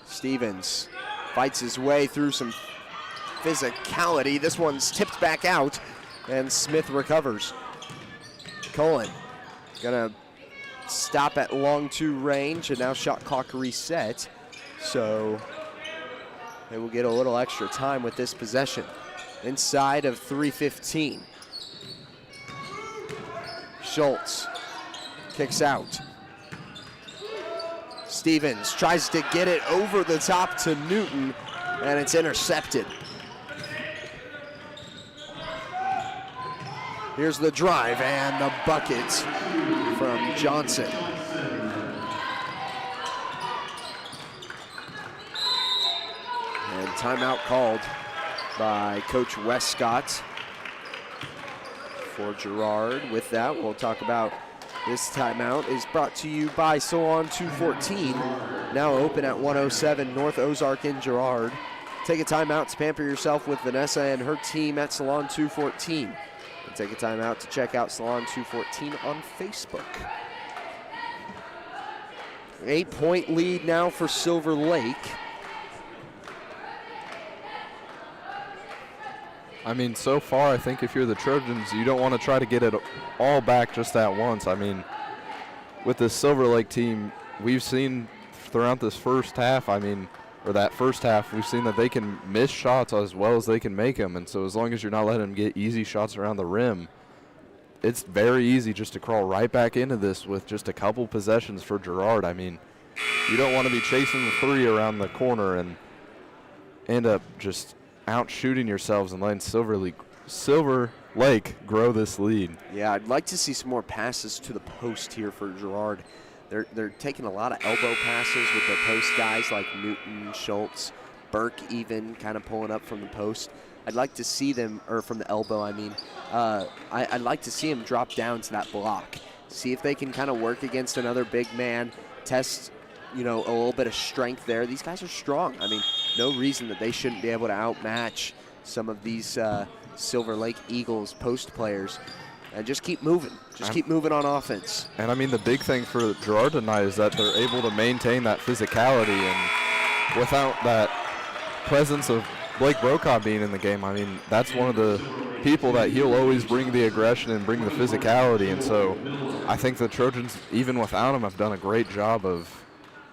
Stevens fights his way through some physicality. This one's tipped back out, and Smith recovers. Cullen gonna stop at long 2 range, and now shot clock reset. So they will get a little extra time with this possession. Inside of 3:15. Schultz kicks out. Stevens tries to get it over the top to Newton, and it's intercepted. Here's the drive and the bucket from Johnson. And timeout called by Coach Westcott for Girard. With that, we'll talk about this timeout is brought to you by Salon 214, now open at 107 North Ozark in Girard. Take a timeout to pamper yourself with Vanessa and her team at Salon 214. And take a timeout to check out Salon 214 on Facebook. 8-point lead now for Silver Lake. I mean, so far, I think if you're the Trojans, you don't want to try to get it all back just at once. I mean, with this Silver Lake team, we've seen throughout this first half, that first half, we've seen that they can miss shots as well as they can make them. And so as long as you're not letting them get easy shots around the rim, it's very easy just to crawl right back into this with just a couple possessions for Girard. I mean, you don't want to be chasing the 3 around the corner and end up just out shooting yourselves and letting Silver Lake grow this lead. Yeah, I'd like to see some more passes to the post here for Girard. They're taking a lot of elbow passes with their post guys like Newton, Schultz, Burke even kind of pulling up from the post. I'd like to see them, or from the elbow, I'd like to see them drop down to that block. See if they can kind of work against another big man, test, a little bit of strength there. These guys are strong. I mean, no reason that they shouldn't be able to outmatch some of these Silver Lake Eagles post players. And just keep moving. Keep moving on offense. And, the big thing for Girard tonight is that they're able to maintain that physicality. And without that presence of Blake Brokaw being in the game, that's one of the people that he'll always bring the aggression and bring the physicality. And so I think the Trojans, even without him, have done a great job of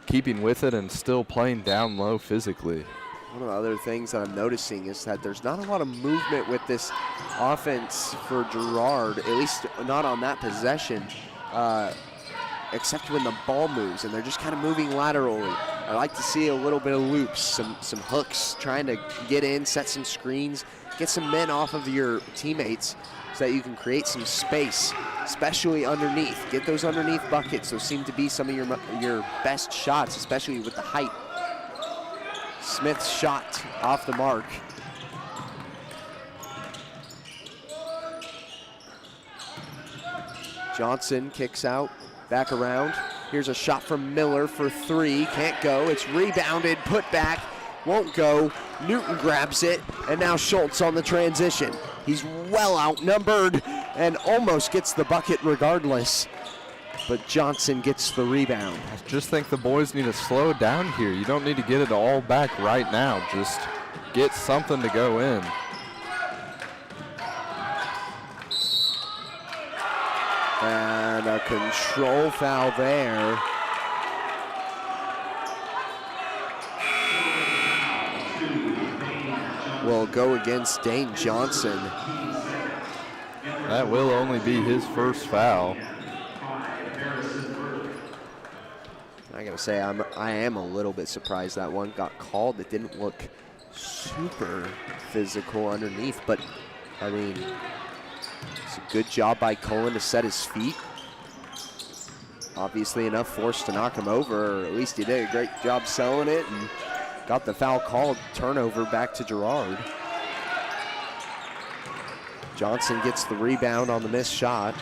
keeping with it and still playing down low physically. One of the other things that I'm noticing is that there's not a lot of movement with this offense for Girard, at least not on that possession, except when the ball moves, and they're just kind of moving laterally. I like to see a little bit of loops, some hooks, trying to get in, set some screens, get some men off of your teammates so that you can create some space, especially underneath. Get those underneath buckets. Those seem to be some of your best shots, especially with the height. Smith's shot off the mark. Johnson kicks out, back around. Here's a shot from Miller for 3, can't go. It's rebounded, put back, won't go. Newton grabs it, and now Schultz on the transition. He's well outnumbered and almost gets the bucket regardless. But Johnson gets the rebound. I just think the boys need to slow down here. You don't need to get it all back right now. Just get something to go in. And a control foul there. Will go against Dane Johnson. That will only be his first foul. I gotta say, I am a little bit surprised that one got called. It didn't look super physical underneath, but it's a good job by Cullen to set his feet. Obviously enough force to knock him over, or at least he did a great job selling it and got the foul called. Turnover back to Girard. Johnson gets the rebound on the missed shot.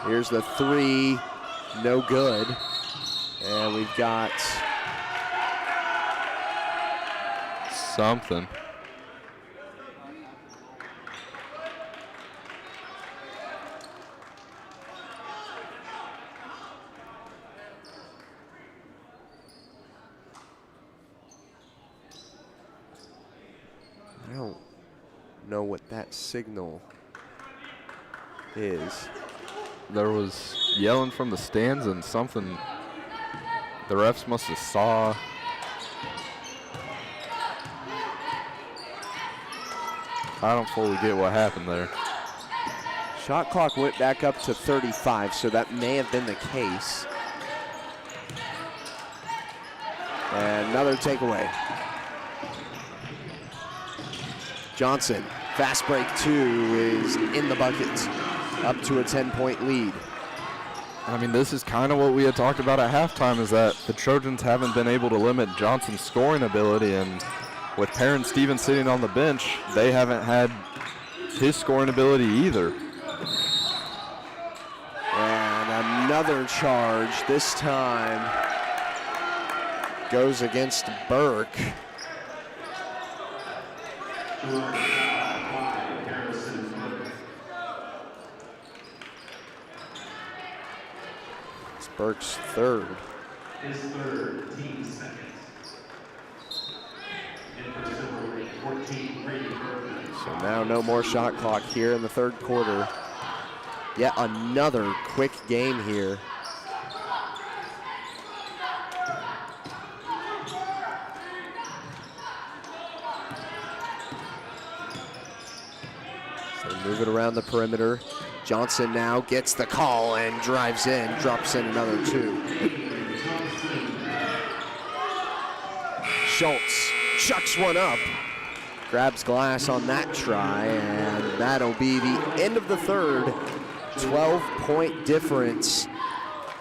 Here's the 3. No good. And we've got something. what that signal is. There was yelling from the stands and something the refs must have saw. I don't fully get what happened there. Shot clock went back up to 35, so that may have been the case. And another takeaway. Johnson, fast break 2 is in the bucket, up to a 10-point lead. I mean, this is kind of what we had talked about at halftime, is that the Trojans haven't been able to limit Johnson's scoring ability, and with Perrin Stevens sitting on the bench, they haven't had his scoring ability either. And another charge, this time goes against Burke. It's Burke's third. His third, team second. So now no more shot clock here in the third quarter. Yet another quick game here. So move it around the perimeter. Johnson now gets the call and drives in, drops in another 2. Schultz chucks one up, grabs glass on that try, and that'll be the end of the third. 12-point difference,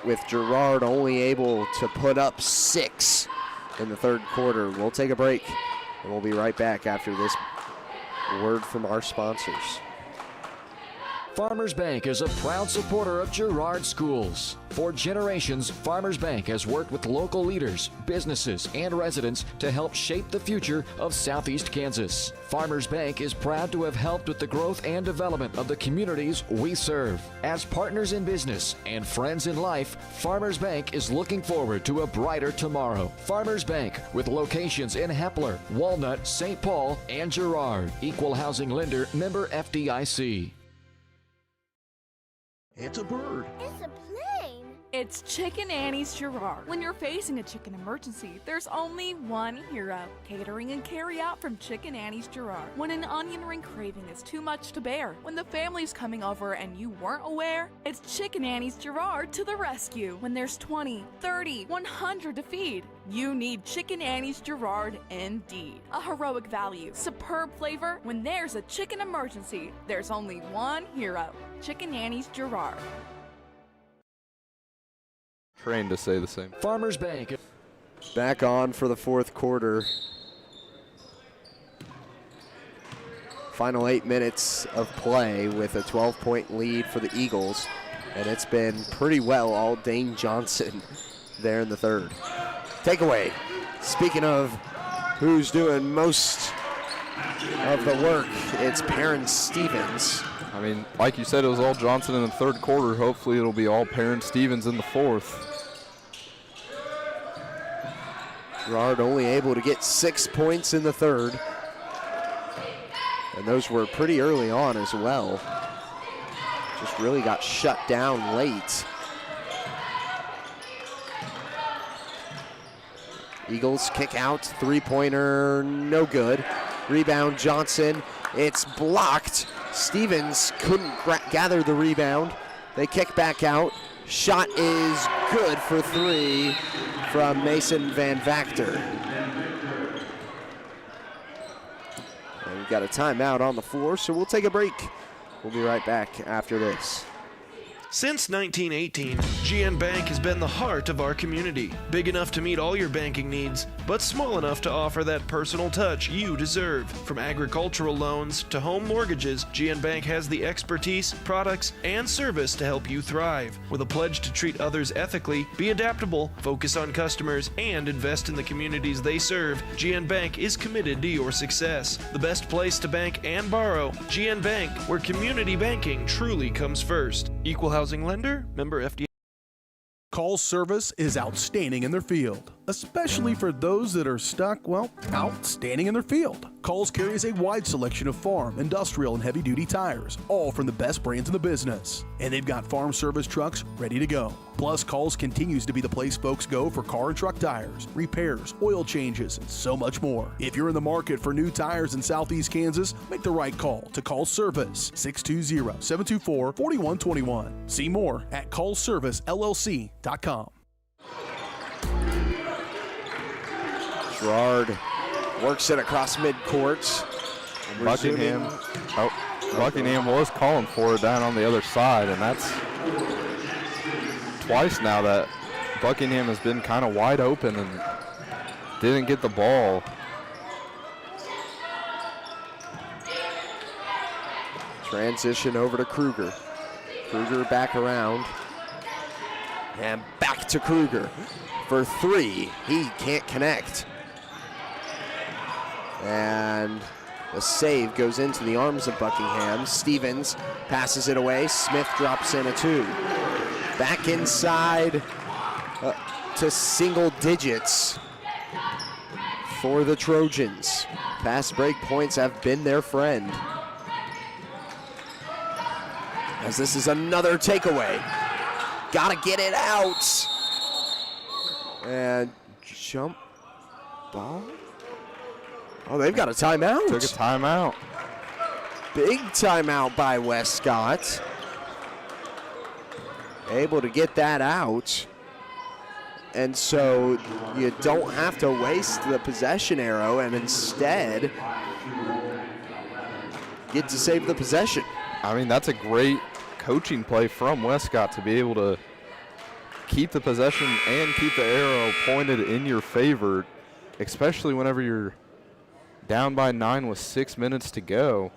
with Girard only able to put up 6 in the third quarter. We'll take a break, and we'll be right back after this word from our sponsors. Farmers Bank is a proud supporter of Girard Schools. For generations, Farmers Bank has worked with local leaders, businesses, and residents to help shape the future of Southeast Kansas. Farmers Bank is proud to have helped with the growth and development of the communities we serve. As partners in business and friends in life, Farmers Bank is looking forward to a brighter tomorrow. Farmers Bank, with locations in Hepler, Walnut, St. Paul, and Girard. Equal housing lender, member FDIC. It's a bird. It's a plane. It's Chicken Annie's Girard. When you're facing a chicken emergency, there's only one hero. Catering and carry out from Chicken Annie's Girard. When an onion ring craving is too much to bear, when the family's coming over and you weren't aware, it's Chicken Annie's Girard to the rescue. When there's 20, 30, 100 to feed, you need Chicken Annie's Girard indeed. A heroic value, superb flavor. When there's a chicken emergency, there's only one hero. Chicken Annie's Girard. Trained to say the same. Farmers Bank. Back on for the fourth quarter. Final 8 minutes of play with a 12-point lead for the Eagles. And it's been pretty well all Dane Johnson there in the third. Takeaway. Speaking of who's doing most of the work, it's Perrin Stevens. I mean, like you said, it was all Johnson in the third quarter. Hopefully it'll be all Perrin Stevens in the fourth. Girard only able to get 6 points in the third. And those were pretty early on as well. Just really got shut down late. Eagles kick out, three-pointer, no good. Rebound Johnson, it's blocked. Stevens couldn't gather the rebound. They kick back out. Shot is good for 3 from Mason Van Vactor. And we've got a timeout on the floor, so we'll take a break. We'll be right back after this. Since 1918, GN Bank has been the heart of our community. Big enough to meet all your banking needs, but small enough to offer that personal touch you deserve. From agricultural loans to home mortgages, GN Bank has the expertise, products, and service to help you thrive. With a pledge to treat others ethically, be adaptable, focus on customers, and invest in the communities they serve, GN Bank is committed to your success. The best place to bank and borrow, GN Bank, where community banking truly comes first. Equal housing lender, member FDIC. Call's service is outstanding in their field, especially for those that are stuck, well, outstanding in their field. Call's carries a wide selection of farm, industrial, and heavy-duty tires, all from the best brands in the business. And they've got farm service trucks ready to go. Plus, Call's continues to be the place folks go for car and truck tires, repairs, oil changes, and so much more. If you're in the market for new tires in Southeast Kansas, make the right call to Call's Service, 620-724-4121. See more at callservicellc.com. Girard works it across midcourt. Buckingham was calling for it down on the other side, and that's twice now that Buckingham has been kind of wide open and didn't get the ball. Transition over to Kruger. Kruger back around. And back to Kruger for three. He can't connect. And the save goes into the arms of Buckingham. Stevens passes it away. Smith drops in a two. Back inside to single digits for the Trojans. Fast break points have been their friend. As this is another takeaway. Gotta get it out. And jump ball. Oh, they've got a timeout. Took a timeout. Big timeout by Westcott. Able to get that out. And so you don't have to waste the possession arrow and instead get to save the possession. I mean, that's a great coaching play from Westcott to be able to keep the possession and keep the arrow pointed in your favor, especially whenever you're down by 9 with 6 minutes to go.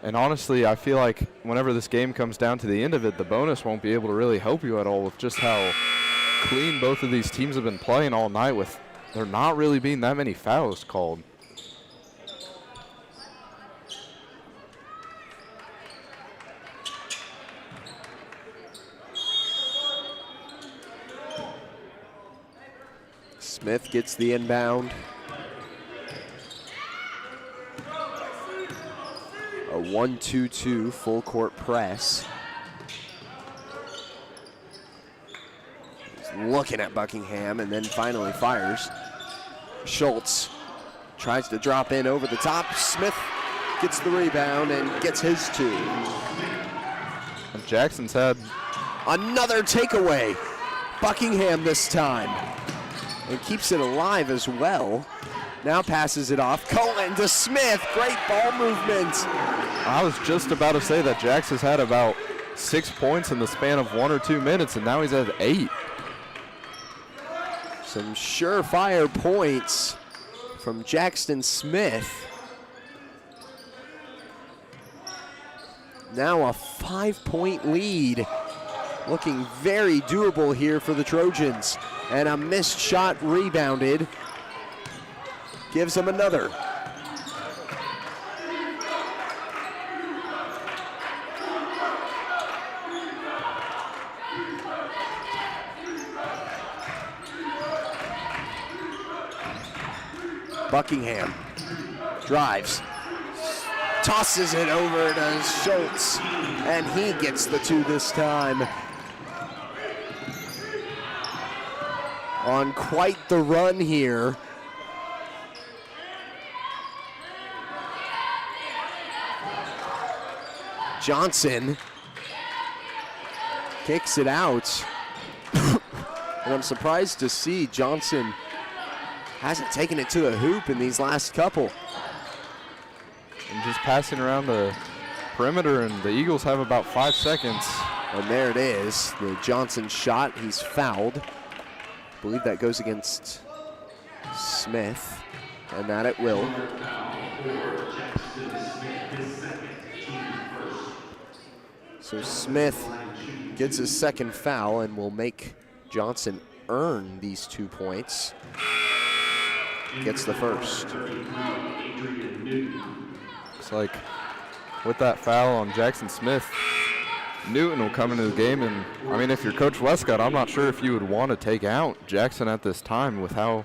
And honestly, I feel like whenever this game comes down to the end of it, the bonus won't be able to really help you at all with just how clean both of these teams have been playing all night with there not really being that many fouls called. Smith gets the inbound. A 1-2-2 full court press. He's looking at Buckingham and then finally fires. Schultz tries to drop in over the top. Smith gets the rebound and gets his two. And Jackson's had another takeaway. Buckingham this time. And keeps it alive as well. Now passes it off. Cullen to Smith. Great ball movement. I was just about to say that Jax has had about 6 points in the span of 1 or 2 minutes, and now he's at 8. Some surefire points from Jackson Smith. Now a 5-point lead. Looking very doable here for the Trojans. And a missed shot rebounded. Gives them another. Buckingham drives, tosses it over to Schultz, and he gets the two this time. On quite the run here. Johnson kicks it out. And I'm surprised to see Johnson hasn't taken it to the hoop in these last couple. And just passing around the perimeter, and the Eagles have about 5 seconds. And there it is, the Johnson shot. He's fouled. I believe that goes against Smith, and that it will. So Smith gets his second foul and will make Johnson earn these 2 points. Gets the first. Looks like with that foul on Jackson Smith, Newton will come into the game, and I mean, if you're Coach Westcott, I'm not sure if you would want to take out Jackson at this time with how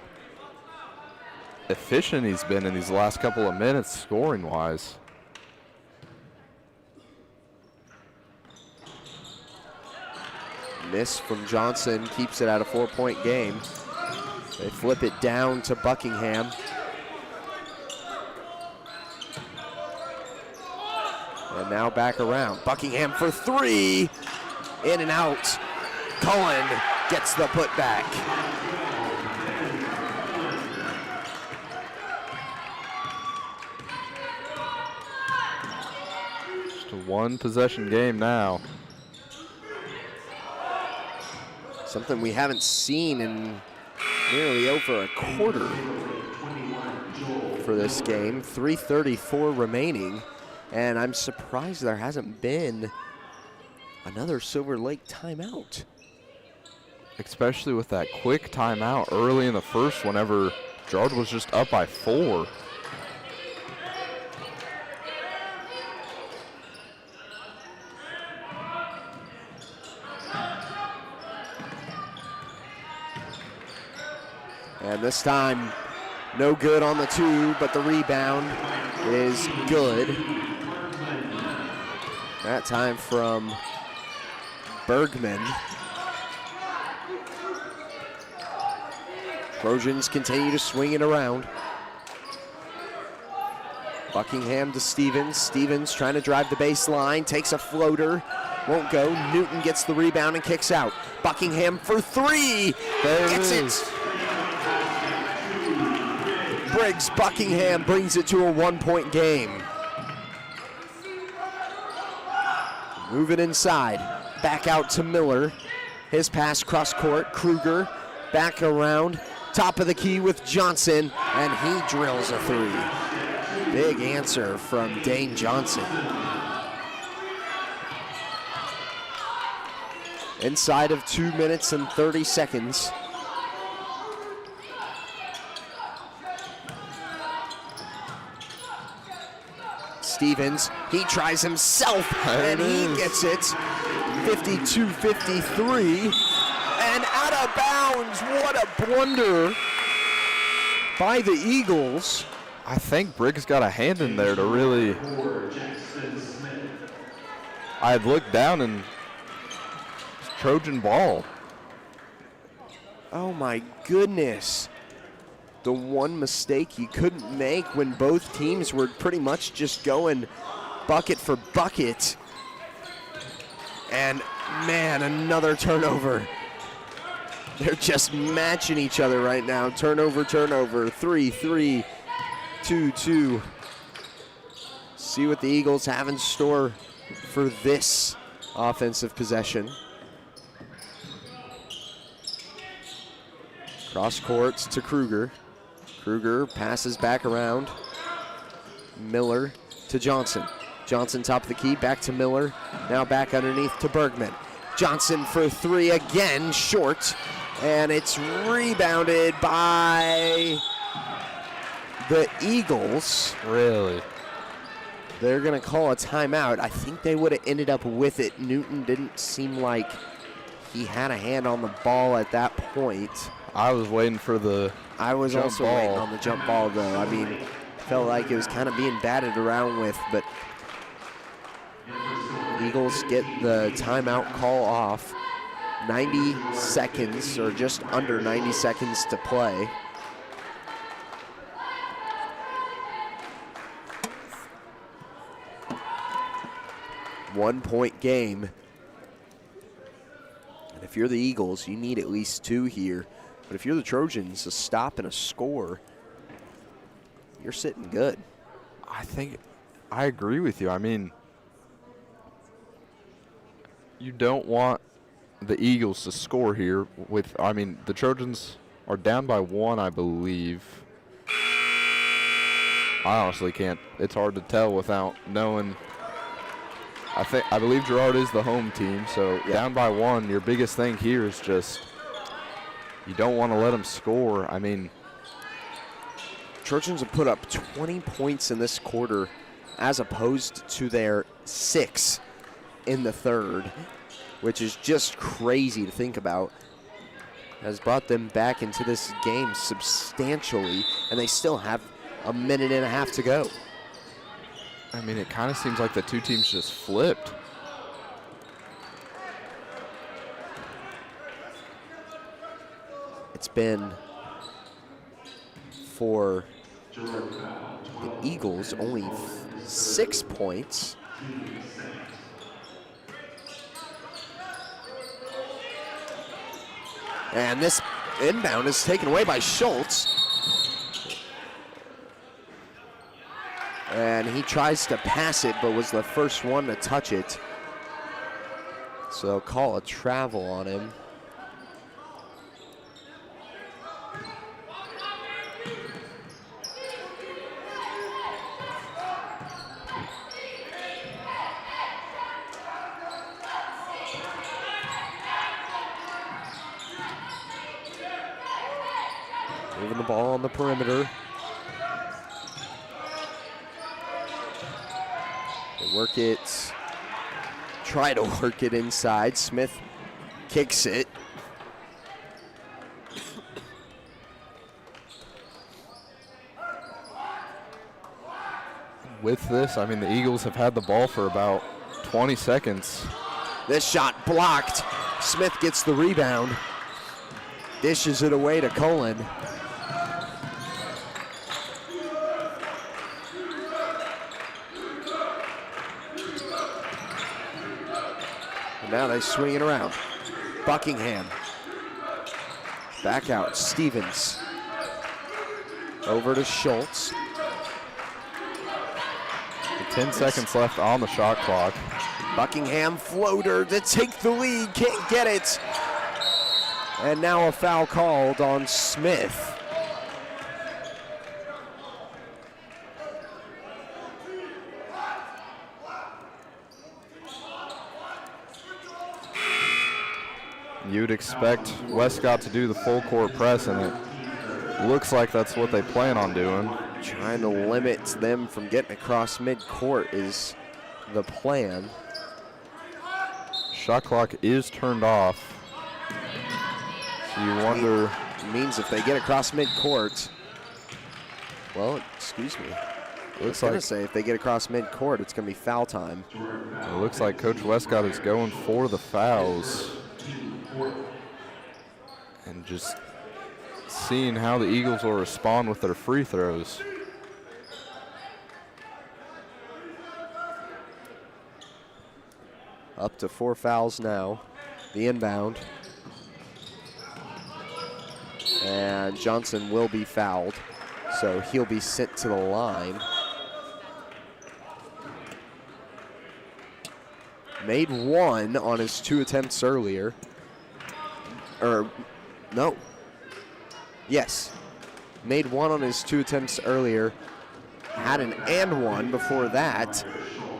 efficient he's been in these last couple of minutes scoring-wise. Miss from Johnson keeps it at a 4-point game. They flip it down to Buckingham. And now back around. Buckingham for three. In and out. Cullen gets the putback. Just a one-possession game now. Something we haven't seen in nearly over a quarter for this game. 3:34 remaining. And I'm surprised there hasn't been another Silver Lake timeout. Especially with that quick timeout early in the first whenever Girard was just up by 4. And this time, no good on the 2, but the rebound is good. That time from Bergman. Trojans continue to swing it around. Buckingham to Stevens. Stevens trying to drive the baseline, takes a floater, won't go. Newton gets the rebound and kicks out. Buckingham for 3, gets it. Briggs Buckingham brings it to a 1-point game. Move it inside, back out to Miller. His pass cross court, Kruger back around, top of the key with Johnson, and he drills a 3. Big answer from Dane Johnson. Inside of 2 minutes and 30 seconds. Stevens, he tries himself, and he gets it. 52-53, and out of bounds. What a blunder by the Eagles. I think Briggs got a hand in there to really. I had looked down and it's Trojan ball. Oh my goodness. The one mistake you couldn't make when both teams were pretty much just going bucket for bucket. And man, another turnover. They're just matching each other right now. Turnover, turnover, 3-3, 2-2. See what the Eagles have in store for this offensive possession. Cross courts to Kruger. Kruger passes back around. Miller to Johnson. Johnson top of the key, back to Miller. Now back underneath to Bergman. Johnson for 3 again, short. And it's rebounded by the Eagles. Really? They're going to call a timeout. I think they would have ended up with it. Newton didn't seem like he had a hand on the ball at that point. I was waiting for the I was jump also ball. waiting on the jump ball, though. I mean, felt like it was kind of being batted around with, but Eagles get the timeout call off. 90 seconds, or just under 90 seconds to play. One-point game. And if you're the Eagles, you need at least 2 here. But if you're the Trojans, a stop and a score, you're sitting good. I think I agree with you. I mean, you don't want the Eagles to score here with, I mean, the Trojans are down by 1, I believe. I honestly can't, it's hard to tell without knowing. I believe Girard is the home team, so down by 1, your biggest thing here is just you don't want to let them score. I mean, Trojans have put up 20 points in this quarter as opposed to their 6 in the third, which is just crazy to think about. Has brought them back into this game substantially, and they still have a minute and a half to go. I mean, it kind of seems like the two teams just flipped. It's been for the Eagles only 6 points. And this inbound is taken away by Schultz. And he tries to pass it, but was the first one to touch it. So call a travel on him. Moving the ball on the perimeter. They work it. Try to work it inside. Smith kicks it. With this, I mean, the Eagles have had the ball for about 20 seconds. This shot blocked. Smith gets the rebound. Dishes it away to Cullen. And now they swing it around. Buckingham. Back out, Stevens. Over to Schultz. 10 seconds left on the shot clock. Buckingham floater to take the lead, can't get it. And now a foul called on Smith. You'd expect Westcott to do the full court press, and it looks like that's what they plan on doing. Trying to limit them from getting across midcourt is the plan. Shot clock is turned off. So you wonder. It means if they get across midcourt, well, excuse me. I was going to say if they get across midcourt, it's going to be foul time. It looks like Coach Westcott is going for the fouls. And just seeing how the Eagles will respond with their free throws. Up to 4 fouls now. The inbound. And Johnson will be fouled, so he'll be sent to the line. Made one on his 2 attempts earlier. Or, no. Yes. Made one on his 2 attempts earlier. Had an and one before that.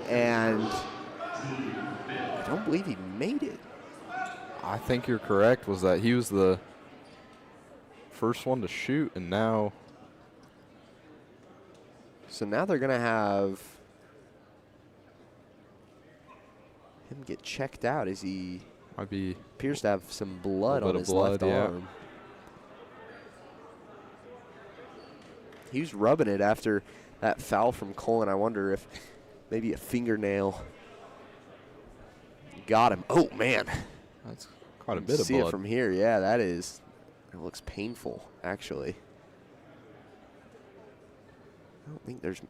And I don't believe he made it. I think you're correct, was that he was the first one to shoot, and now. So now they're going to have him get checked out as he might be appears to have some blood on his left arm. He was rubbing it after that foul from Cullen. I wonder if maybe a fingernail got him. Oh, man. That's quite a bit of blood. See it from here. Yeah, that is. It looks painful, actually. I don't think there's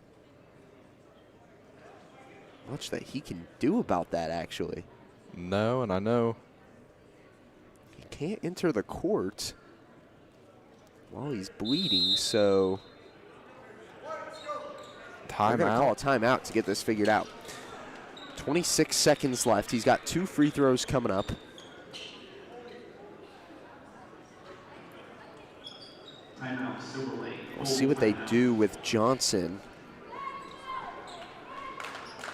much that he can do about that, actually. No, and I know he can't enter the court while he's bleeding, so they're going to call a timeout to get this figured out. 26 seconds left. He's got 2 free throws coming up. We'll see what they do with Johnson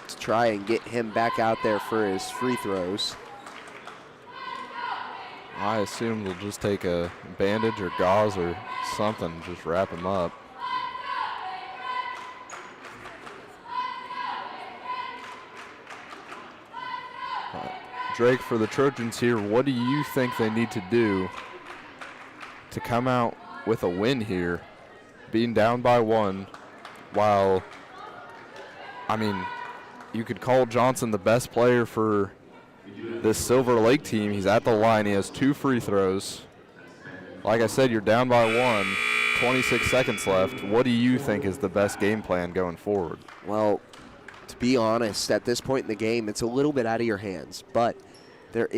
to try and get him back out there for his free throws. I assume they'll just take a bandage or gauze or something, just wrap him up. Drake, for the Trojans here, what do you think they need to do to come out with a win here, being down by 1, while, I mean, you could call Johnson the best player for this Silver Lake team. He's at the line. He has 2 free throws. Like I said, you're down by 1, 26 seconds left. What do you think is the best game plan going forward? Well, to be honest, at this point in the game, it's a little bit out of your hands, but there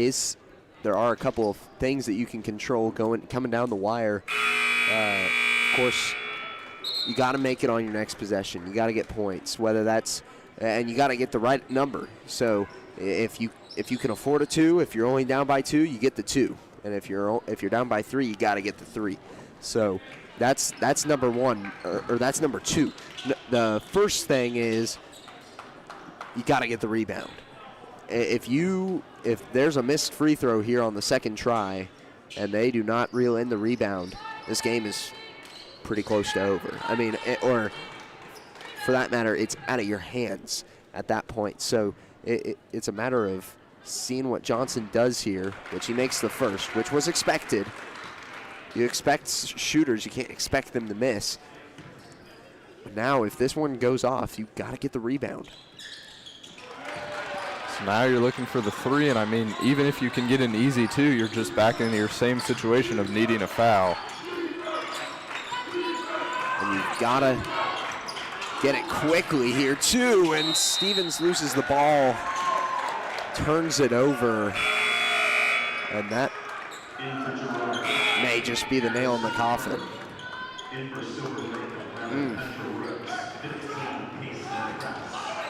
are a couple of things that you can control coming down the wire. Of course, you got to make it on your next possession. You got to get points, whether that's and you got to get the right number. So if you can afford a 2, if you're only down by 2, you get the 2, and if you're down by 3, you got to get the 3. So that's number 1, or that's number 2. The first thing is, you got to get the rebound. If there's a missed free throw here on the second try and they do not reel in the rebound, this game is pretty close to over. I mean, or for that matter, it's out of your hands at that point. So it's a matter of seeing what Johnson does here, which he makes the first, which was expected. You expect shooters, you can't expect them to miss. But now, if this one goes off, you got to get the rebound. So now you're looking for the 3, and I mean, even if you can get an easy 2, you're just back into your same situation of needing a foul. And you've got to get it quickly here, too, and Stevens loses the ball, turns it over, and that may just be the nail in the coffin.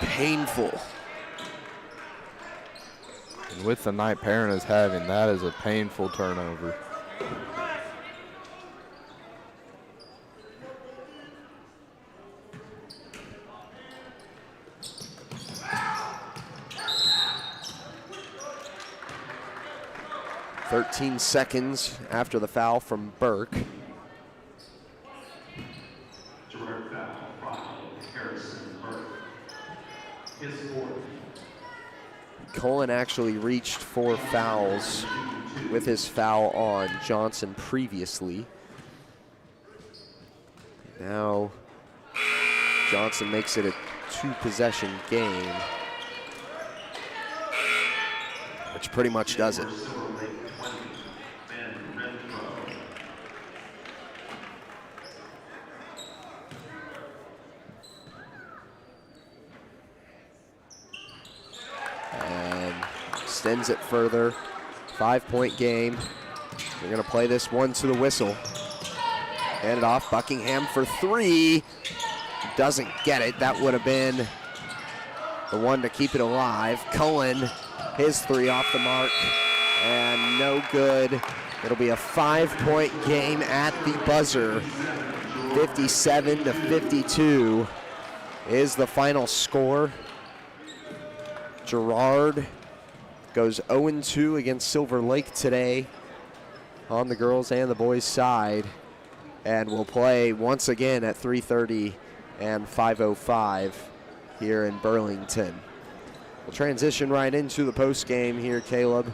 Painful. And with the night Perrin is having, that is a painful turnover. "13 seconds after the foul from Burke. Girard foul, Harrison Burke. His 4th. Cullen actually reached 4 fouls with his foul on Johnson previously. Now Johnson makes it a 2-possession game, which pretty much does it. Extends it further. 5-point game. They're going to play this one to the whistle. Hand it off. Buckingham for 3. Doesn't get it. That would have been the one to keep it alive. Cullen, his 3 off the mark. And no good. It'll be a 5-point game at the buzzer. 57-52 is the final score. Girard goes 0-2 against Silver Lake today on the girls and the boys side, and will play once again at 3:30 and 5:05 here in Burlington. We'll transition right into the post-game here, Caleb,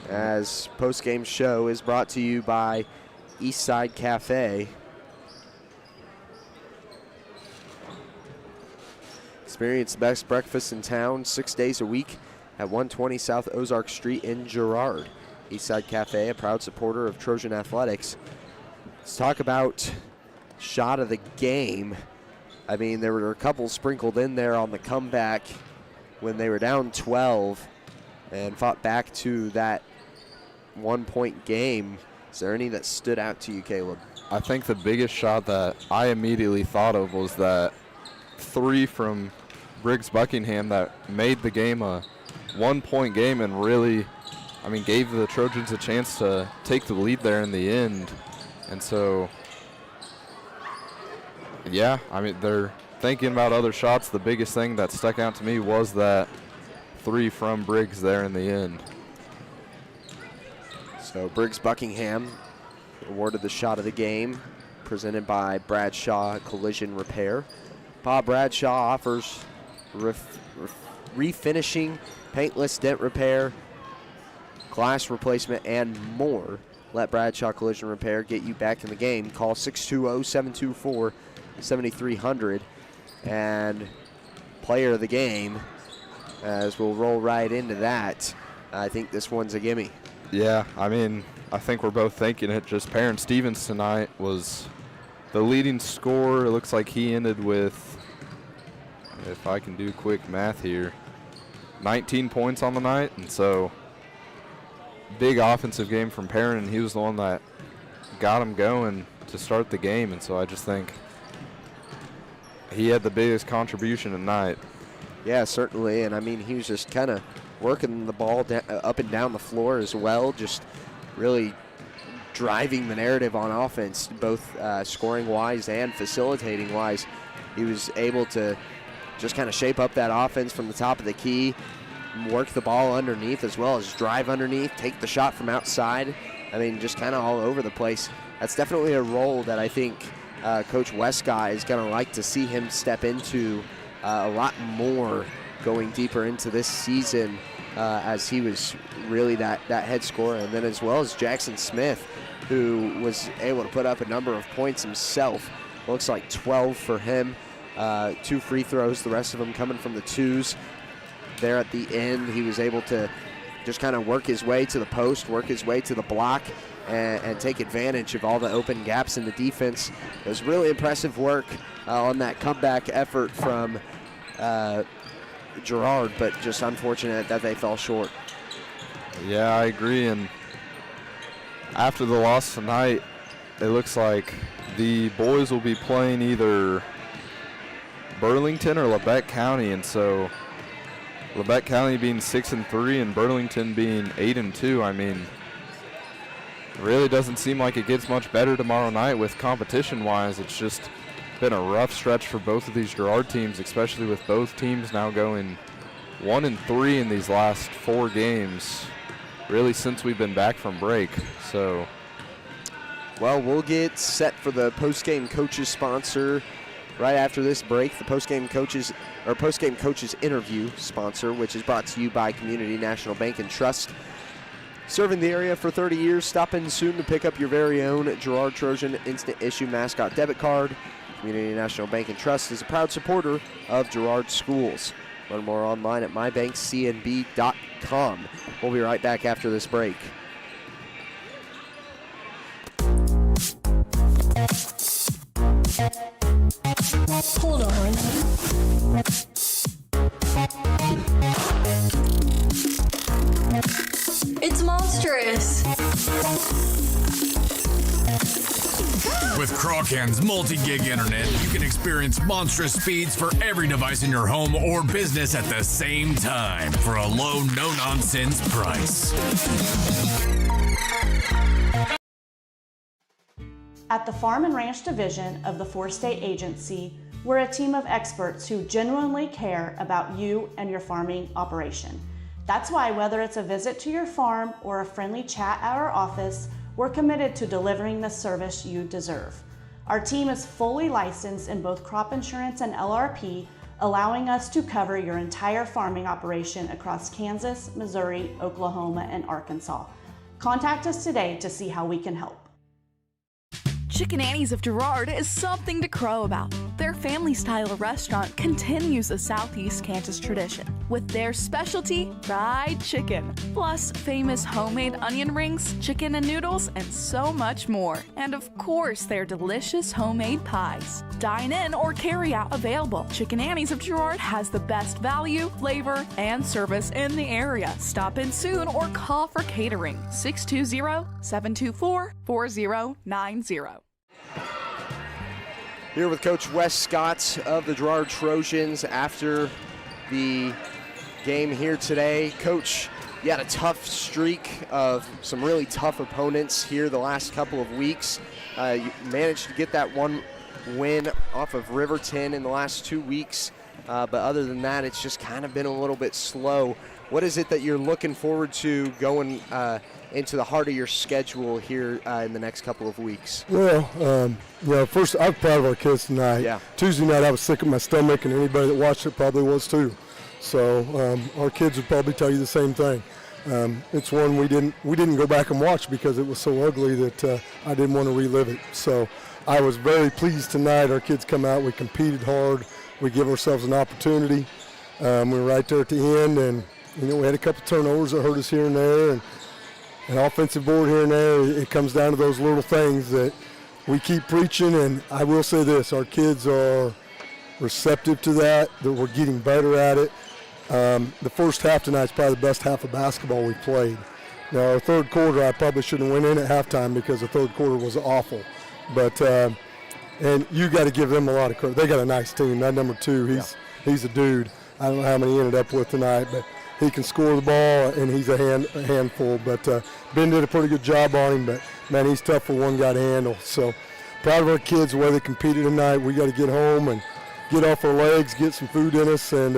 as post-game show is brought to you by Eastside Cafe. Experience the best breakfast in town 6 days a week at 120 South Ozark Street in Girard. Eastside Cafe, a proud supporter of Trojan Athletics. Let's talk about shot of the game. I mean, there were a couple sprinkled in there on the comeback when they were down 12 and fought back to that 1-point game. Is there any that stood out to you, Caleb? I think the biggest shot that I immediately thought of was that 3 from Briggs Buckingham that made the game a 1-point game and really, I mean, gave the Trojans a chance to take the lead there in the end. And so, yeah, I mean, they're thinking about other shots. The biggest thing that stuck out to me was that 3 from Briggs there in the end. So Briggs Buckingham awarded the shot of the game, presented by Bradshaw Collision Repair. Bob Bradshaw offers refinishing paintless dent repair, glass replacement, and more. Let Bradshaw Collision Repair get you back in the game. Call 620-724-7300. And player of the game, as we'll roll right into that. I think this one's a gimme. Yeah, I mean, I think we're both thinking it. Just Perrin Stevens tonight was the leading scorer. It looks like he ended with, if I can do quick math here, 19 points on the night. And so big offensive game from Perrin, and he was the one that got him going to start the game. And so I just think he had the biggest contribution tonight. Yeah, certainly. And I mean, he was just kind of working the ball up and down the floor as well, just really driving the narrative on offense, both scoring-wise and facilitating-wise. He was able to just kind of shape up that offense from the top of the key, work the ball underneath as well as drive underneath, take the shot from outside. I mean, just kind of all over the place. That's definitely a role that I think Coach Westcott is going to like to see him step into a lot more going deeper into this season, as he was really that head scorer. And then as well as Jackson Smith, who was able to put up a number of points himself. Looks like 12 for him. 2 free throws, the rest of them coming from the twos. There at the end, he was able to just kind of work his way to the post, work his way to the block, and take advantage of all the open gaps in the defense. It was really impressive work on that comeback effort from Girard, but just unfortunate that they fell short. Yeah, I agree. And after the loss tonight, it looks like the boys will be playing either Burlington or Lebec County, and so Lebec County being 6-3 and Burlington being 8-2. I mean, it really doesn't seem like it gets much better tomorrow night with competition-wise. It's just been a rough stretch for both of these Girard teams, especially with both teams now going 1-3 in these last 4 games, really since we've been back from break. So, well, we'll get set for the post-game coaches sponsor right after this break. The post-game coaches interview sponsor, which is brought to you by Community National Bank and Trust. Serving the area for 30 years, stop in soon to pick up your very own Girard Trojan instant issue mascot debit card. Community National Bank and Trust is a proud supporter of Girard schools. Learn more online at mybankcnb.com. We'll be right back after this break. Hold on. It's monstrous. With Crawcan's multi-gig internet, you can experience monstrous speeds for every device in your home or business at the same time for a low, no-nonsense price. At the Farm and Ranch Division of the 4-State Agency, we're a team of experts who genuinely care about you and your farming operation. That's why whether it's a visit to your farm or a friendly chat at our office, we're committed to delivering the service you deserve. Our team is fully licensed in both crop insurance and LRP, allowing us to cover your entire farming operation across Kansas, Missouri, Oklahoma, and Arkansas. Contact us today to see how we can help. Chicken Annie's of Girard is something to crow about. Their family-style restaurant continues a Southeast Kansas tradition with their specialty fried chicken, plus famous homemade onion rings, chicken and noodles, and so much more. And of course, their delicious homemade pies. Dine in or carry out available. Chicken Annie's of Girard has the best value, flavor, and service in the area. Stop in soon or call for catering. 620-724-4090. Here with Coach Wes Scott of the Girard Trojans after the game here today. Coach, you had a tough streak of some really tough opponents here the last couple of weeks. You managed to get that one win off of Riverton in the last 2 weeks, but other than that, it's just kind of been a little bit slow. What is it that you're looking forward to going into the heart of your schedule here in the next couple of weeks? Well, first, I'm proud of our kids tonight. Yeah. Tuesday night, I was sick of my stomach, and anybody that watched it probably was too. So our kids would probably tell you the same thing. It's one we didn't go back and watch because it was so ugly that I didn't want to relive it. So I was very pleased tonight. Our kids come out. We competed hard. We give ourselves an opportunity. We were right there at the end, and we had a couple turnovers that hurt us here and there, and an offensive board here and there. It comes down to those little things that we keep preaching. And I will say this: our kids are receptive to that. That we're getting better at it. The first half tonight is probably the best half of basketball we played. Now, our third quarter, I probably shouldn't have went in at halftime because the third quarter was awful. But and you got to give them a lot of credit. They got a nice team. That number 2, he's a dude. I don't know how many he ended up with tonight, but he can score the ball, and he's a handful. But Ben did a pretty good job on him, but, man, he's tough for one guy to handle. So proud of our kids, the way they competed tonight. We got to get home and get off our legs, get some food in us, and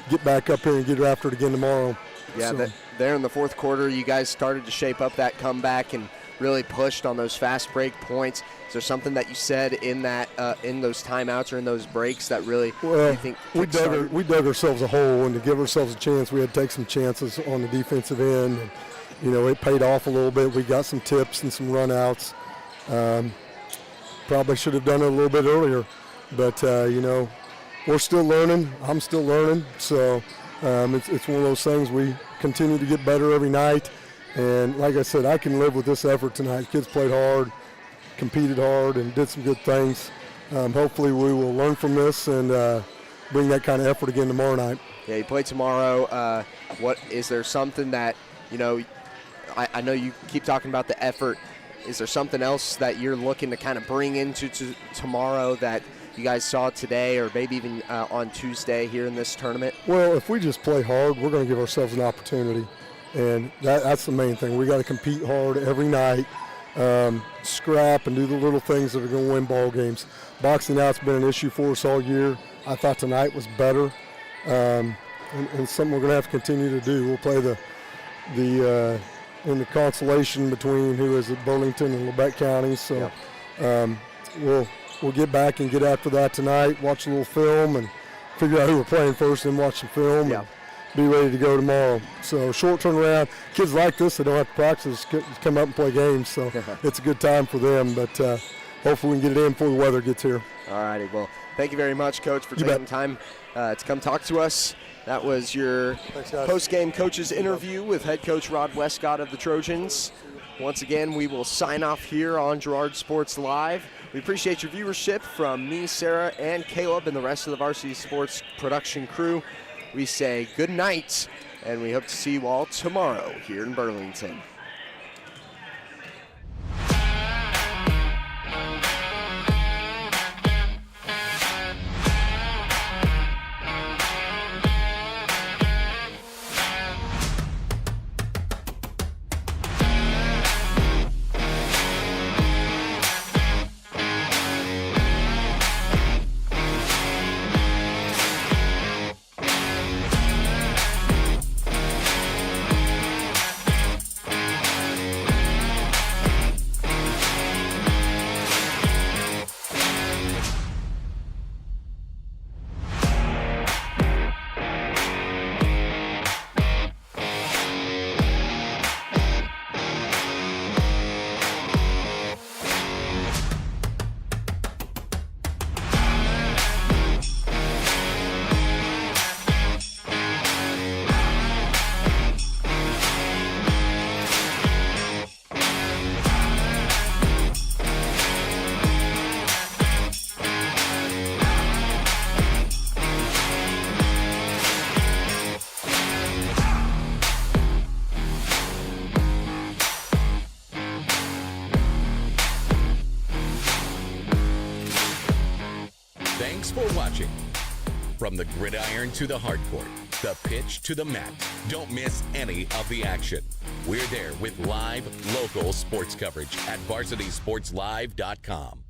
get back up here and get after it again tomorrow. Yeah, So, there in the fourth quarter, you guys started to shape up that comeback and really pushed on those fast break points. Is there something that you said in that in those timeouts or in those breaks that really well, you think we dug ourselves a hole, and to give ourselves a chance, we had to take some chances on the defensive end. And, it paid off a little bit. We got some tips and some run-outs. Probably should have done it a little bit earlier. But, we're still learning. I'm still learning. So it's one of those things we continue to get better every night. And like I said, I can live with this effort tonight. Kids played hard, competed hard, and did some good things. Hopefully we will learn from this and bring that kind of effort again tomorrow night. Yeah, you play tomorrow. What is there something that, I know you keep talking about the effort. Is there something else that you're looking to kind of bring into tomorrow that you guys saw today or maybe even on Tuesday here in this tournament? Well, if we just play hard, we're going to give ourselves an opportunity. And that's the main thing. We got to compete hard every night, scrap and do the little things that are going to win ball games. Boxing out's been an issue for us all year. I thought tonight was better, and something we're going to have to continue to do. We'll play in the consolation between who is it, Burlington and Lebec counties. So we'll get back and get after that tonight. Watch a little film and figure out who we're playing first, and watch some film. And be ready to go tomorrow. So short turnaround. Kids like this, they don't have to practice, come up and play games. So it's a good time for them. But hopefully we can get it in before the weather gets here. All righty. Well, thank you very much, Coach, for taking time to come talk to us. That was your post-game coaches interview with head coach Rod Westcott of the Trojans. Once again, we will sign off here on Girard Sports Live. We appreciate your viewership from me, Sarah, and Caleb, and the rest of the Varsity Sports production crew. We say good night, and we hope to see you all tomorrow here in Burlington. Thanks for watching. From the gridiron to the hardcourt, the pitch to the mat, don't miss any of the action. We're there with live, local sports coverage at varsitysportslive.com.